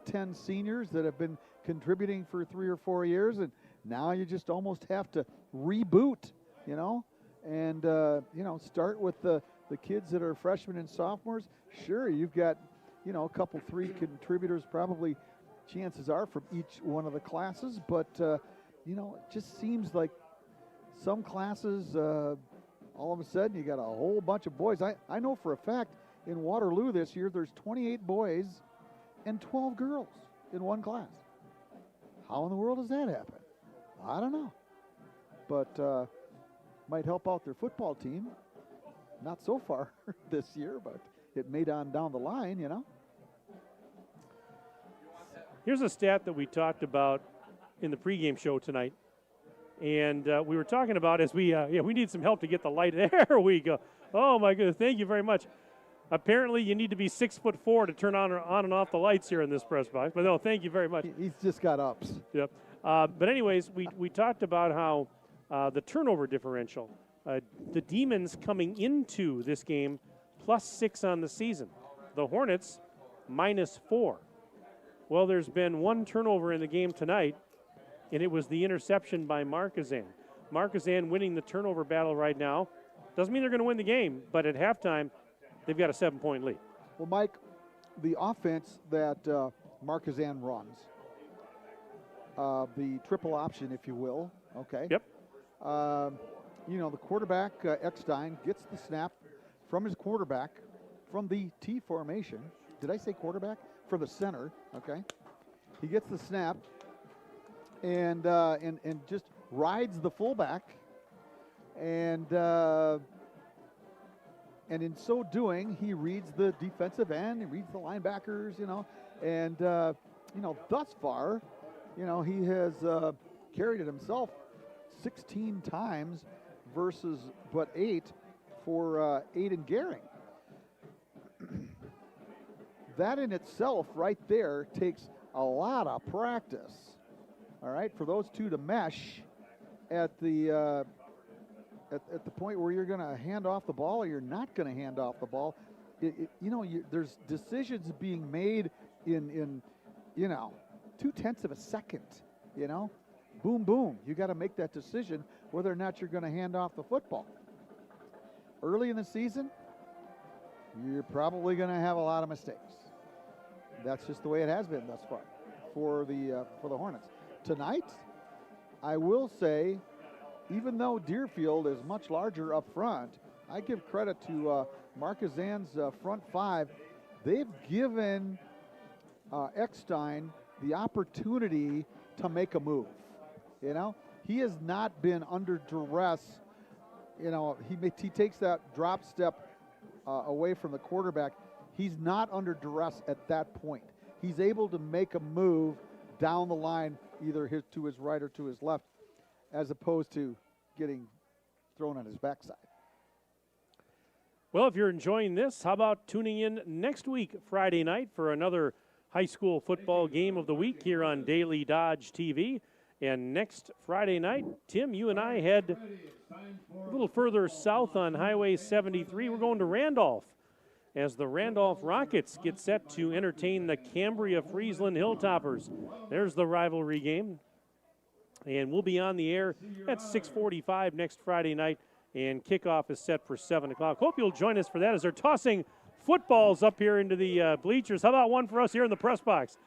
10 seniors that have been contributing for 3 or 4 years, and now you just almost have to reboot, and, start with the kids that are freshmen and sophomores. Sure, you've got, a couple, 3 contributors probably, chances are, from each one of the classes, but, it just seems like some classes, all of a sudden you got a whole bunch of boys. I know for a fact in Waterloo this year there's 28 boys and 12 girls in one class. How in the world does that happen? I don't know. But might help out their football team. Not so far this year, but it may down the line, Here's a stat that we talked about in the pregame show tonight. And we were talking about as we need some help to get the light. There we go. Oh, my goodness. Thank you very much. Apparently, you need to be 6'4" to turn on and off the lights here in this press box. But no, thank you very much. He's just got ups. Yep. But anyways, we talked about how the turnover differential, the Demons coming into this game +6 on the season. The Hornets -4. Well, there's been 1 turnover in the game tonight, and it was the interception by Markesan. Markesan winning the turnover battle right now. Doesn't mean they're going to win the game, but at halftime, they've got a 7-point lead. Well, Mike, the offense that Markesan runs, the triple option, if you will, okay? Yep. The quarterback, Eckstein, gets the snap from his quarterback from the T formation. Did I say quarterback? From the center, okay? He gets the snap and just rides the fullback, and in so doing, he reads the defensive end, he reads the linebackers, and thus far, he has carried it himself 16 times versus but 8 for Aiden Gehring. that in itself right there takes a lot of practice. All right, for those two to mesh at the point where you're going to hand off the ball or you're not going to hand off the ball. There's decisions being made in 0.2 of a second. Boom, boom. You got to make that decision whether or not you're going to hand off the football. Early in the season, you're probably going to have a lot of mistakes. That's just the way it has been thus far for the Hornets. Tonight, I will say, even though Deerfield is much larger up front, I give credit to Markesan's front five. They've given Eckstein the opportunity to make a move. He has not been under duress. He takes that drop step away from the quarterback. He's not under duress at that point. He's able to make a move down the line, either to his right or to his left, as opposed to getting thrown on his backside. Well, if you're enjoying this, how about tuning in next week, Friday night, for another high school football game of the week here on Daily Dodge TV. And next Friday night, Tim, you and I head a little further south on Highway 73. We're going to Randolph as the Randolph Rockets get set to entertain the Cambria Friesland Hilltoppers. There's the rivalry game. And we'll be on the air at 6:45 next Friday night, and kickoff is set for 7 o'clock. Hope you'll join us for that as they're tossing footballs up here into the bleachers. How about one for us here in the press box?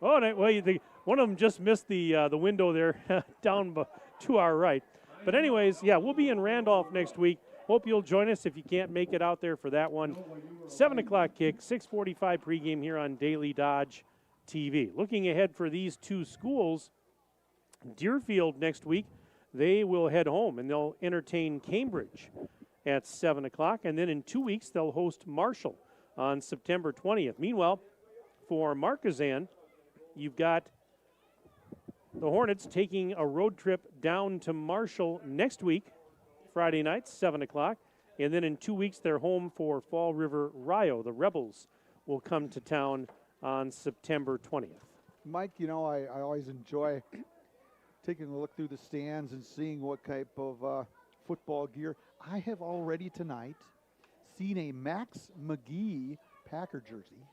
Oh, well, one of them just missed the window there down to our right. But anyways, yeah, we'll be in Randolph next week. Hope you'll join us if you can't make it out there for that one. 7 o'clock kick, 6:45 pregame here on Daily Dodge TV. Looking ahead for these two schools, Deerfield next week, they will head home and they'll entertain Cambridge at 7 o'clock. And then in 2 weeks, they'll host Marshall on September 20th. Meanwhile, for Markesan, you've got the Hornets taking a road trip down to Marshall next week, Friday night, 7 o'clock. And then in 2 weeks, they're home for Fall River Rio. The Rebels will come to town on September 20th. Mike, I always enjoy taking a look through the stands and seeing what type of football gear. I have already tonight seen a Max McGee Packer jersey.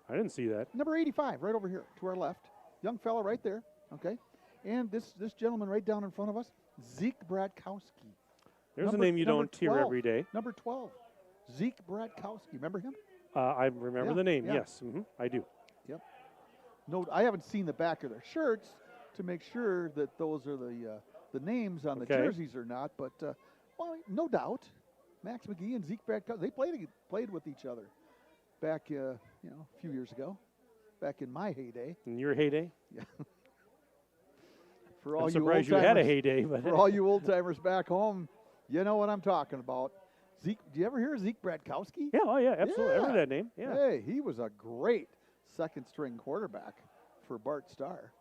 I didn't see that. Number 85, right over here to our left. Young fella right there, okay? And this gentleman right down in front of us, Zeke Bratkowski. There's a name you don't hear every day. Number 12, Zeke Bratkowski. Remember him? I remember the name, yes. Mm-hmm, I do. Yep. No, I haven't seen the back of their shirts to make sure that those are the names on the jerseys or not, but well, no doubt, Max McGee and Zeke Bratkowski, they played with each other back a few years ago, back in my heyday. In your heyday? Yeah. For all I'm you surprised you had a heyday, but for all you old timers back home, you know what I'm talking about. Zeke, do you ever hear Zeke Bratkowski? Yeah, oh yeah, absolutely. I heard that name. Yeah. Hey, he was a great second string quarterback for Bart Starr.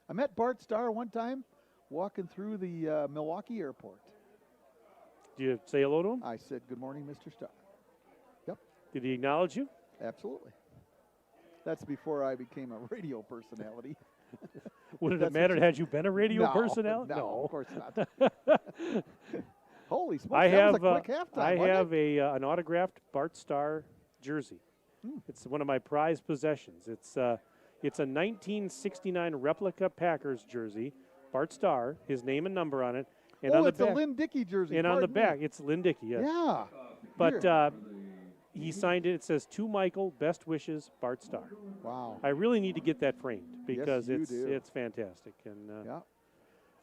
I met Bart Starr one time walking through the Milwaukee airport. Did you say hello to him? I said, "Good morning, Mr. Starr." Yep. Did he acknowledge you? Absolutely. That's before I became a radio personality. Would it have mattered had you been a radio personality? No, of course not. Holy smokes, I that have, was a quick halftime, I wasn't have it? an autographed Bart Starr jersey. It's one of my prized possessions. It's a 1969 replica Packers jersey, Bart Starr, his name and number on it. And on the it's back, a Lynn Dickey jersey. And on the pardon back, me. it's Lynn Dickey, yes. Yeah. But he signed it. It says, "To Michael, best wishes, Bart Starr." Wow. I really need to get that framed because Yes, you do. it's fantastic. And Yeah.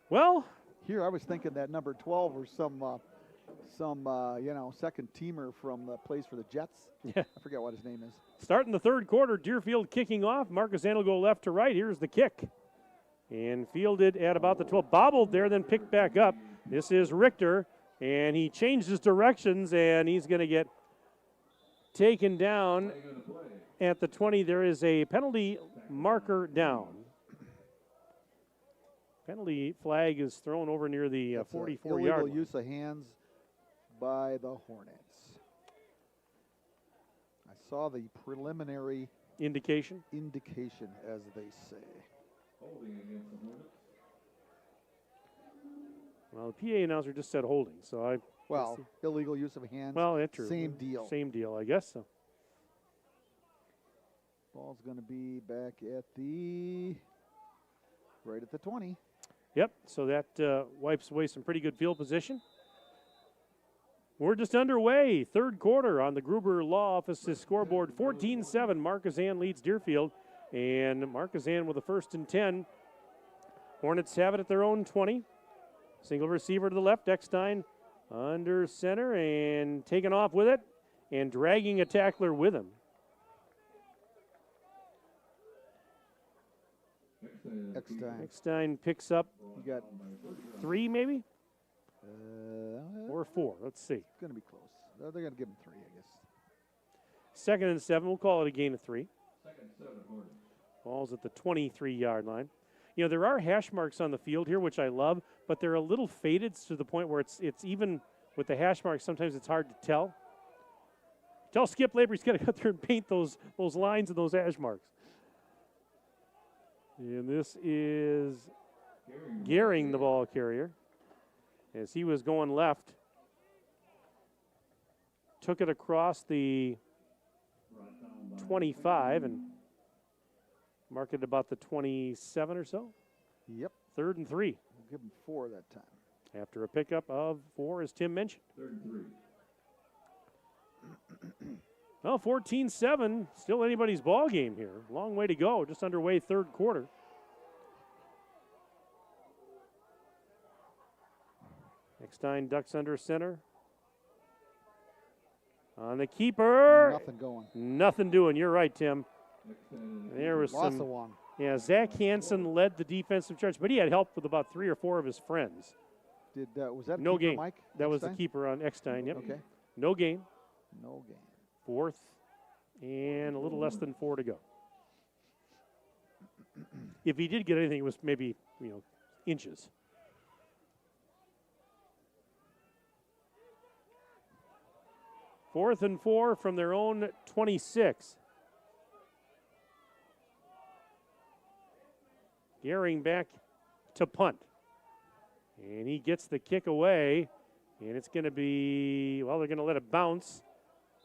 well, here I was thinking that number 12 or some second teamer from the plays for the Jets. Yeah. I forget what his name is. starting the third quarter, Deerfield kicking off. Markesan will go left to right. Here's the kick. And fielded at about the 12. Bobbled there, then picked back up. This is Richter, and he changed his directions, and he's going to get taken down at the 20. There is a penalty marker down. Penalty flag is thrown over near the 44-yard illegal use of hands by the Hornets. I saw the preliminary indication, as they say. Well, the PA announcer just said holding, so illegal use of hands. Well, that's true. Same deal. Same deal, I guess so. Ball's going to be back at right at the 20. Yep, so that wipes away some pretty good field position. We're just underway. Third quarter on the Gruber Law Office's scoreboard. 14-7, Markesan leads Deerfield. And Markesan with a 1st and 10. Hornets have it at their own 20. Single receiver to the left. Eckstein under center and taking off with it and dragging a tackler with him. Eckstein picks up you got 3 maybe? Or 4. Let's see. It's going to be close. They're going to give him 3, I guess. 2nd and 7. We'll call it a gain of 3. Ball's at the 23-yard line. You know, there are hash marks on the field here, which I love, but they're a little faded to the point where it's even with the hash marks, sometimes it's hard to tell. Tell Skip Labor he's got to go there and paint those lines and those hash marks. And this is Gehring, the ball carrier, as he was going left. Took it across the 25 and marked it about the 27 or so. Yep. 3rd and 3. We'll give him 4 that time. After a pickup of 4, as Tim mentioned. 3rd and 3. Well, 14-7, still anybody's ball game here. Long way to go, just underway 3rd quarter. Eckstein ducks under center. On the keeper. Nothing going. Nothing doing. You're right, Tim. There was Lost some. the one. Yeah, Zach Hansen led the defensive charge, but he had help with about 3 or 4 of his friends. Was that a no keeper, gain? Mike? That was the Eckstein? keeper on Eckstein. Yep. Okay. No gain. No gain. 4th and a little less than 4 to go. If he did get anything, it was maybe inches. Fourth and 4 from their own 26. Gehring back to punt. And he gets the kick away. And it's going to be, they're going to let it bounce.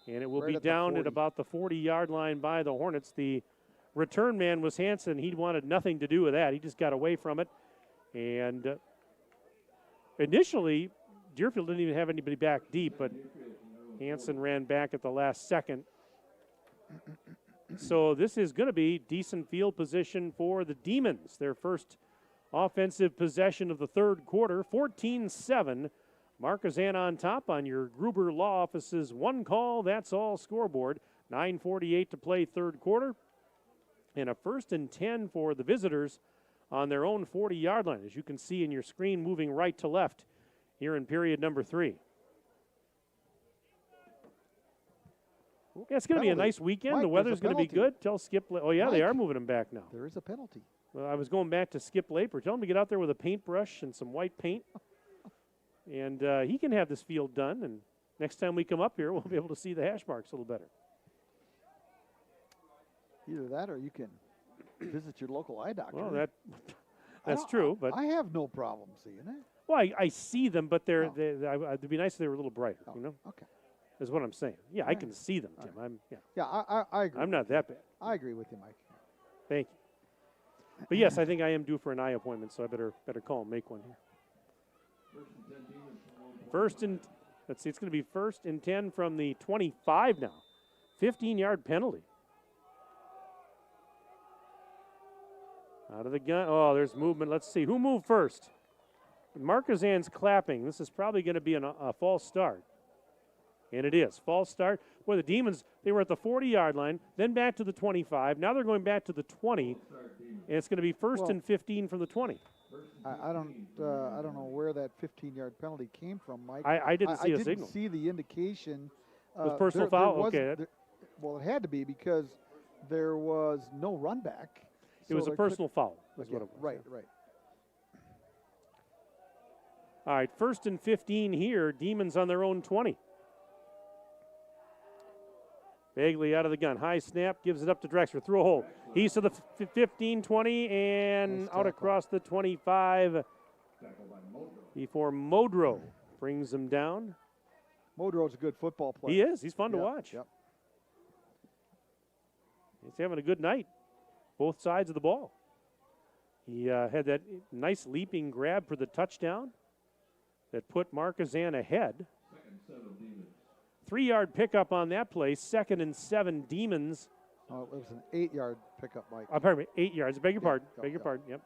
And it will Right be at the down 40. at about the 40-yard line by the Hornets. The return man was Hansen. He wanted nothing to do with that. He just got away from it. And initially, Deerfield didn't even have anybody back deep, but Hansen ran back at the last second. So this is going to be decent field position for the Demons. Their first offensive possession of the 3rd quarter. 14-7. Markesan on top on your Gruber Law Office's one call, that's all scoreboard. 9:48 to play 3rd quarter. And a 1st and 10 for the visitors on their own 40-yard line, as you can see in your screen moving right to left here in period number 3. Yeah, it's going to be a nice weekend. Mike, the weather's going to be penalty. good. Tell Skip. Oh, yeah, they Mike, are moving him back now. There is a penalty. Well, I was going back to Skip Laper. Tell him to get out there with a paintbrush and some white paint. And he can have this field done. And next time we come up here, we'll be able to see the hash marks a little better. Either that or you can visit your local eye doctor. Well, that's true. But I have no problem seeing it. Well, I see them, but it'd be nice if they were a little brighter, Okay. Is what I'm saying. Yeah, I can see them, Tim. I agree. I'm not that bad. I agree with you, Mike. Thank you. But yes, I think I am due for an eye appointment, so I better call and make one here. Let's see, it's going to be 1st and 10 from the 25 now. 15-yard penalty. Out of the gun. Oh, there's movement. Let's see. Who moved first? Markesan's clapping. This is probably going to be a false start. And it is. False start. Boy, the Demons, they were at the 40-yard line, then back to the 25. Now they're going back to the 20. And it's going to be 1st and 15 from the 20. I don't know where that 15-yard penalty came from, Mike. I didn't see a signal. I signal. didn't see the indication. Was personal foul? Okay. Well, it had to be because there was no run back. It was a personal foul. That's what it was. Right. All right, 1st and 15 here. Demons on their own 20. Bagley out of the gun. High snap, gives it up to Drexler. Through a hole. He's to the 15, 20, and Nice out tackle. across the 25 before Modrow brings him down. Modrow's a good football player. He is. He's fun to Yep, watch. Yep. He's having a good night, both sides of the ball. He had that nice leaping grab for the touchdown that put Markesan ahead. 3-yard pickup on that play. 2nd and 7, Demons. Oh, it was an 8-yard pickup, Mike. Pardon me, 8 yards. Beg your pardon. Yep, Beg your yep. pardon. Yep.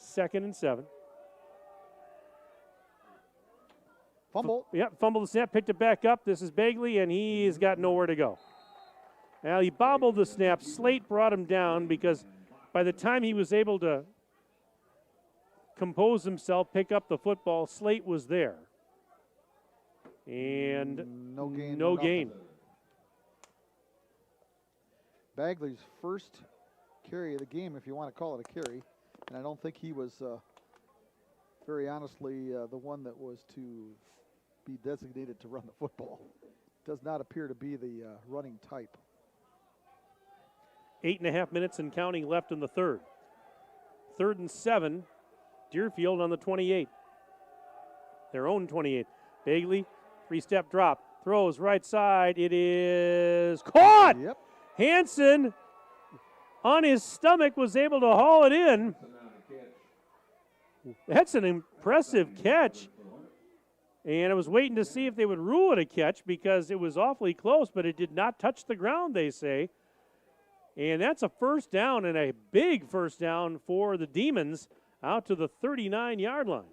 2nd and 7. Fumble. Yep, fumbled the snap, picked it back up. This is Bagley, and he's got nowhere to go. Now, he bobbled the snap. Slate brought him down because by the time he was able to compose himself, pick up the football, Slate was there. And no gain. No gain. Bagley's first carry of the game, if you want to call it a carry, and I don't think he was, very honestly, the one that was to be designated to run the football. Does not appear to be the running type. 8.5 minutes and counting left in the third. 3rd and 7, Deerfield on the 28. Their own 28. Bagley, 3-step drop, throws right side. It is caught! Yep. Hansen on his stomach was able to haul it in. That's an impressive catch. And I was waiting to see if they would rule it a catch because it was awfully close, but it did not touch the ground, they say. And that's a first down, and a big first down for the Demons out to the 39-yard line.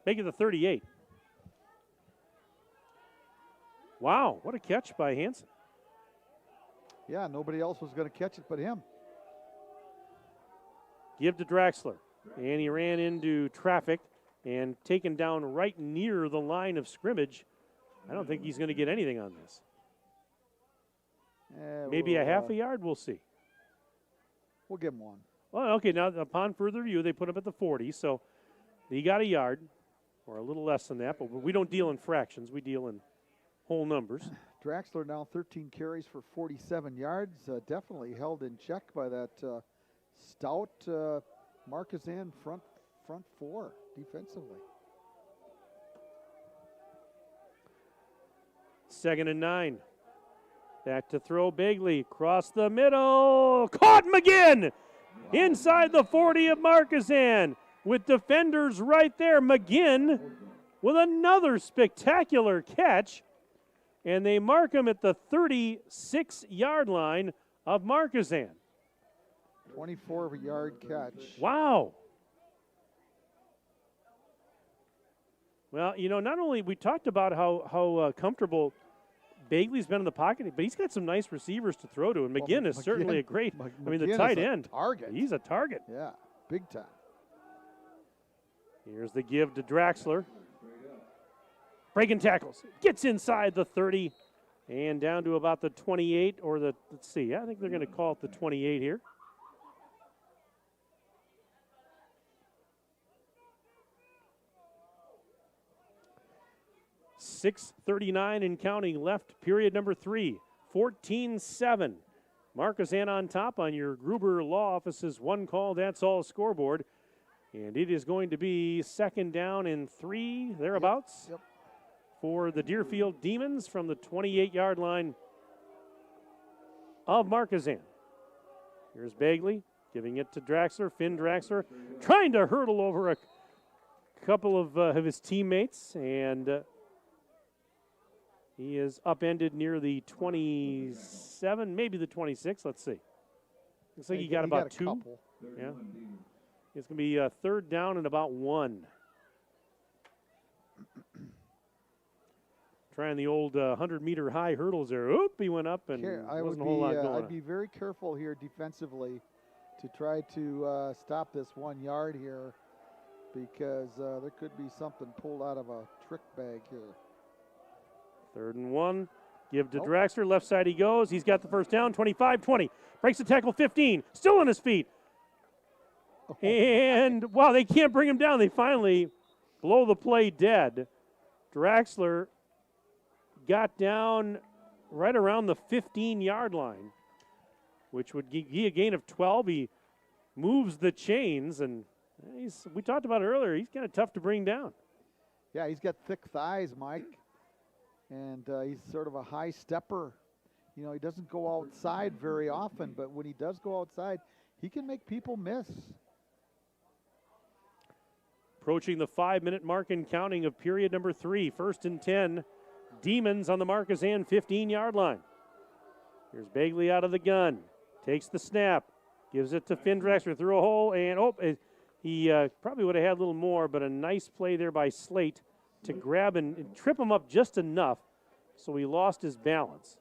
Make it the 38. Wow, what a catch by Hansen. Yeah, nobody else was going to catch it but him. Give to Draxler. And he ran into traffic and taken down right near the line of scrimmage. I don't think he's going to get anything on this. Maybe a half a yard, we'll see. We'll give him one. Well, okay, now upon further review, they put him at the 40, so he got a yard, or a little less than that, but we don't deal in fractions, we deal in whole numbers. Draxler now 13 carries for 47 yards. Definitely held in check by that stout Markesan front four defensively. 2nd and 9. Back to throw Bagley. Across the middle. Caught him again! Inside the 40 of Markesan. With defenders right there. McGinn with another spectacular catch. And they mark him at the 36-yard line of Markesan. 24-yard catch. Wow. Well, you know, not only we talked about how comfortable Bagley's been in the pocket, but he's got some nice receivers to throw to, and McGinn is certainly a great. I mean, the tight end. Target. He's a target. Yeah, big time. Here's the give to Draxler. Breaking tackles. Gets inside the 30 and down to about the 28 or the, let's see, I think they're going to call it the 28 here. .6:39 and counting left, period number 3. 14-7. Markesan on top on your Gruber Law Office's one call, that's all scoreboard. And it is going to be 2nd down and 3, thereabouts, Yep. for the Deerfield Demons from the 28-yard line of Markesan. Here's Bagley giving it to Draxler. Finn Draxler trying to hurdle over a couple of his teammates, and he is upended near the 27, maybe the 26. Let's see. Looks like he got about 2. Couple. Yeah. It's going to be 3rd down and about 1. Trying the old 100-meter high hurdles there. Oop, he went up, and wasn't a whole lot going on. I'd be very careful here defensively to try to stop this 1 yard here, because there could be something pulled out of a trick bag here. 3rd and 1. Give to Draxler. Left side he goes. He's got the first down. 25-20. Breaks the tackle. 15. Still on his feet. And, wow, they can't bring him down. They finally blow the play dead. Draxler got down right around the 15-yard line, which would be a gain of 12. He moves the chains, and we talked about it earlier. He's kind of tough to bring down. Yeah, he's got thick thighs, Mike, and he's sort of a high stepper. You know, he doesn't go outside very often, but when he does go outside, he can make people miss. Approaching the 5-minute mark and counting of period number 3. 1st and 10. Demons on the Markesan 15-yard line. Here's Bagley out of the gun. Takes the snap. Gives it to Findraxter through a hole. And, he probably would have had a little more, but a nice play there by Slate to grab and trip him up just enough so he lost his balance.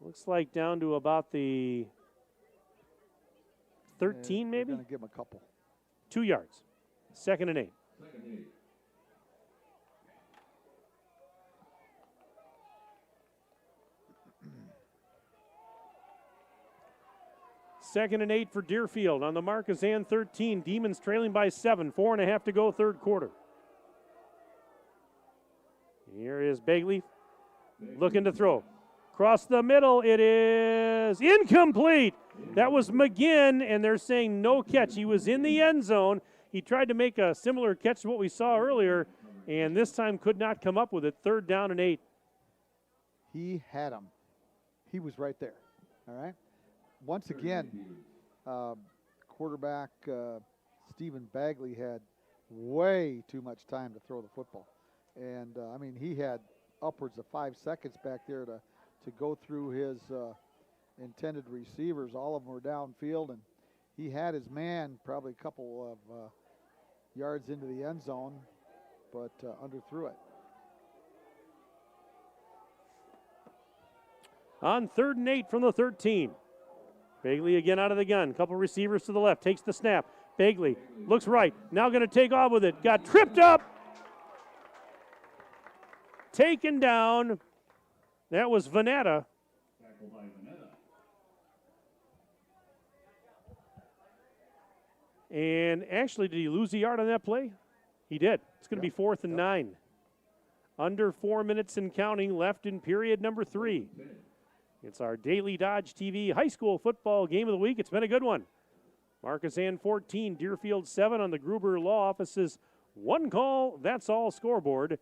Looks like down to about the 13 maybe? We're going to give him a couple. 2 yards. 2nd and 8. Second and 8 for Deerfield on the Markesan 13. Demons trailing by 7. 4.5 to go, third quarter. Here is Bagley looking to throw. Across the middle, it is incomplete. That was McGinn, and they're saying no catch. He was in the end zone. He tried to make a similar catch to what we saw earlier, and this time could not come up with it. 3rd down and 8. He had him. He was right there. All right. Once again, quarterback Stephen Bagley had way too much time to throw the football. And, I mean, he had upwards of 5 seconds back there to go through his intended receivers. All of them were downfield, and he had his man probably a couple of yards into the end zone, but underthrew it. On 3rd and 8 from the 13. Bagley again out of the gun. Couple receivers to the left. Takes the snap. Bagley looks right. Now going to take off with it. Got tripped up. Taken down. That was Veneta. And actually, did he lose a yard on that play? He did. It's going to be 4th and 9. Under 4 minutes and counting left in period number 3. It's our Daily Dodge TV high school football game of the week. It's been a good one. Markesan 14, Deerfield 7 on the Gruber Law Office's one call, that's all scoreboard.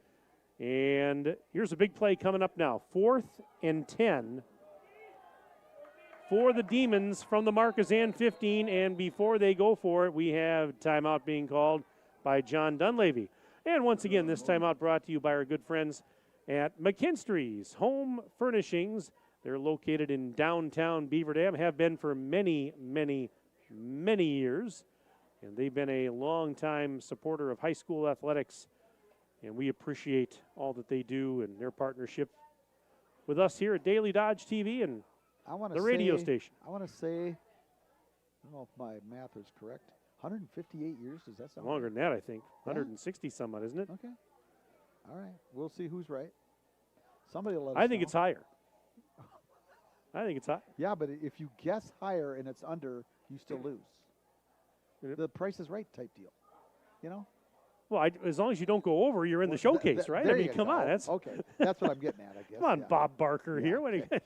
And here's a big play coming up now. 4th and 10 for the Demons from the Markesan 15. And before they go for it, we have timeout being called by John Dunleavy. And once again, this timeout brought to you by our good friends at McKinstry's Home Furnishings. They're located in downtown Beaver Dam, have been for many, many, many years. And they've been a long-time supporter of high school athletics. And we appreciate all that they do and their partnership with us here at Daily Dodge TV and the radio station. I want to say, I don't know if my math is correct, 158 years, does that sound longer right? than that, I think. Yeah. 160 some odd, isn't it? Okay. All right. We'll see who's right. Somebody will let us I think know. it's higher. I think it's high. Yeah, but if you guess higher and it's under, you still lose. The Price is Right type deal, you know? Well, as long as you don't go over, you're in the showcase, right? I mean, come on. That's okay. That's what I'm getting at, I guess. Come on, Bob Barker here. What do you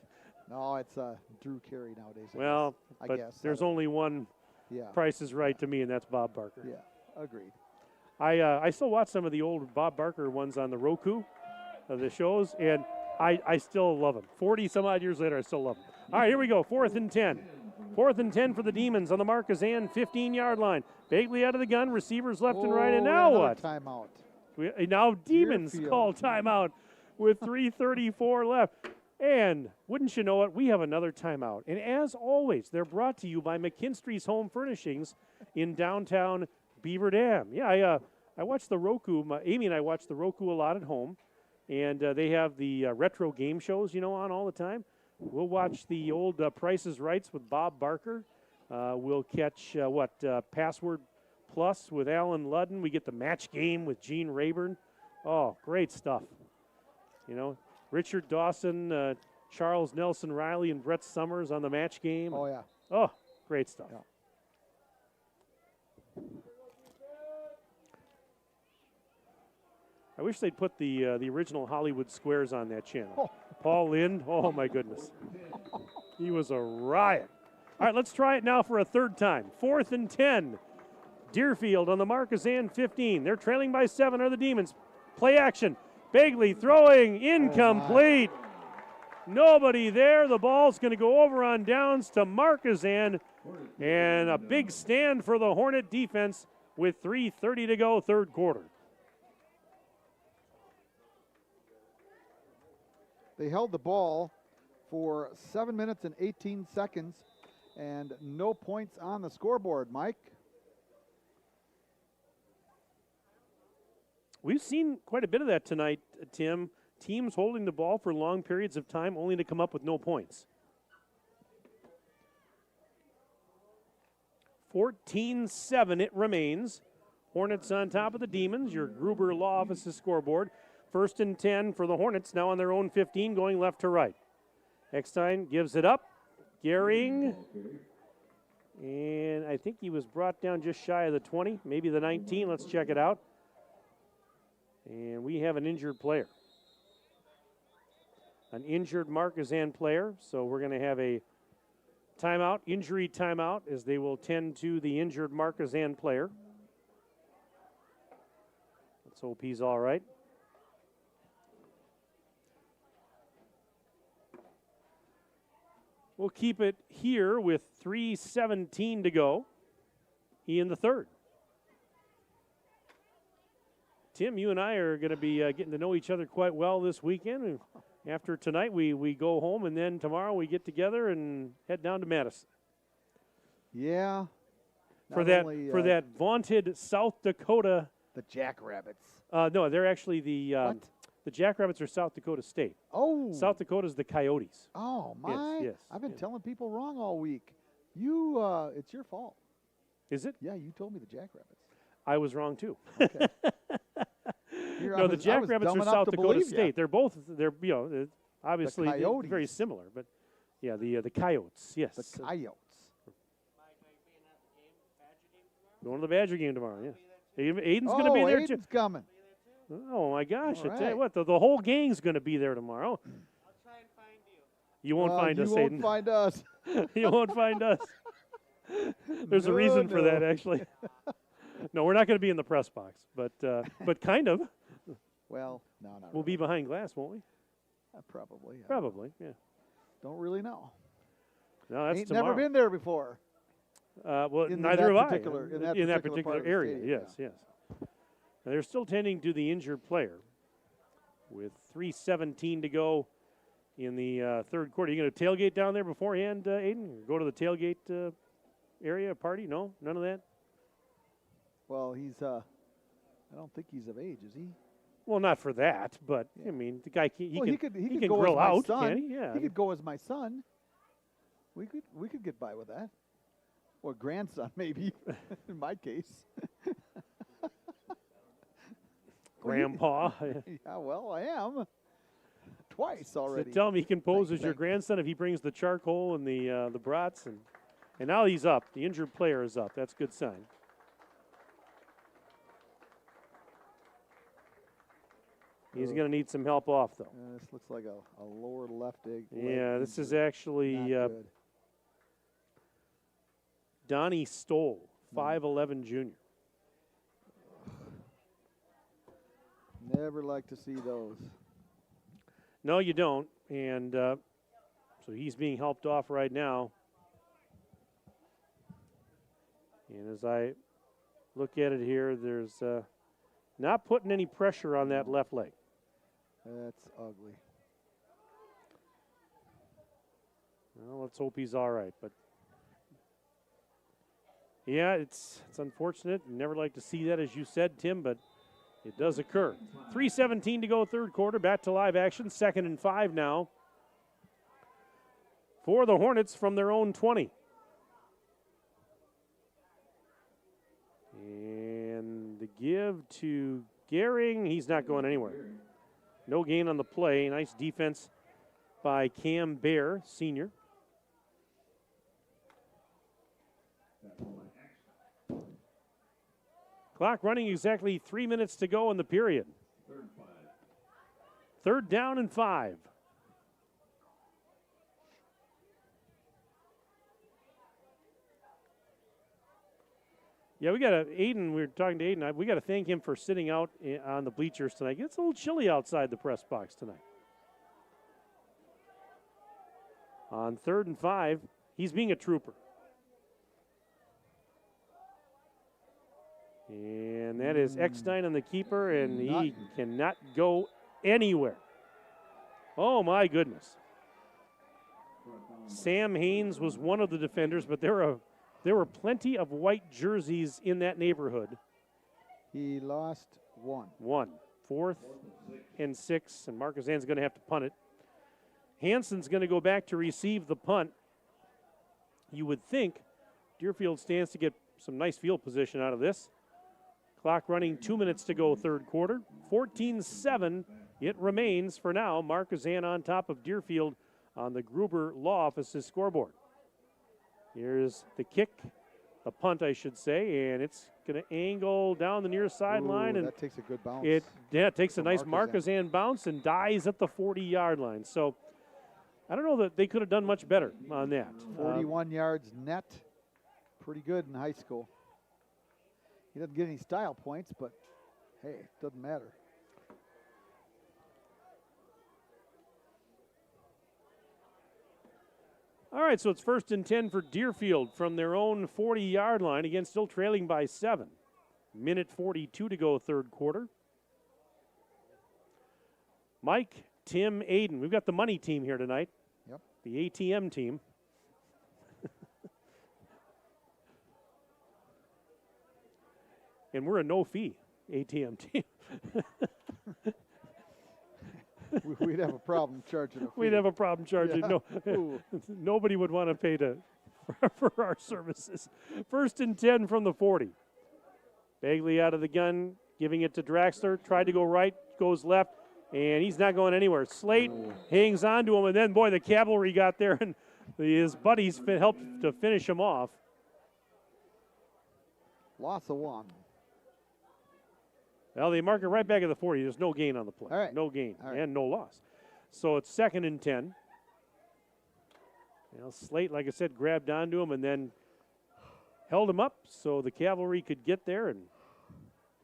No, it's Drew Carey nowadays. Well, I but guess. there's only one Price is Right to me, and that's Bob Barker. Yeah, agreed. I still watch some of the old Bob Barker ones on the Roku of the shows, and I still love them. 40-some-odd years later, I still love them. All right, here we go. 4th and 10. 4th and 10 for the Demons on the Markesan 15-yard line. Bagley out of the gun, receivers left and right, and now what? Timeout. Now Demons Deerfield. call timeout with 3:34 left. And wouldn't you know it, we have another timeout. And as always, they're brought to you by McKinstry's Home Furnishings in downtown Beaver Dam. Yeah, I watch the Roku. Amy and I watch the Roku a lot at home. And they have the retro game shows, on all the time. We'll watch the old Price is Rights with Bob Barker. We'll catch, Password Plus with Alan Ludden. We get the Match Game with Gene Rayburn. Oh, great stuff. Richard Dawson, Charles Nelson Riley, and Brett Summers on the Match Game. Oh, yeah. Oh, great stuff. Yeah. I wish they'd put the original Hollywood Squares on that channel. Paul Lind, oh my goodness. He was a riot. All right, let's try it now for a third time. 4th and 10. Deerfield on the Markesan 15. They're trailing by 7 are the Demons. Play action. Bagley throwing, incomplete. Nobody there. The ball's going to go over on downs to Markesan. And a big stand for the Hornet defense with 3:30 to go, third quarter. They held the ball for 7 minutes and 18 seconds and no points on the scoreboard, Mike. We've seen quite a bit of that tonight, Tim. Teams holding the ball for long periods of time only to come up with no points. 14-7 it remains. Hornets on top of the Demons. Your Gruber Law Office's scoreboard. 1st and 10 for the Hornets, now on their own 15, going left to right. Eckstein gives it up. Gehring. And I think he was brought down just shy of the 20, maybe the 19. Let's check it out. And we have an injured player. An injured Markesan player, so we're going to have a timeout, injury timeout, as they will tend to the injured Markesan player. Let's hope he's all right. We'll keep it here with 3:17 to go in the third. Tim, you and I are going to be getting to know each other quite well this weekend. And after tonight, we go home, and then tomorrow we get together and head down to Madison. Yeah. For that vaunted South Dakota. The Jackrabbits. No, they're actually the Jackrabbits are South Dakota State. Oh. South Dakota's the Coyotes. Oh, my. Yes. I've been telling people wrong all week. It's your fault. Is it? Yeah, you told me the Jackrabbits. I was wrong, too. Okay. No, the Jackrabbits are South Dakota State. They're obviously very similar. But, yeah, the Coyotes, yes. The Coyotes. Going to the Badger game tomorrow, yes. Aiden's going to be there, too. Aiden's coming. Oh, my gosh. All I tell you what, the whole gang's going to be there tomorrow. I'll try and find you. You won't find us, Aiden. You won't find us. You won't find us. There's a reason for that, actually. No, we're not going to be in the press box, but kind of. Well, no, not We'll be behind glass, won't we? Probably. Probably, yeah. Don't really know. No, that's Ain't tomorrow. never been there before. Well, neither have I. In that particular area, yes. Now, they're still tending to the injured player with 3:17 to go in the third quarter. You going to tailgate down there beforehand, Aiden? Or go to the tailgate area party? No, none of that. Well, he's. I don't think he's of age, is he? Well, not for that, but I mean, the guy he can go grill as my out, son. can he? Yeah, he could go as my son. We could get by with that, or grandson maybe. In my case. Grandpa. Yeah, well, I am. Twice already. So tell him he can pose as your grandson if he brings the charcoal and the brats, and now he's up. The injured player is up. That's a good sign. He's going to need some help off, though. This looks like a lower left leg. Yeah, this is actually Donnie Stoll, 5'11" junior. Never like to see those. No, you don't. And so he's being helped off right now. And as I look at it here, there's not putting any pressure on that left leg. That's ugly. Well, let's hope he's all right. But yeah, it's unfortunate. Never like to see that, as you said, Tim, but it does occur. 3:17 to go, third quarter. Back to live action. 2nd and 5 now for the Hornets from their own 20. And the give to Gehring. He's not going anywhere. No gain on the play. Nice defense by Cam Bear, senior. Clock running exactly 3 minutes to go in the period. 3rd down and 5. Yeah, Aiden, we were talking to Aiden. We got to thank him for sitting out on the bleachers tonight. It's a little chilly outside the press box tonight. On 3rd and 5, he's being a trooper. And that is Eckstein on the keeper, and he cannot go anywhere. Oh, my goodness. Sam Haynes was one of the defenders, but there were plenty of white jerseys in that neighborhood. He lost one. 4th and 6, and Markesan's going to have to punt it. Hansen's going to go back to receive the punt. You would think Deerfield stands to get some nice field position out of this. Clock running, 2 minutes to go, third quarter. 14-7 it remains for now. Markesan on top of Deerfield on the Gruber Law Office's scoreboard. Here's the kick, the punt, I should say, and it's going to angle down the near sideline. And that takes a good bounce. It takes a nice Markesan bounce and dies at the 40-yard line. So I don't know that they could have done much better on that. 41 yards net, pretty good in high school. He doesn't get any style points, but hey, it doesn't matter. All right, so it's 1st and 10 for Deerfield from their own 40-yard line, again still trailing by 7. Minute 42 to go, third quarter. Mike, Tim, Aiden. We've got the money team here tonight. Yep. The ATM team. And we're a no-fee ATM team. We'd have a problem charging a fee. We'd have a problem charging. Yeah. No, nobody would want to pay for our services. 1st and 10 from the 40. Bagley out of the gun, giving it to Draxler. Tried to go right, goes left, and he's not going anywhere. Slate hangs on to him, and then, boy, the cavalry got there, and his buddies helped to finish him off. Loss of one. Well, they mark it right back at the 40. There's no gain on the play. All right. No gain All right. and no loss. So it's 2nd and 10. Slate, like I said, grabbed onto him and then held him up so the cavalry could get there and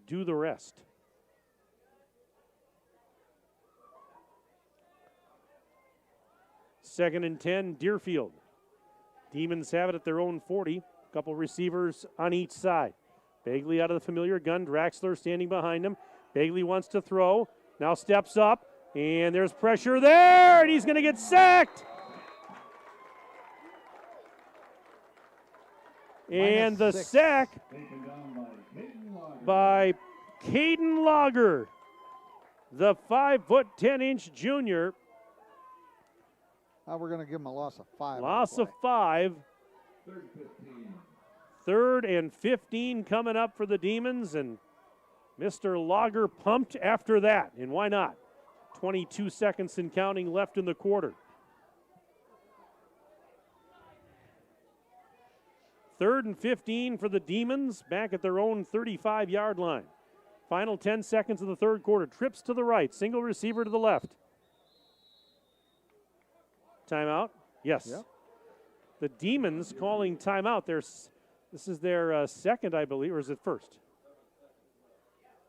do the rest. Second and 10, Deerfield. Demons have it at their own 40. A couple receivers on each side. Bagley out of the familiar gun. Draxler standing behind him. Bagley wants to throw. Now steps up. And there's pressure there. And he's going to get sacked. And the sack by Caden Lager, the 5'10" junior. We're going to give him a loss of 5. Loss of 5. 3rd and 15 coming up for the Demons, and Mr. Lager pumped after that, and why not? 22 seconds and counting left in the quarter. 3rd and 15 for the Demons, back at their own 35-yard line. Final 10 seconds of the third quarter. Trips to the right, single receiver to the left. Timeout? Yes. Yep. The Demons calling timeout. This is their second, I believe, or is it first?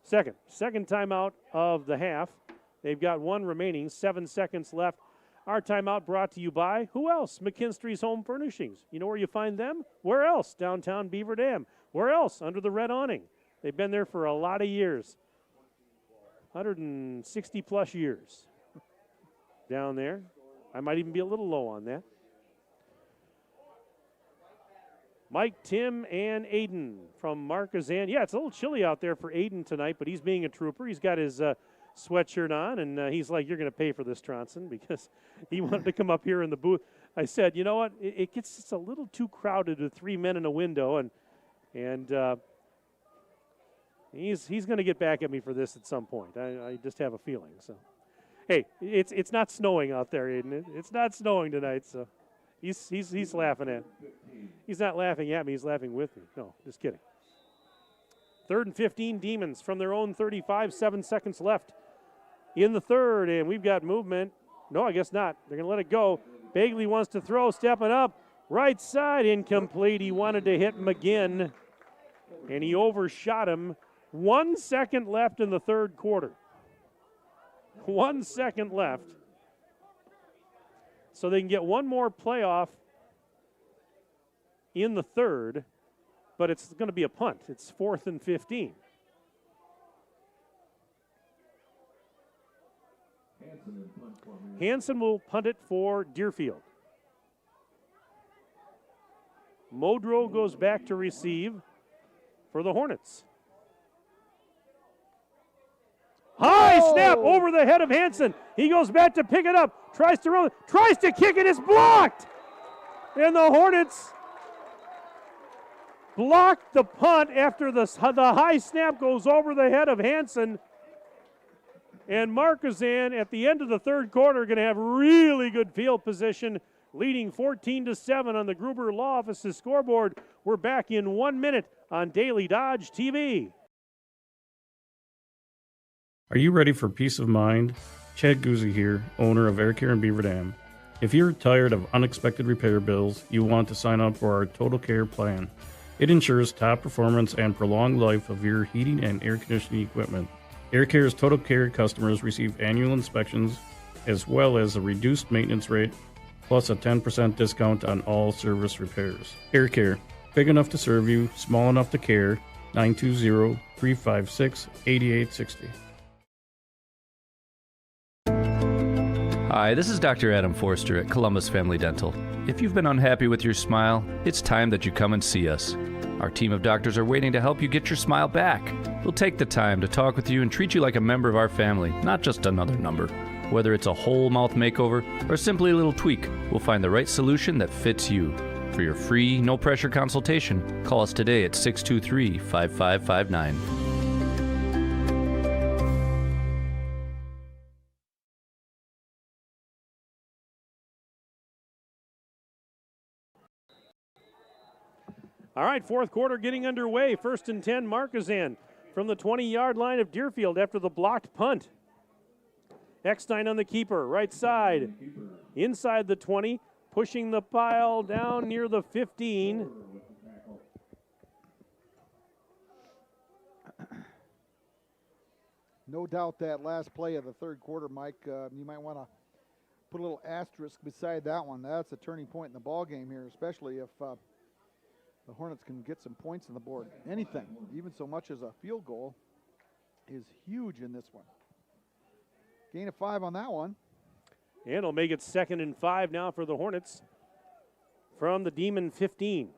Second. Second timeout of the half. They've got one remaining, 7 seconds left. Our timeout brought to you by, who else? McKinstry's Home Furnishings. You know where you find them? Where else? Downtown Beaver Dam. Where else? Under the red awning. They've been there for a lot of years. 160 plus years down there. I might even be a little low on that. Mike, Tim, and Aiden from Markesan. Yeah, it's a little chilly out there for Aiden tonight, but he's being a trooper. He's got his sweatshirt on, and he's like, you're going to pay for this, Tronson, because he wanted to come up here in the booth. I said, you know what, it gets just a little too crowded with 3 men in a window, and he's going to get back at me for this at some point. I just have a feeling. So, hey, it's not snowing out there, Aiden. It's not snowing tonight, so he's laughing at. He's not laughing at me. He's laughing with me. No, just kidding. 3rd and 15, Demons from their own 35. 7 seconds left in the third, and we've got movement. No, I guess not. They're going to let it go. Bagley wants to throw, stepping up. Right side, incomplete. He wanted to hit him again. and he overshot him. 1 second left in the third quarter. 1 second left. So they can get one more playoff in the third, but it's going to be a punt. It's 4th and 15. Hansen will punt it for Deerfield. Modrow goes back to receive for the Hornets. High snap over the head of Hansen. He goes back to pick it up, tries to run, tries to kick it, it's blocked. And the Hornets blocked the punt after the high snap goes over the head of Hansen. And Markesan at the end of the third quarter going to have really good field position, leading 14-7 on the Gruber Law Office's scoreboard. We're back in 1 minute on Daily Dodge TV. Are you ready for peace of mind? Chad Guzzi here, owner of Air Care in Beaver Dam. If you're tired of unexpected repair bills, you want to sign up for our Total Care plan. It ensures top performance and prolonged life of your heating and air conditioning equipment. Air Care's Total Care customers receive annual inspections as well as a reduced maintenance rate plus a 10% discount on all service repairs. Air Care, big enough to serve you, small enough to care. 920-356-8860. Hi, this is Dr. Adam Forster at Columbus Family Dental. If you've been unhappy with your smile, it's time that you come and see us. Our team of doctors are waiting to help you get your smile back. We'll take the time to talk with you and treat you like a member of our family, not just another number. Whether it's a whole mouth makeover or simply a little tweak, we'll find the right solution that fits you. For your free, no-pressure consultation, call us today at 623-5559. All right, fourth quarter getting underway. 1st and 10, Markesan from the 20-yard line of Deerfield after the blocked punt. Eckstein on the keeper, right side, inside the 20, pushing the pile down near the 15. No doubt that last play of the third quarter, Mike, you might want to put a little asterisk beside that one. That's a turning point in the ball game here, especially if the Hornets can get some points on the board. Anything, even so much as a field goal, is huge in this one. Gain of 5 on that one. And it'll make it 2nd and 5 now for the Hornets from the Demon 15.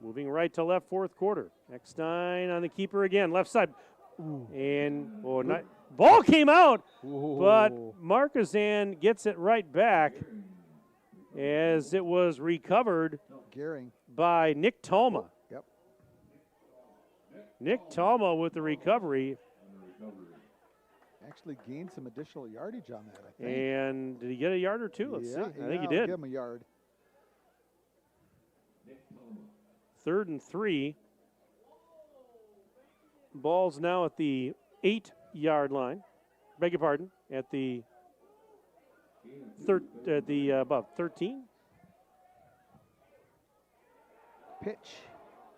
Moving right to left, fourth quarter. Eckstein on the keeper again, left side. Ooh. And ball came out, but Markesan gets it right back as it was recovered by Nick Talma. Yep. Nick Talma with the recovery. Actually gained some additional yardage on that, I think. And did he get a yard or two? Let's see. I think he did. Give him a yard. 3rd and 3. Ball's now at the 8-yard line. Beg your pardon. At the about 13. Pitch.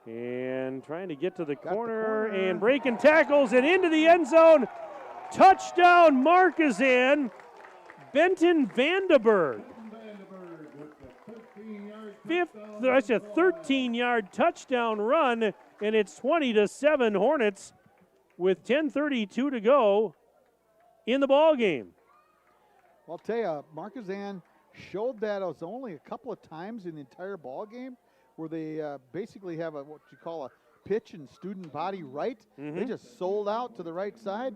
And trying to get to the corner and breaking tackles and into the end zone. Touchdown, Markesan. Benton Vandenberg. That's a 13-yard touchdown run, and it's 20-7 Hornets with 10:32 to go in the ball game. Well, I'll tell you, Markesan showed that it was only a couple of times in the entire ball game where they basically have what you call a pitch and student body right. They just sold out to the right side.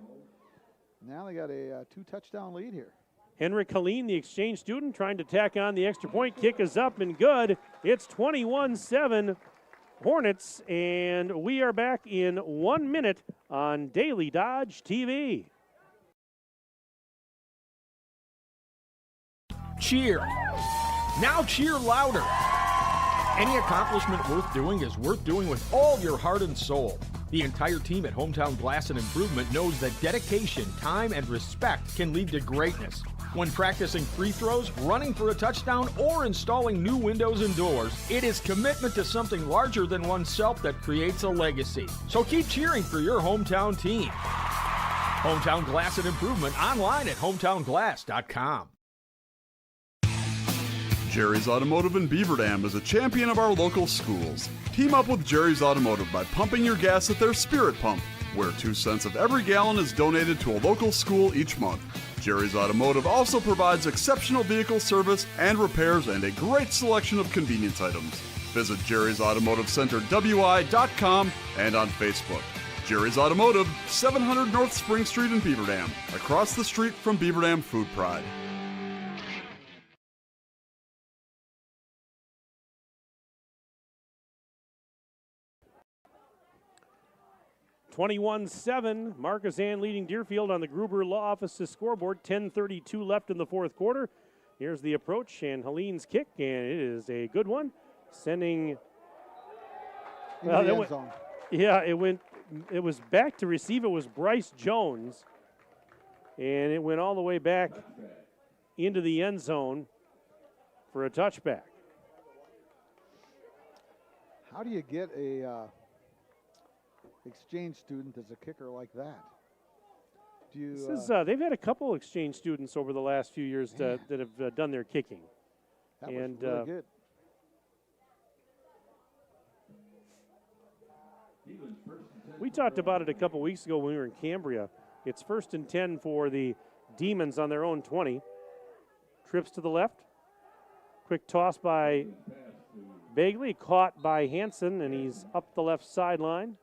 Now they got a 2-touchdown lead here. Henrik Helene, the exchange student, trying to tack on the extra point. Kick is up and good. It's 21-7 Hornets, and we are back in 1 minute on Daily Dodge TV. Cheer. Now cheer louder. Any accomplishment worth doing is worth doing with all your heart and soul. The entire team at Hometown Glass and Improvement knows that dedication, time, and respect can lead to greatness. When practicing free throws, running for a touchdown, or installing new windows and doors, it is commitment to something larger than oneself that creates a legacy. So keep cheering for your hometown team. Hometown Glass and Improvement online at hometownglass.com. Jerry's Automotive in Beaver Dam is a champion of our local schools. Team up with Jerry's Automotive by pumping your gas at their Spirit Pump, where 2 cents of every gallon is donated to a local school each month. Jerry's Automotive also provides exceptional vehicle service and repairs and a great selection of convenience items. Visit Jerry's Automotive Center WI.com and on Facebook. Jerry's Automotive, 700 North Spring Street in Beaver Dam, across the street from Beaver Dam Food Pride. (21-7), Markesan leading Deerfield on the Gruber Law Office's scoreboard. 10:32 left in the fourth quarter. Here's the approach and Helene's kick, and it is a good one, sending. Well, the end zone. Yeah, it was back to receive. It was Bryce Jones, and it went all the way back into the end zone for a touchback. How do you get a exchange student as a kicker like that? Do you? They've had a couple exchange students over the last few years that have done their kicking. That was really good. We talked about it a couple weeks ago when we were in Cambria. It's 1st and 10 for the Demons on their own 20. Trips to the left. Quick toss by Bagley, caught by Hansen, and he's up the left sideline.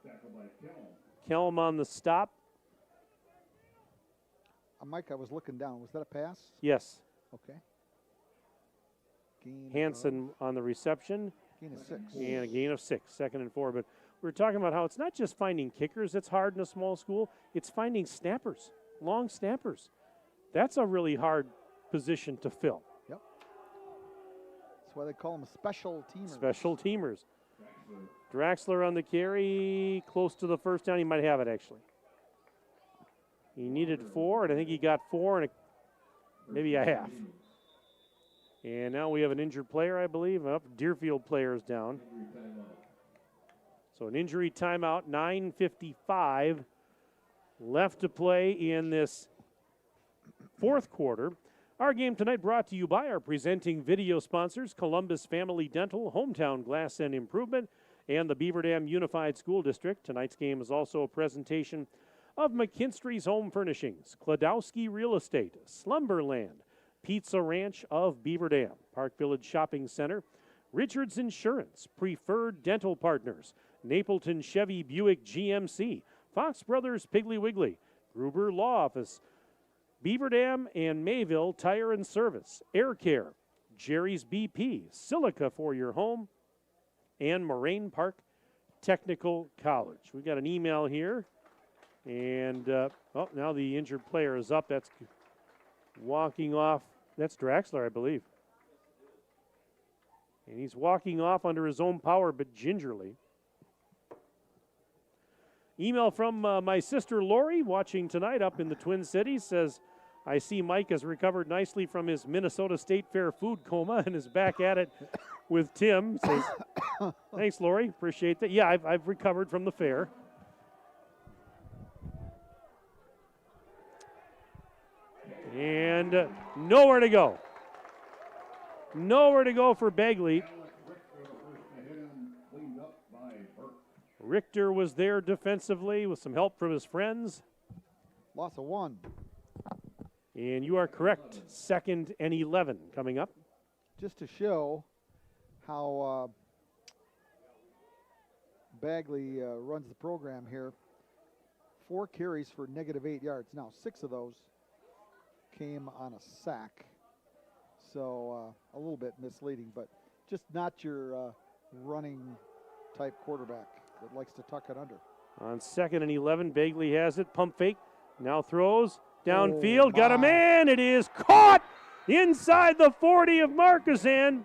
Kelm on the stop. Mike, I was looking down. Was that a pass? Yes. Okay. Hansen on the reception. Gain of 6. And a gain of 6, 2nd and 4. But we were talking about how it's not just finding kickers that's hard in a small school. It's finding snappers, long snappers. That's a really hard position to fill. Yep. That's why they call them special teamers. Special teamers. Draxler on the carry, close to the first down. He might have it, actually. He needed 4, and I think he got 4 and maybe a half. And now we have an injured player, I believe. Deerfield players down. So an injury timeout, 9:55 left to play in this fourth quarter. Our game tonight brought to you by our presenting video sponsors, Columbus Family Dental, Hometown Glass and Improvement, and the Beaver Dam Unified School District. Tonight's game is also a presentation of McKinstry's Home Furnishings, Kladowski Real Estate, Slumberland, Pizza Ranch of Beaver Dam, Park Village Shopping Center, Richards Insurance, Preferred Dental Partners, Napleton Chevy Buick GMC, Fox Brothers Piggly Wiggly, Gruber Law Office, Beaver Dam and Mayville Tire and Service, Air Care, Jerry's BP, Silica for your home, and Moraine Park Technical College. We got an email here, and now the injured player is up. That's walking off. That's Draxler, I believe. And he's walking off under his own power, but gingerly. Email from my sister Lori, watching tonight up in the Twin Cities, says, I see Mike has recovered nicely from his Minnesota State Fair food coma and is back at it with Tim. Says, thanks, Lori. Appreciate that. Yeah, I've recovered from the fair. And nowhere to go. Nowhere to go for Bagley. Richter was there defensively with some help from his friends. Loss of 1. And you are correct. 2nd and 11 coming up. Just to show how Bagley runs the program here. 4 carries for -8 yards. Now 6 of those came on a sack. So a little bit misleading, but just not your running type quarterback that likes to tuck it under. On 2nd and 11, Bagley has it. Pump fake. Now throws. Downfield. Got a man. It is caught inside the 40 of Markesan.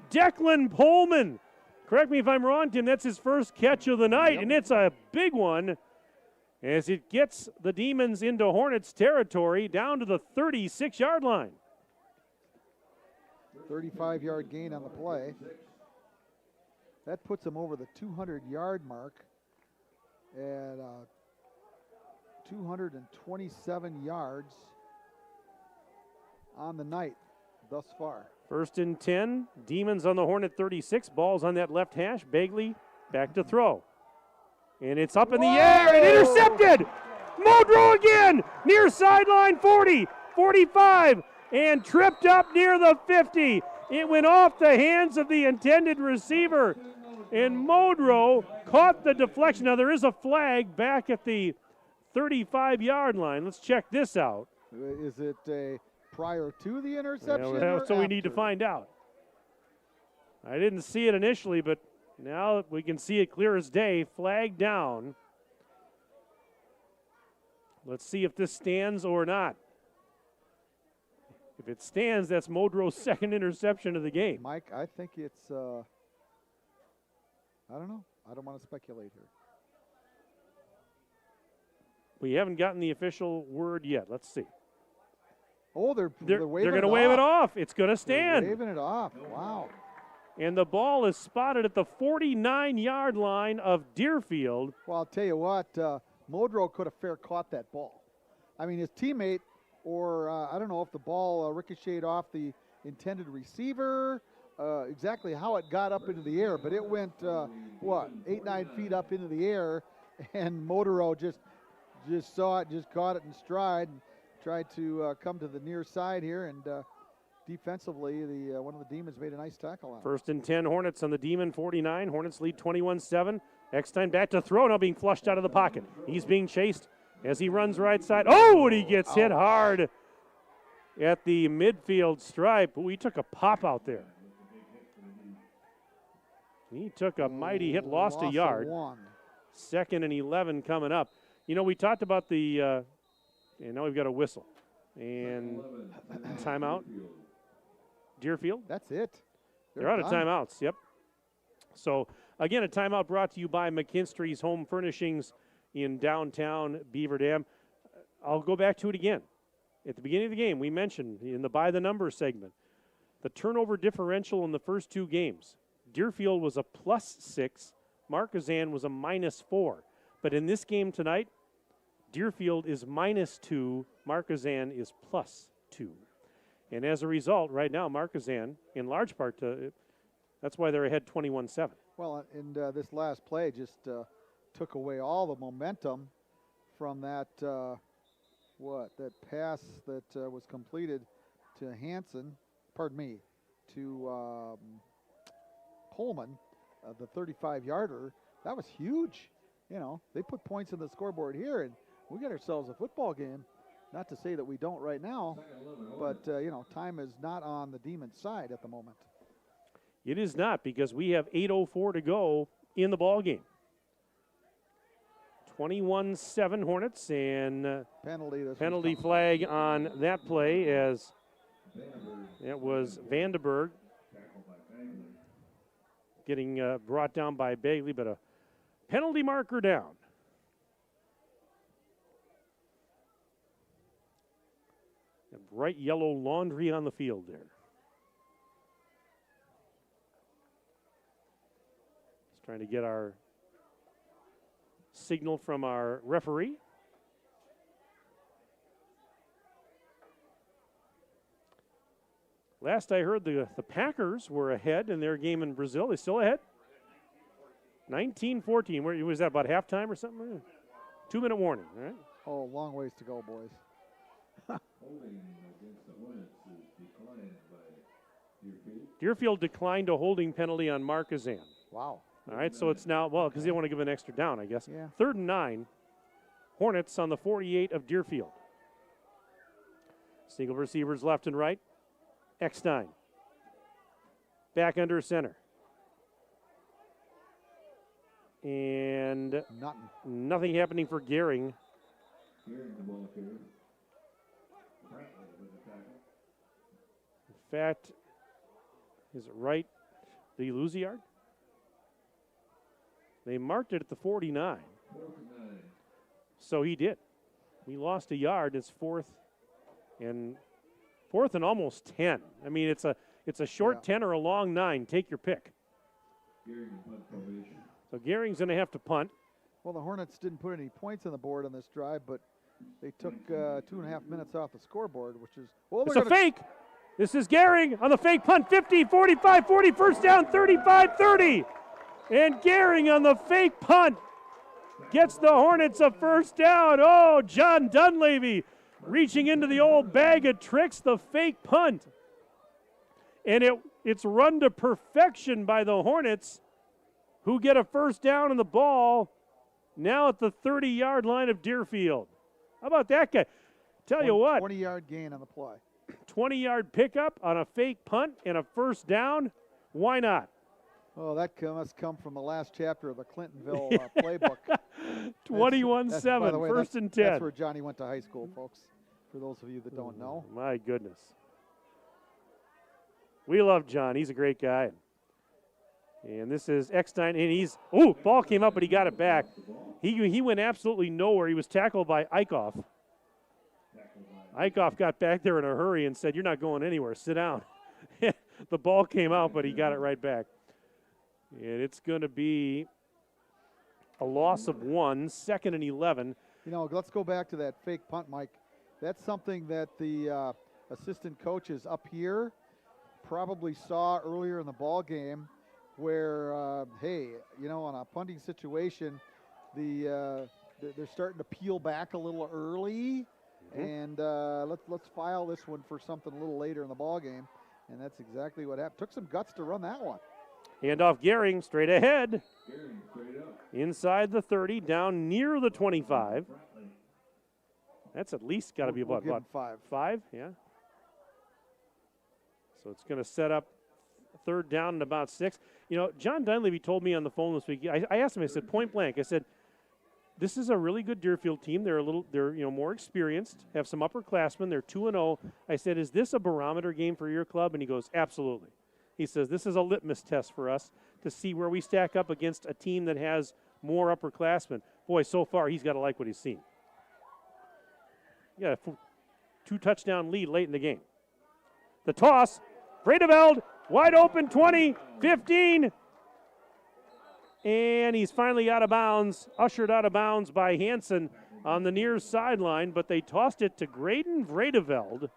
Declan Pullman. Correct me if I'm wrong, Tim. That's his first catch of the night, and it's a big one as it gets the Demons into Hornets territory down to the 36-yard line. 35-yard gain on the play. That puts him over the 200-yard mark at 227 yards on the night thus far. 1st and 10. Demons on the horn at 36. Ball's on that left hash. Bagley back to throw. And it's up in the air and intercepted. Modrow again, near sideline 40, 45, and tripped up near the 50. It went off the hands of the intended receiver, and Modrow caught the deflection. Now, there is a flag back at the 35-yard line. Let's check this out. Is it a prior to the interception? Yeah, that's what we need to find out. I didn't see it initially, but now we can see it clear as day. Flag down. Let's see if this stands or not. If it stands, that's Modrow's second interception of the game. Mike, I think it's, I don't know. I don't want to speculate here. We haven't gotten the official word yet. Let's see. Oh, they're waving going to wave it off. It's going to stand. They're waving it off. Wow. And the ball is spotted at the 49-yard line of Deerfield. Well, I'll tell you what, Modrow could have fair caught that ball. I mean, his teammate, or I don't know if the ball ricocheted off the intended receiver, exactly how it got up into the air, but it went, 8-9 feet up into the air, and Modrow just saw it, just caught it in stride, and tried to come to the near side here, and defensively, one of the Demons made a nice tackle on it. 1st and 10, Hornets on the Demon 49. Hornets lead 21-7. Eckstein back to throw, now being flushed out of the pocket. He's being chased as he runs right side. Oh, and he gets hit hard at the midfield stripe. He took a pop out there. He took a mighty hit, lost a yard. 2nd and 11 coming up. You know, we talked about and now we've got a whistle. And timeout. Deerfield. That's it. They're out of timeouts, yep. So, again, a timeout brought to you by McKinstry's Home Furnishings in downtown Beaver Dam. I'll go back to it again. At the beginning of the game, we mentioned in the by the number segment, the turnover differential in the first two games. Deerfield was a +6, Markesan was a -4. But in this game tonight, Deerfield is -2, Markesan is +2. And as a result, right now, Markesan, in large part, that's why they're ahead 21-7. Well, and this last play just took away all the momentum from that, that pass that was completed to to Pullman, the 35-yarder. That was huge. You know, they put points in the scoreboard here, and we got ourselves a football game. Not to say that we don't right now, but, time is not on the Demons' side at the moment. It is not, because we have 8:04 to go in the ball game. 21-7 Hornets, and penalty flag on that play as it was Vandenberg getting brought down by Bagley, but a penalty marker down. And bright yellow laundry on the field there. Just trying to get our signal from our referee. Last I heard, the Packers were ahead in their game in Brazil. They still ahead? 19-14. Where was that, about halftime or something? 2-minute warning, all right? Oh, long ways to go, boys. Deerfield declined a holding penalty on Markesan. Wow. All right, so it's now, because they want to give an extra down, I guess. Yeah. 3rd and 9. Hornets on the 48 of Deerfield. Single receivers left and right. Eckstein. Back under center. And nothing happening for Gehring. In fact, is it right? Did he lose a yard? They marked it at the 49. So he did. We lost a yard. It's 4th and almost 10. I mean, it's It's a short 10 or a long 9. Take your pick. So Gehring's going to have to punt. Well, the Hornets didn't put any points on the board on this drive, but they took 2.5 minutes off the scoreboard, which is... Well, it's a fake. This is Gehring on the fake punt. 50, 45, 40, first down, 35, 30. And Gehring on the fake punt gets the Hornets a first down. Oh, John Dunleavy reaching into the old bag of tricks, the fake punt. And it's run to perfection by the Hornets, who get a first down on the ball now at the 30-yard line of Deerfield. How about that guy? Tell you what. 20-yard gain on the play. 20-yard pickup on a fake punt and a first down. Why not? Oh, that must come from the last chapter of the Clintonville playbook. 21-7, first and 10. That's where Johnny went to high school, folks, for those of you that don't know. My goodness. We love John. He's a great guy. And this is Eckstein, and ball came up, but he got it back. He went absolutely nowhere. He was tackled by Eichhoff. Eichhoff got back there in a hurry and said, "You're not going anywhere. Sit down." The ball came out, but he got it right back. And it's going to be a loss of 1, 2nd and 11. You know, let's go back to that fake punt, Mike. That's something that the assistant coaches up here probably saw earlier in the ball game, where, hey, you know, on a punting situation, they're starting to peel back a little early, and let's file this one for something a little later in the ball game, and that's exactly what happened. Took some guts to run that one. Handoff Gehring straight ahead, inside the 30, down near the 25. That's at least got to be about what? 5, yeah. So it's going to set up third down and about 6. You know, John Dunleavy told me on the phone this week. I asked him. I said, point blank. I said, this is a really good Deerfield team. They're more experienced, have some upperclassmen. They're 2-0. I said, is this a barometer game for your club? And he goes, absolutely. He says, this is a litmus test for us to see where we stack up against a team that has more upperclassmen. Boy, so far he's got to like what he's seen. Yeah, 2-touchdown lead late in the game. The toss, Vredeveld, wide open, 20, 15. And he's finally out of bounds, ushered out of bounds by Hansen on the near sideline, but they tossed it to Graydon Vredeveld.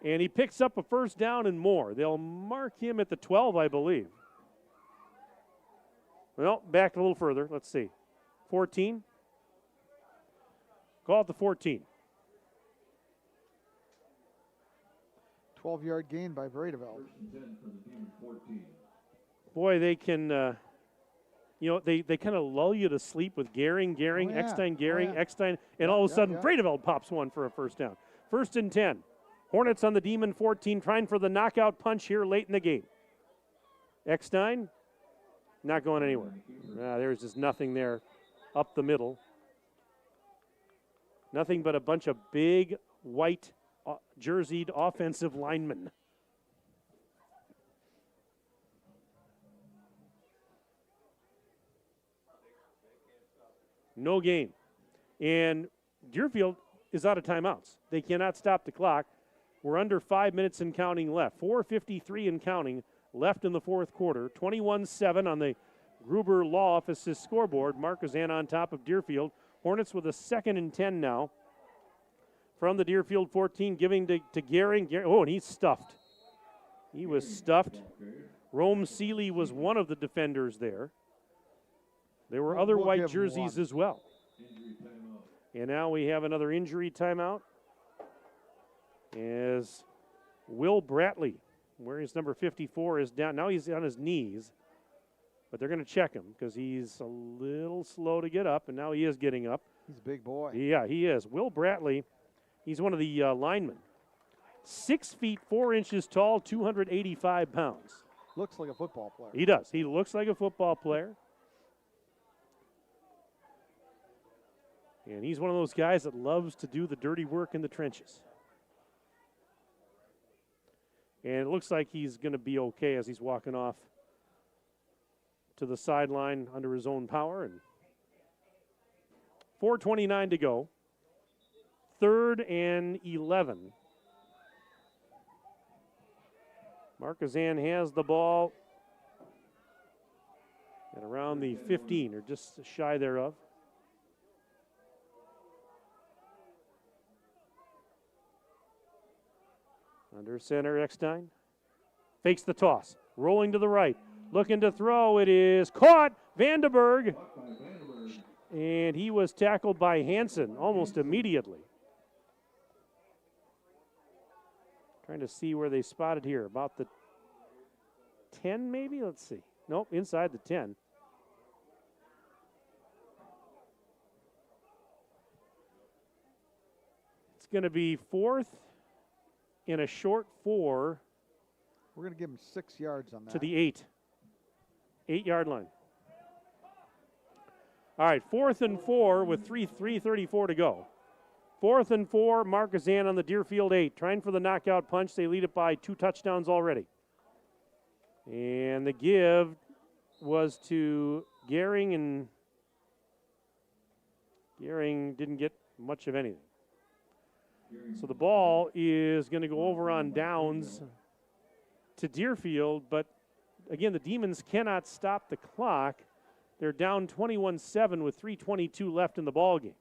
And he picks up a first down and more. They'll mark him at the 12, I believe. Well, back a little further. Let's see. 14. Call it the 14. 12-yard gain by Vredeveld. Boy, they can, they kind of lull you to sleep with Gehring, Eckstein, Eckstein, and all of a sudden Vredeveld pops one for a first down. 1st and 10. Hornets on the Demon 14, trying for the knockout punch here late in the game. Eckstein, not going anywhere. There's just nothing there up the middle. Nothing but a bunch of big, white, jerseyed offensive linemen. No gain. And Deerfield is out of timeouts. They cannot stop the clock. We're under 5 minutes and counting left. 4:53 and counting left in the fourth quarter. 21-7 on the Gruber Law Office's scoreboard. Markesan on top of Deerfield. Hornets with a 2nd and 10 now. From the Deerfield 14, giving to Gehring. Oh, and he's stuffed. He was stuffed. Rome Seeley was one of the defenders there. There were other white jerseys as well. And now we have another injury timeout. As Will Bratley, where's number 54, is down. Now he's on his knees. But they're going to check him because he's a little slow to get up, and now he is getting up. He's a big boy. Yeah, he is. Will Bratley, he's one of the linemen. 6 feet 4 inches tall, 285 pounds. Looks like a football player. He does. He looks like a football player. And he's one of those guys that loves to do the dirty work in the trenches. And it looks like he's going to be okay as he's walking off to the sideline under his own power. And 4:29 to go. 3rd and 11 Markesan has the ball at around the 15 or just shy thereof. Under center, Eckstein. Fakes the toss. Rolling to the right. Looking to throw. It is caught. Vandenberg. And he was tackled by Hansen almost immediately. Trying to see where they spotted here. About the 10 maybe? Let's see. Nope, inside the 10. It's going to be 4th in a short 4. We're going to give him 6 yards on that. To the 8. 8-yard line. All right, 4th and 4 with 3:34 to go. 4th and 4, Markesan on the Deerfield 8. Trying for the knockout punch. They lead it by 2 touchdowns already. And the give was to Gehring, and Gehring didn't get much of anything. So the ball is going to go over on downs to Deerfield, but again, the Demons cannot stop the clock. They're down 21-7 with 3:22 left in the ball game.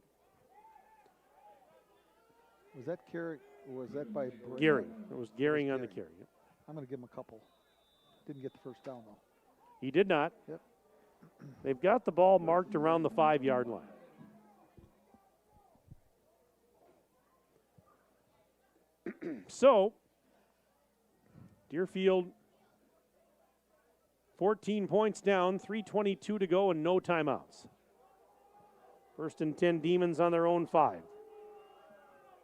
Was that carry? Was that by Gehring? It was Gehring on the carry. Yep. I'm going to give him a couple. Didn't get the first down though. He did not. Yep. They've got the ball marked around the 5-yard line. So, Deerfield 14 points down, 3:22 to go, and no timeouts. 1st and 10 Demons on their own 5.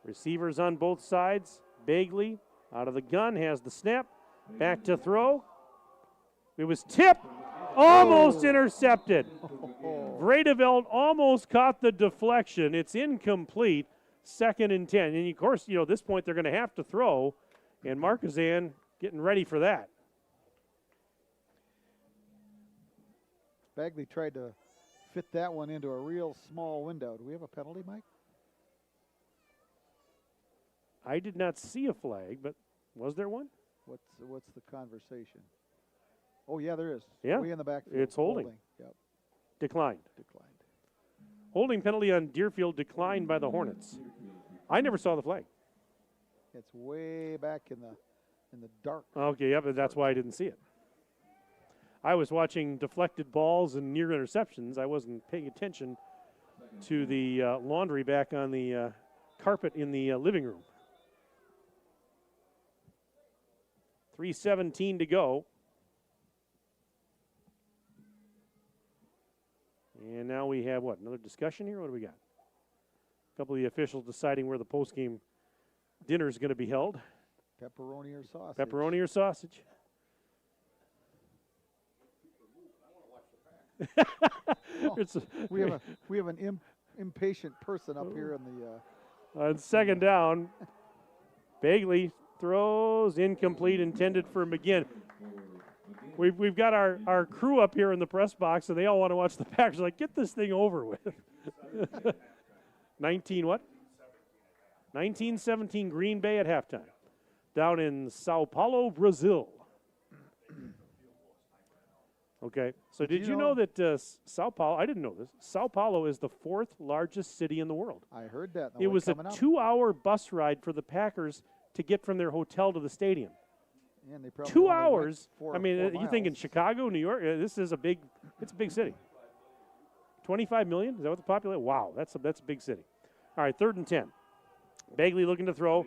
Receivers on both sides. Bagley out of the gun, has the snap. Back to throw. It was tipped, almost intercepted. Vredeveld almost caught the deflection. It's incomplete. 2nd and 10. And of course, at this point they're going to have to throw, and Markesan getting ready for that. Bagley tried to fit that one into a real small window. Do we have a penalty, Mike? I did not see a flag, but was there one? What's the conversation? Oh, yeah, there is. Yeah. Way in the backfield. It's holding. Yep. Declined. Holding penalty on Deerfield declined by the Hornets. I never saw the flag. It's way back in the dark. Okay, yeah, but that's why I didn't see it. I was watching deflected balls and near interceptions. I wasn't paying attention to the laundry back on the carpet in the living room. 3:17 to go. And now we have what? Another discussion here? What do we got? A couple of the officials deciding where the postgame dinner is going to be held. Pepperoni or sausage? Pepperoni or sausage? We have an impatient person up here in the. On 2nd down, Bagley throws incomplete, intended for McGinn. We've got our crew up here in the press box, and they all want to watch the Packers. Like, get this thing over with. 19-17 Green Bay at halftime. Down in Sao Paulo, Brazil. Okay, so did you know that Sao Paulo, I didn't know this, Sao Paulo is the 4th largest city in the world. I heard that. It was a 2-hour bus ride for the Packers to get from their hotel to the stadium. And they probably 2 hours. Four you think in Chicago, New York, this is it's a big city. 25 million, is that what the population? Wow, that's a big city. All right, 3rd and 10. Bagley looking to throw.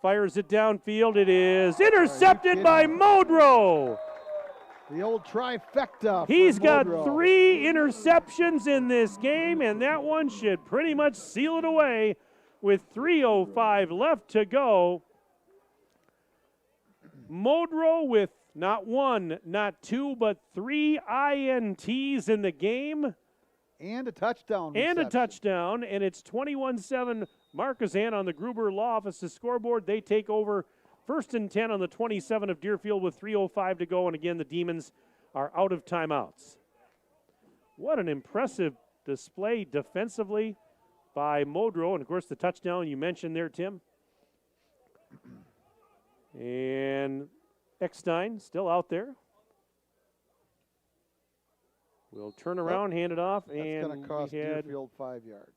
Fires it downfield. It is intercepted by Modrow. The old trifecta. He's got 3 interceptions in this game, and that one should pretty much seal it away with 3:05 left to go. Modrow with not 1, not 2, but 3 INTs in the game. And a touchdown. And it's 21-7 Markesan on the Gruber Law Office's scoreboard. They take over 1st and 10 on the 27 of Deerfield with 3:05 to go. And again, the Demons are out of timeouts. What an impressive display defensively by Modrow. And, of course, the touchdown you mentioned there, Tim. And Eckstein still out there. We'll turn around, hand it off, and that's going to cost Deerfield 5 yards.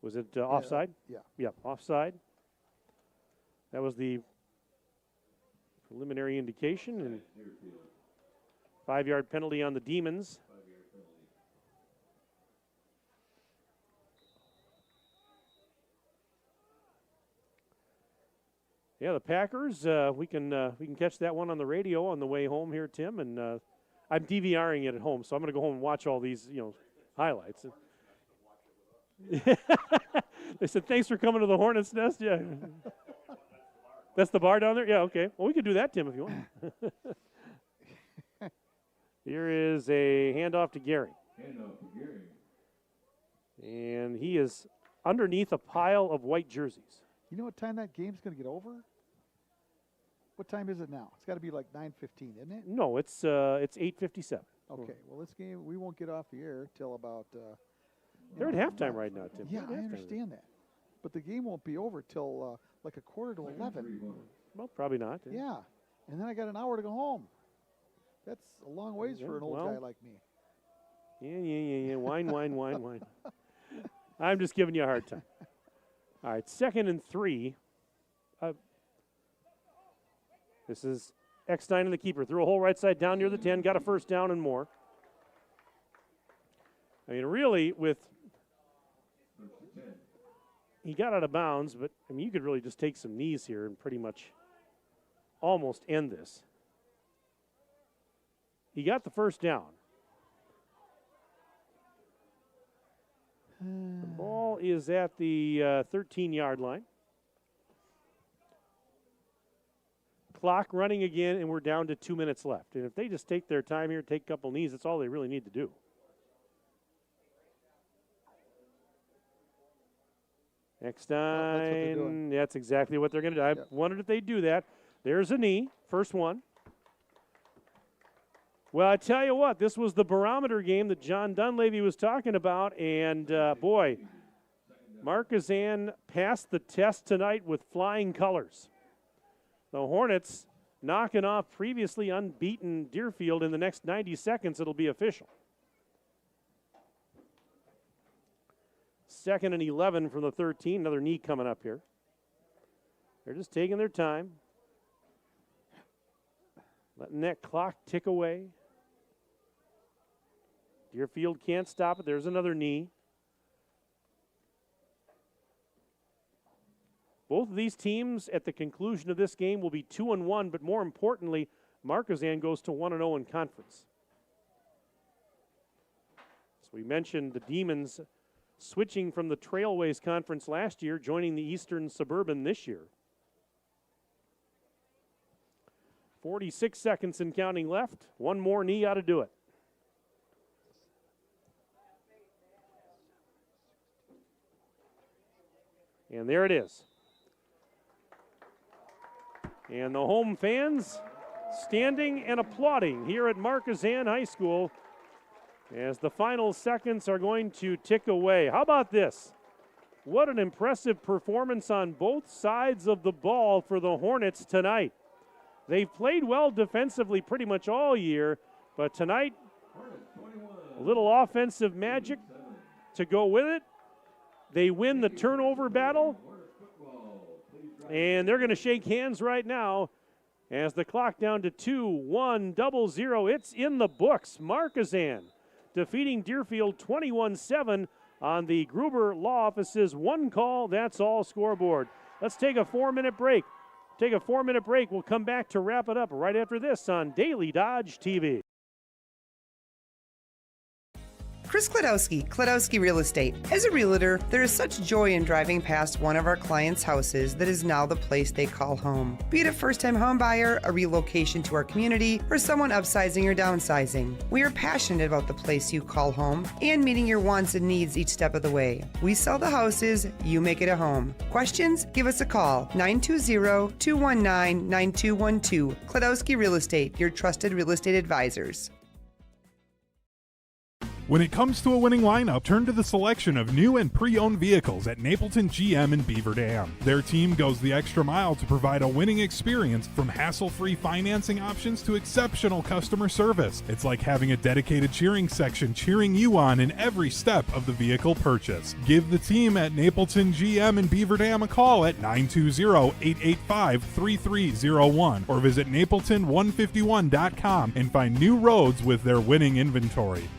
Was it offside? Yeah. Yep, offside. That was the preliminary indication, and 5-yard penalty on the Demons. Yeah, the Packers. We can catch that one on the radio on the way home here, Tim. And I'm DVRing it at home, so I'm going to go home and watch all these, highlights. They said, "Thanks for coming to the Hornets' Nest." Yeah, that's the bar down there. Yeah, okay. Well, we could do that, Tim, if you want. Here is a handoff to Gary. And he is underneath a pile of white jerseys. You know what time that game's going to get over? What time is it now? It's got to be like 9:15, isn't it? No, it's 8:57. Okay. Well, this game we won't get off the air till about. They're at halftime right now, Tim. Yeah, I understand that, but the game won't be over till like 11:15. Well, probably not. Yeah, and then I got an hour to go home. That's a long ways for an old guy like me. Yeah. Wine. I'm just giving you a hard time. All right, 2nd and 3. This is Eckstein and the keeper. Threw a hole right side down near the 10. Got a first down and more. I mean, really, he got out of bounds, but, I mean, you could really just take some knees here and pretty much almost end this. He got the first down. The ball is at the 13-yard line. Clock running again, and we're down to 2 minutes left. And if they just take their time here, take a couple knees, that's all they really need to do. Eckstein, that's exactly what they're going to do. I wondered if they'd do that. There's a knee, first one. Well, I tell you what, this was the barometer game that John Dunleavy was talking about, and boy, Markesan passed the test tonight with flying colors. The Hornets knocking off previously unbeaten Deerfield. In the next 90 seconds, it'll be official. 2nd and 11 from the 13. Another knee coming up here. They're just taking their time. Letting that clock tick away. Deerfield can't stop it. There's another knee. Both of these teams at the conclusion of this game will be 2-1, but more importantly, Markesan goes to 1-0 in conference. So we mentioned the Demons switching from the Trailways Conference last year, joining the Eastern Suburban this year. 46 seconds and counting left. One more knee ought to do it. And there it is. And the home fans standing and applauding here at Markesan High School as the final seconds are going to tick away. How about this? What an impressive performance on both sides of the ball for the Hornets tonight. They've played well defensively pretty much all year, but tonight, a little offensive magic to go with it. They win the turnover battle, and they're going to shake hands right now as the clock down to 2-1-0. It's in the books. Markesan defeating Deerfield 21-7 on the Gruber Law Office's one call, that's all scoreboard. Let's take a 4-minute break. We'll come back to wrap it up right after this on Daily Dodge TV. Chris Kladowski Real Estate. As a realtor, there is such joy in driving past one of our clients' houses that is now the place they call home. Be it a first-time home buyer, a relocation to our community, or someone upsizing or downsizing. We are passionate about the place you call home and meeting your wants and needs each step of the way. We sell the houses, you make it a home. Questions? Give us a call, 920-219-9212. Kladowski Real Estate, your trusted real estate advisors. When it comes to a winning lineup, turn to the selection of new and pre-owned vehicles at Napleton GM in Beaver Dam. Their team goes the extra mile to provide a winning experience, from hassle-free financing options to exceptional customer service. It's like having a dedicated cheering section cheering you on in every step of the vehicle purchase. Give the team at Napleton GM in Beaver Dam a call at 920-885-3301 or visit napleton151.com and find new roads with their winning inventory.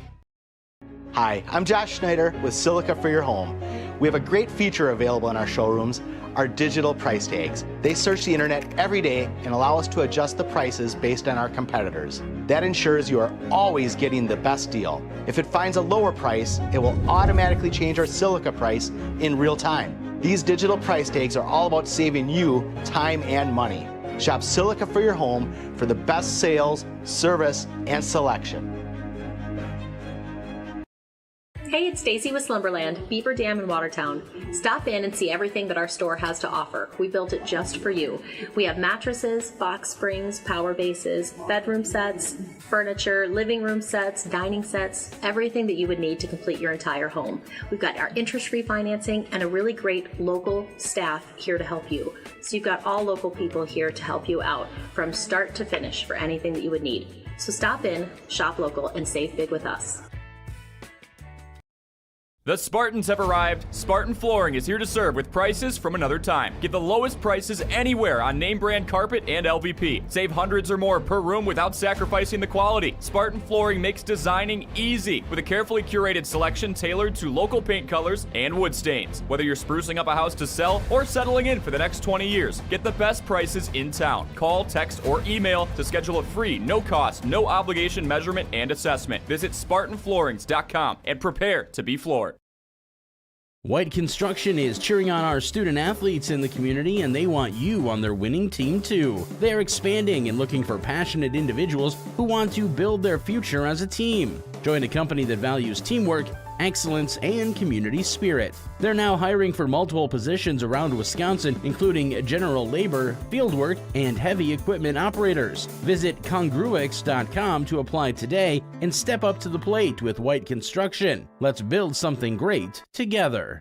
Hi, I'm Josh Schneider with Silica for Your Home. We have a great feature available in our showrooms, our digital price tags. They search the internet every day and allow us to adjust the prices based on our competitors. That ensures you are always getting the best deal. If it finds a lower price, it will automatically change our Silica price in real time. These digital price tags are all about saving you time and money. Shop Silica for Your Home for the best sales, service, and selection. Hey, it's Stacy with Slumberland, Beaver Dam in Watertown. Stop in and see everything that our store has to offer. We built it just for you. We have mattresses, box springs, power bases, bedroom sets, furniture, living room sets, dining sets, everything that you would need to complete your entire home. We've got our interest-free financing and a really great local staff here to help you. So you've got all local people here to help you out from start to finish for anything that you would need. So stop in, shop local, and save big with us. The Spartans have arrived. Spartan Flooring is here to serve with prices from another time. Get the lowest prices anywhere on name brand carpet and LVP. Save hundreds or more per room without sacrificing the quality. Spartan Flooring makes designing easy with a carefully curated selection tailored to local paint colors and wood stains. Whether you're sprucing up a house to sell or settling in for the next 20 years, get the best prices in town. Call, text, or email to schedule a free, no cost, no obligation measurement and assessment. Visit SpartanFloorings.com and prepare to be floored. White Construction is cheering on our student athletes in the community, and they want you on their winning team too. They're expanding and looking for passionate individuals who want to build their future as a team. Join a company that values teamwork, excellence, and community spirit. They're now hiring for multiple positions around Wisconsin, including general labor, fieldwork, and heavy equipment operators. Visit congruix.com to apply today and step up to the plate with White Construction. Let's build something great together.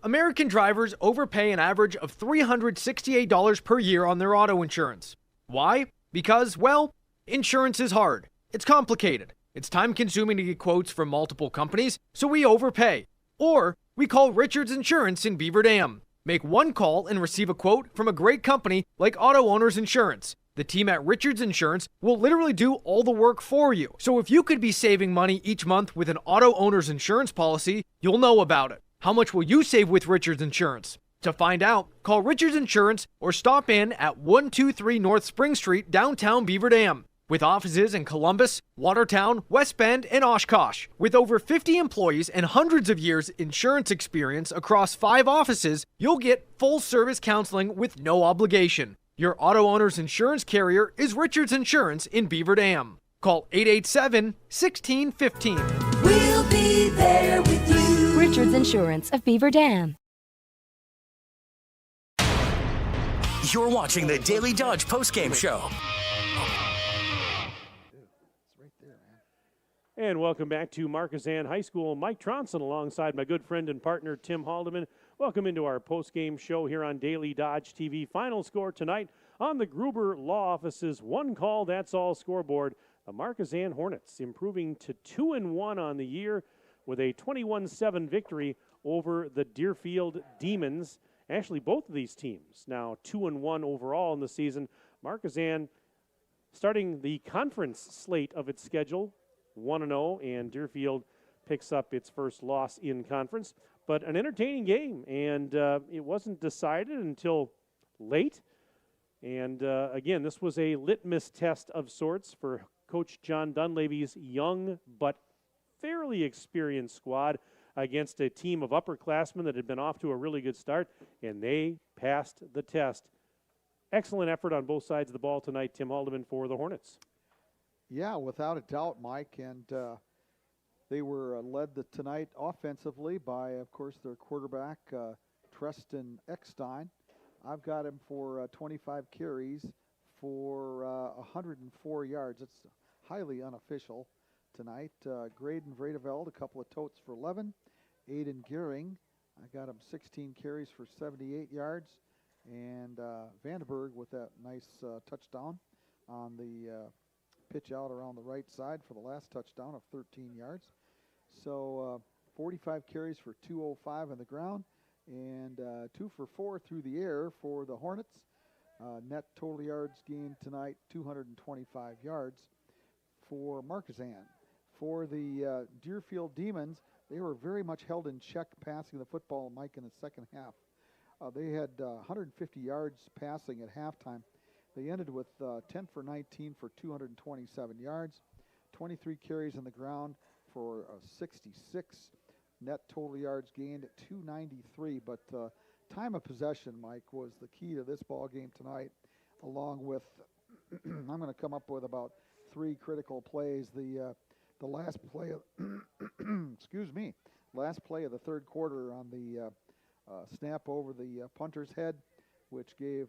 American drivers overpay an average of $368 per year on their auto insurance. Why? Because, well, insurance is hard. It's complicated. It's time-consuming to get quotes from multiple companies, so we overpay. Or we call Richards Insurance in Beaver Dam. Make one call and receive a quote from a great company like Auto Owners Insurance. The team at Richards Insurance will literally do all the work for you. So if you could be saving money each month with an Auto Owners Insurance policy, you'll know about it. How much will you save with Richards Insurance? To find out, call Richards Insurance or stop in at 123 North Spring Street, downtown Beaver Dam. With offices in Columbus, Watertown, West Bend, and Oshkosh. With over 50 employees and hundreds of years insurance experience across 5 offices, you'll get full-service counseling with no obligation. Your auto owner's insurance carrier is Richards Insurance in Beaver Dam. Call 887-1615. We'll be there with you. Richards Insurance of Beaver Dam. You're watching the Daily Dodge Postgame Show. And welcome back to Markesan High School. Mike Tronson alongside my good friend and partner Tim Haldeman. Welcome into our post-game show here on Daily Dodge TV. Final score tonight on the Gruber Law Office's one call, that's all scoreboard. The Markesan Hornets improving to 2-1 on the year with a 21-7 victory over the Deerfield Demons. Actually, both of these teams now 2-1 overall in the season. Markesan starting the conference slate of its schedule 1-0, and Deerfield picks up its first loss in conference. But an entertaining game, and it wasn't decided until late. And again, this was a litmus test of sorts for Coach John Dunleavy's young but fairly experienced squad against a team of upperclassmen that had been off to a really good start, and they passed the test. Excellent effort on both sides of the ball tonight, Tim Haldeman, for the Hornets. Yeah, without a doubt, Mike, and they were led tonight offensively by, of course, their quarterback, Treston Eckstein. I've got him for 25 carries for 104 yards. It's highly unofficial. tonight. Graydon Vredeveld, a couple of totes for 11. Aiden Gearing, I got him 16 carries for 78 yards. And Vandenberg with that nice touchdown on the pitch out around the right side for the last touchdown of 13 yards. So 45 carries for 205 on the ground and 2 for 4 through the air for the Hornets. Net total yards gained tonight, 225 yards for Markesan. For the Deerfield Demons, they were very much held in check passing the football, Mike, in the second half. They had 150 yards passing at halftime. They ended with 10 for 19 for 227 yards, 23 carries on the ground for 66. Net total yards gained at 293. But time of possession, Mike, was the key to this ball game tonight, along with I'm going to come up with about 3 critical plays. The last play of excuse me, last play of the third quarter on the snap over the punter's head, which gave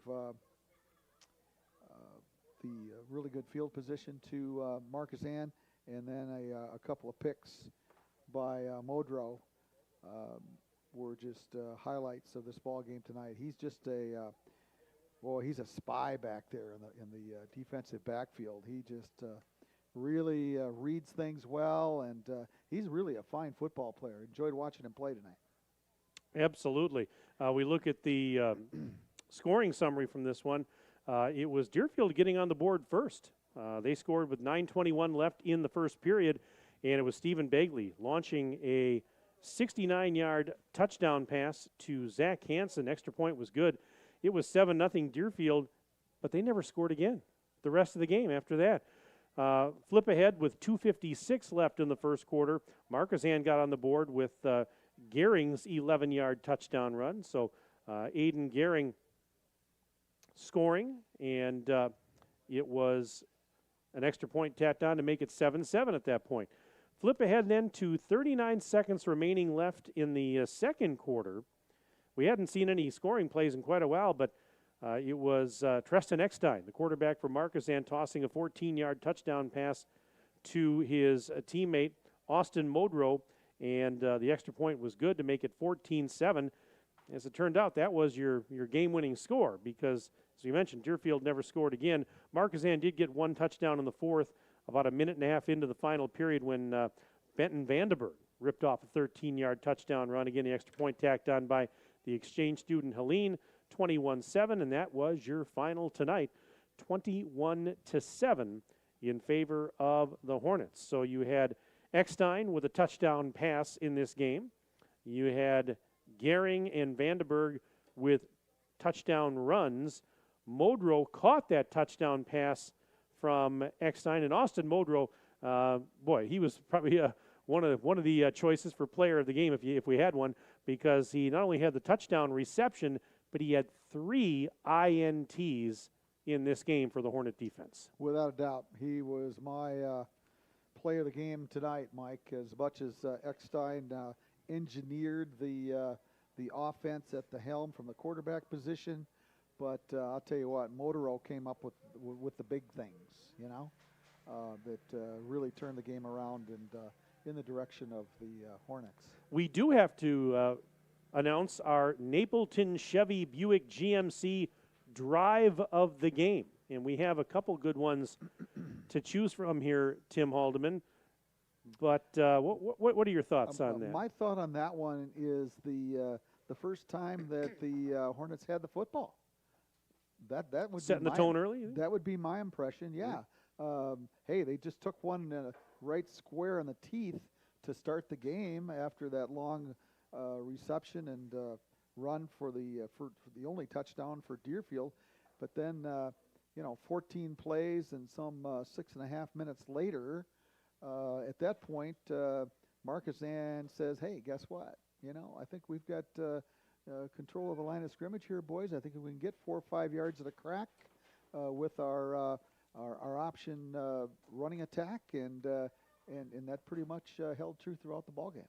the really good field position to Markesan, and then a couple of picks by Modrow were just highlights of this ball game tonight. He's just he's a spy back there in the defensive backfield. He just really reads things well, and he's really a fine football player. Enjoyed watching him play tonight. Absolutely. We look at the scoring summary from this one. It was Deerfield getting on the board first. They scored with 9:21 left in the first period, and it was Stephen Bagley launching a 69-yard touchdown pass to Zach Hansen. Extra point was good. It was 7-0 Deerfield, but they never scored again the rest of the game after that. Flip ahead with 2:56 left in the first quarter. Markesan got on the board with Gearing's 11-yard touchdown run. So Aiden Gearing scoring, and it was an extra point tacked on to make it 7-7 at that point. Flip ahead then to 39 seconds remaining left in the second quarter. We hadn't seen any scoring plays in quite a while, but it was Treston Eckstein, the quarterback for Markesan, tossing a 14-yard touchdown pass to his teammate Austin Modrow, and the extra point was good to make it 14-7. As it turned out, that was your game-winning score because, as we mentioned, Deerfield never scored again. Markesan did get one touchdown in the fourth, about a minute and a half into the final period when Benton Vandenberg ripped off a 13-yard touchdown run. Again, the extra point tacked on by the exchange student Helene, 21-7, and that was your final tonight, 21-7 in favor of the Hornets. So you had Eckstein with a touchdown pass in this game. You had Gehring and Vandenberg with touchdown runs. Modrow caught that touchdown pass from Eckstein, and Austin Modrow, he was probably one of the choices for player of the game if we had one, because he not only had the touchdown reception, but he had 3 INTs in this game for the Hornet defense. Without a doubt, he was my player of the game tonight, Mike. As much as Eckstein engineered the offense at the helm from the quarterback position, but I'll tell you what, Modrow came up with the big things, that really turned the game around and in the direction of the Hornets. We do have to announce our Napleton Chevy Buick GMC drive of the game, and we have a couple good ones to choose from here, Tim Haldeman. But what are your thoughts on that? My thought on that one is the first time that the Hornets had the football. That would setting the tone early. That would be my impression. Yeah. Hey, they just took one right square in the teeth to start the game after that long reception and run for the only touchdown for Deerfield. But then 14 plays and some 6.5 minutes later, at that point, Markesan says, "Hey, guess what? I think we've got control of the line of scrimmage here, boys. I think if we can get 4 or 5 yards at a crack with our option running attack, and that pretty much held true throughout the ballgame."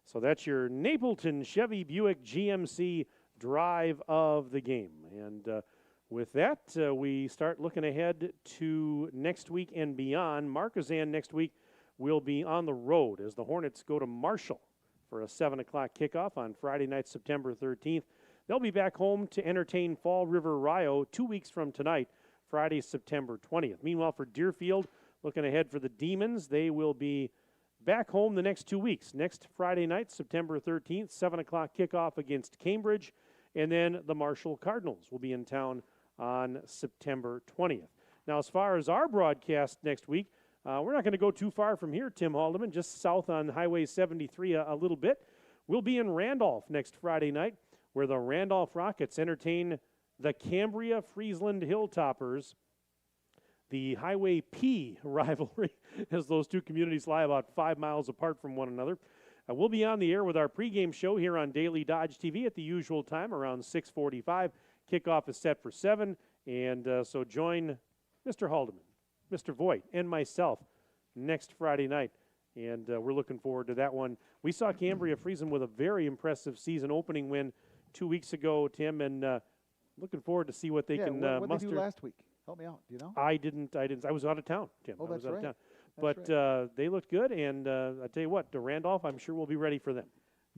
So that's your Napleton Chevy Buick GMC drive of the game. And with that, we start looking ahead to next week and beyond. Markesan next week will be on the road as the Hornets go to Marshall for a 7 o'clock kickoff on Friday night, September 13th. They'll be back home to entertain Fall River Rio 2 weeks from tonight, Friday, September 20th. Meanwhile, for Deerfield, looking ahead for the Demons, they will be back home the next 2 weeks. Next Friday night, September 13th, 7 o'clock kickoff against Cambridge. And then the Marshall Cardinals will be in town on September 20th. Now, as far as our broadcast next week, we're not going to go too far from here, Tim Haldeman, just south on Highway 73 a little bit. We'll be in Randolph next Friday night, where the Randolph Rockets entertain the Cambria-Friesland Hilltoppers. The Highway P rivalry, as those two communities lie about 5 miles apart from one another. We'll be on the air with our pregame show here on Daily Dodge TV at the usual time, around 6:45. Kickoff is set for 7, and so join Mr. Haldeman, Mr. Voigt, and myself next Friday night, and we're looking forward to that one. We saw Cambria-Friesland with a very impressive season opening win 2 weeks ago, Tim, and looking forard to see what they can what muster. They do last week? Help me out. Do you know? I didn't. I was out of town, Tim. Oh, that's I was out right. of town. That's But they looked good, and I tell you what, to Randolph, I'm sure we'll be ready for them.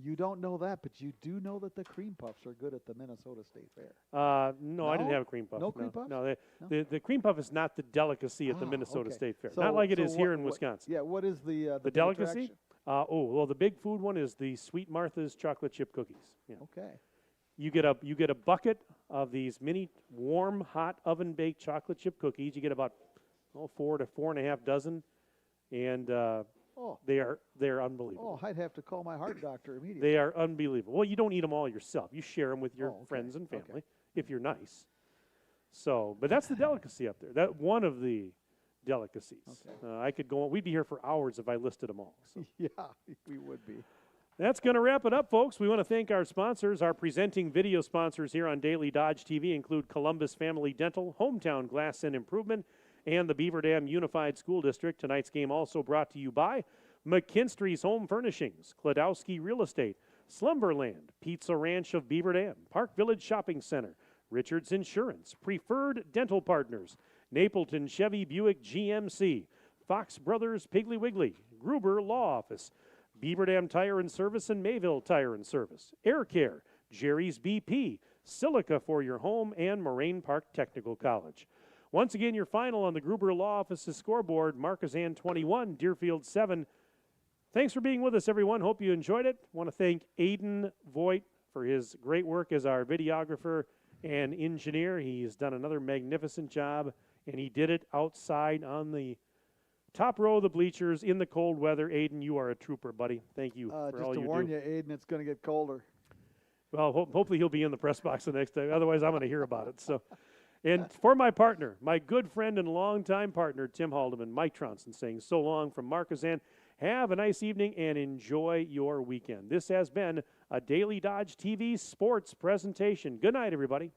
You don't know that, but you do know that the cream puffs are good at the Minnesota State Fair. No, I didn't have a cream puff. No cream puffs? No, the cream puff is not the delicacy at the Minnesota State Fair. Not like it is here in Wisconsin. Yeah, what is the big delicacy? attraction? Well, the big food one is the Sweet Martha's chocolate chip cookies. Yeah. Okay. You get a bucket of these mini warm, hot oven baked chocolate chip cookies. You get about 4 to 4.5 dozen, and they are unbelievable. Oh, I'd have to call my heart doctor immediately. They are unbelievable. Well, you don't eat them all yourself. You share them with your friends and family if you're nice. So, but that's the delicacy up there. That one of the delicacies. Okay. I could go on. We'd be here for hours if I listed them all. So. Yeah, we would be. That's going to wrap it up, folks. We want to thank our sponsors. Our presenting video sponsors here on Daily Dodge TV include Columbus Family Dental, Hometown Glass and Improvement, and the Beaver Dam Unified School District. Tonight's game also brought to you by McKinstry's Home Furnishings, Kladowski Real Estate, Slumberland, Pizza Ranch of Beaver Dam, Park Village Shopping Center, Richards Insurance, Preferred Dental Partners, Napleton Chevy Buick GMC, Fox Brothers Piggly Wiggly, Gruber Law Office, Beaver Dam Tire and Service and Mayville Tire and Service, Air Care, Jerry's BP, Silica for your home, and Moraine Park Technical College. Once again, your final on the Gruber Law Office's scoreboard, Markesan 21, Deerfield 7. Thanks for being with us, everyone. Hope you enjoyed it. I want to thank Aiden Voigt for his great work as our videographer and engineer. He's done another magnificent job, and he did it outside on the top row of the bleachers in the cold weather. Aiden, you are a trooper, buddy. Thank you for all you do. Just to warn you, Aiden, it's going to get colder. Well, hopefully he'll be in the press box the next day. Otherwise, I'm going to hear about it. So, and for my partner, my good friend and longtime partner, Tim Haldeman, Mike Tronson saying so long from Markesan. Have a nice evening and enjoy your weekend. This has been a Daily Dodge TV sports presentation. Good night, everybody.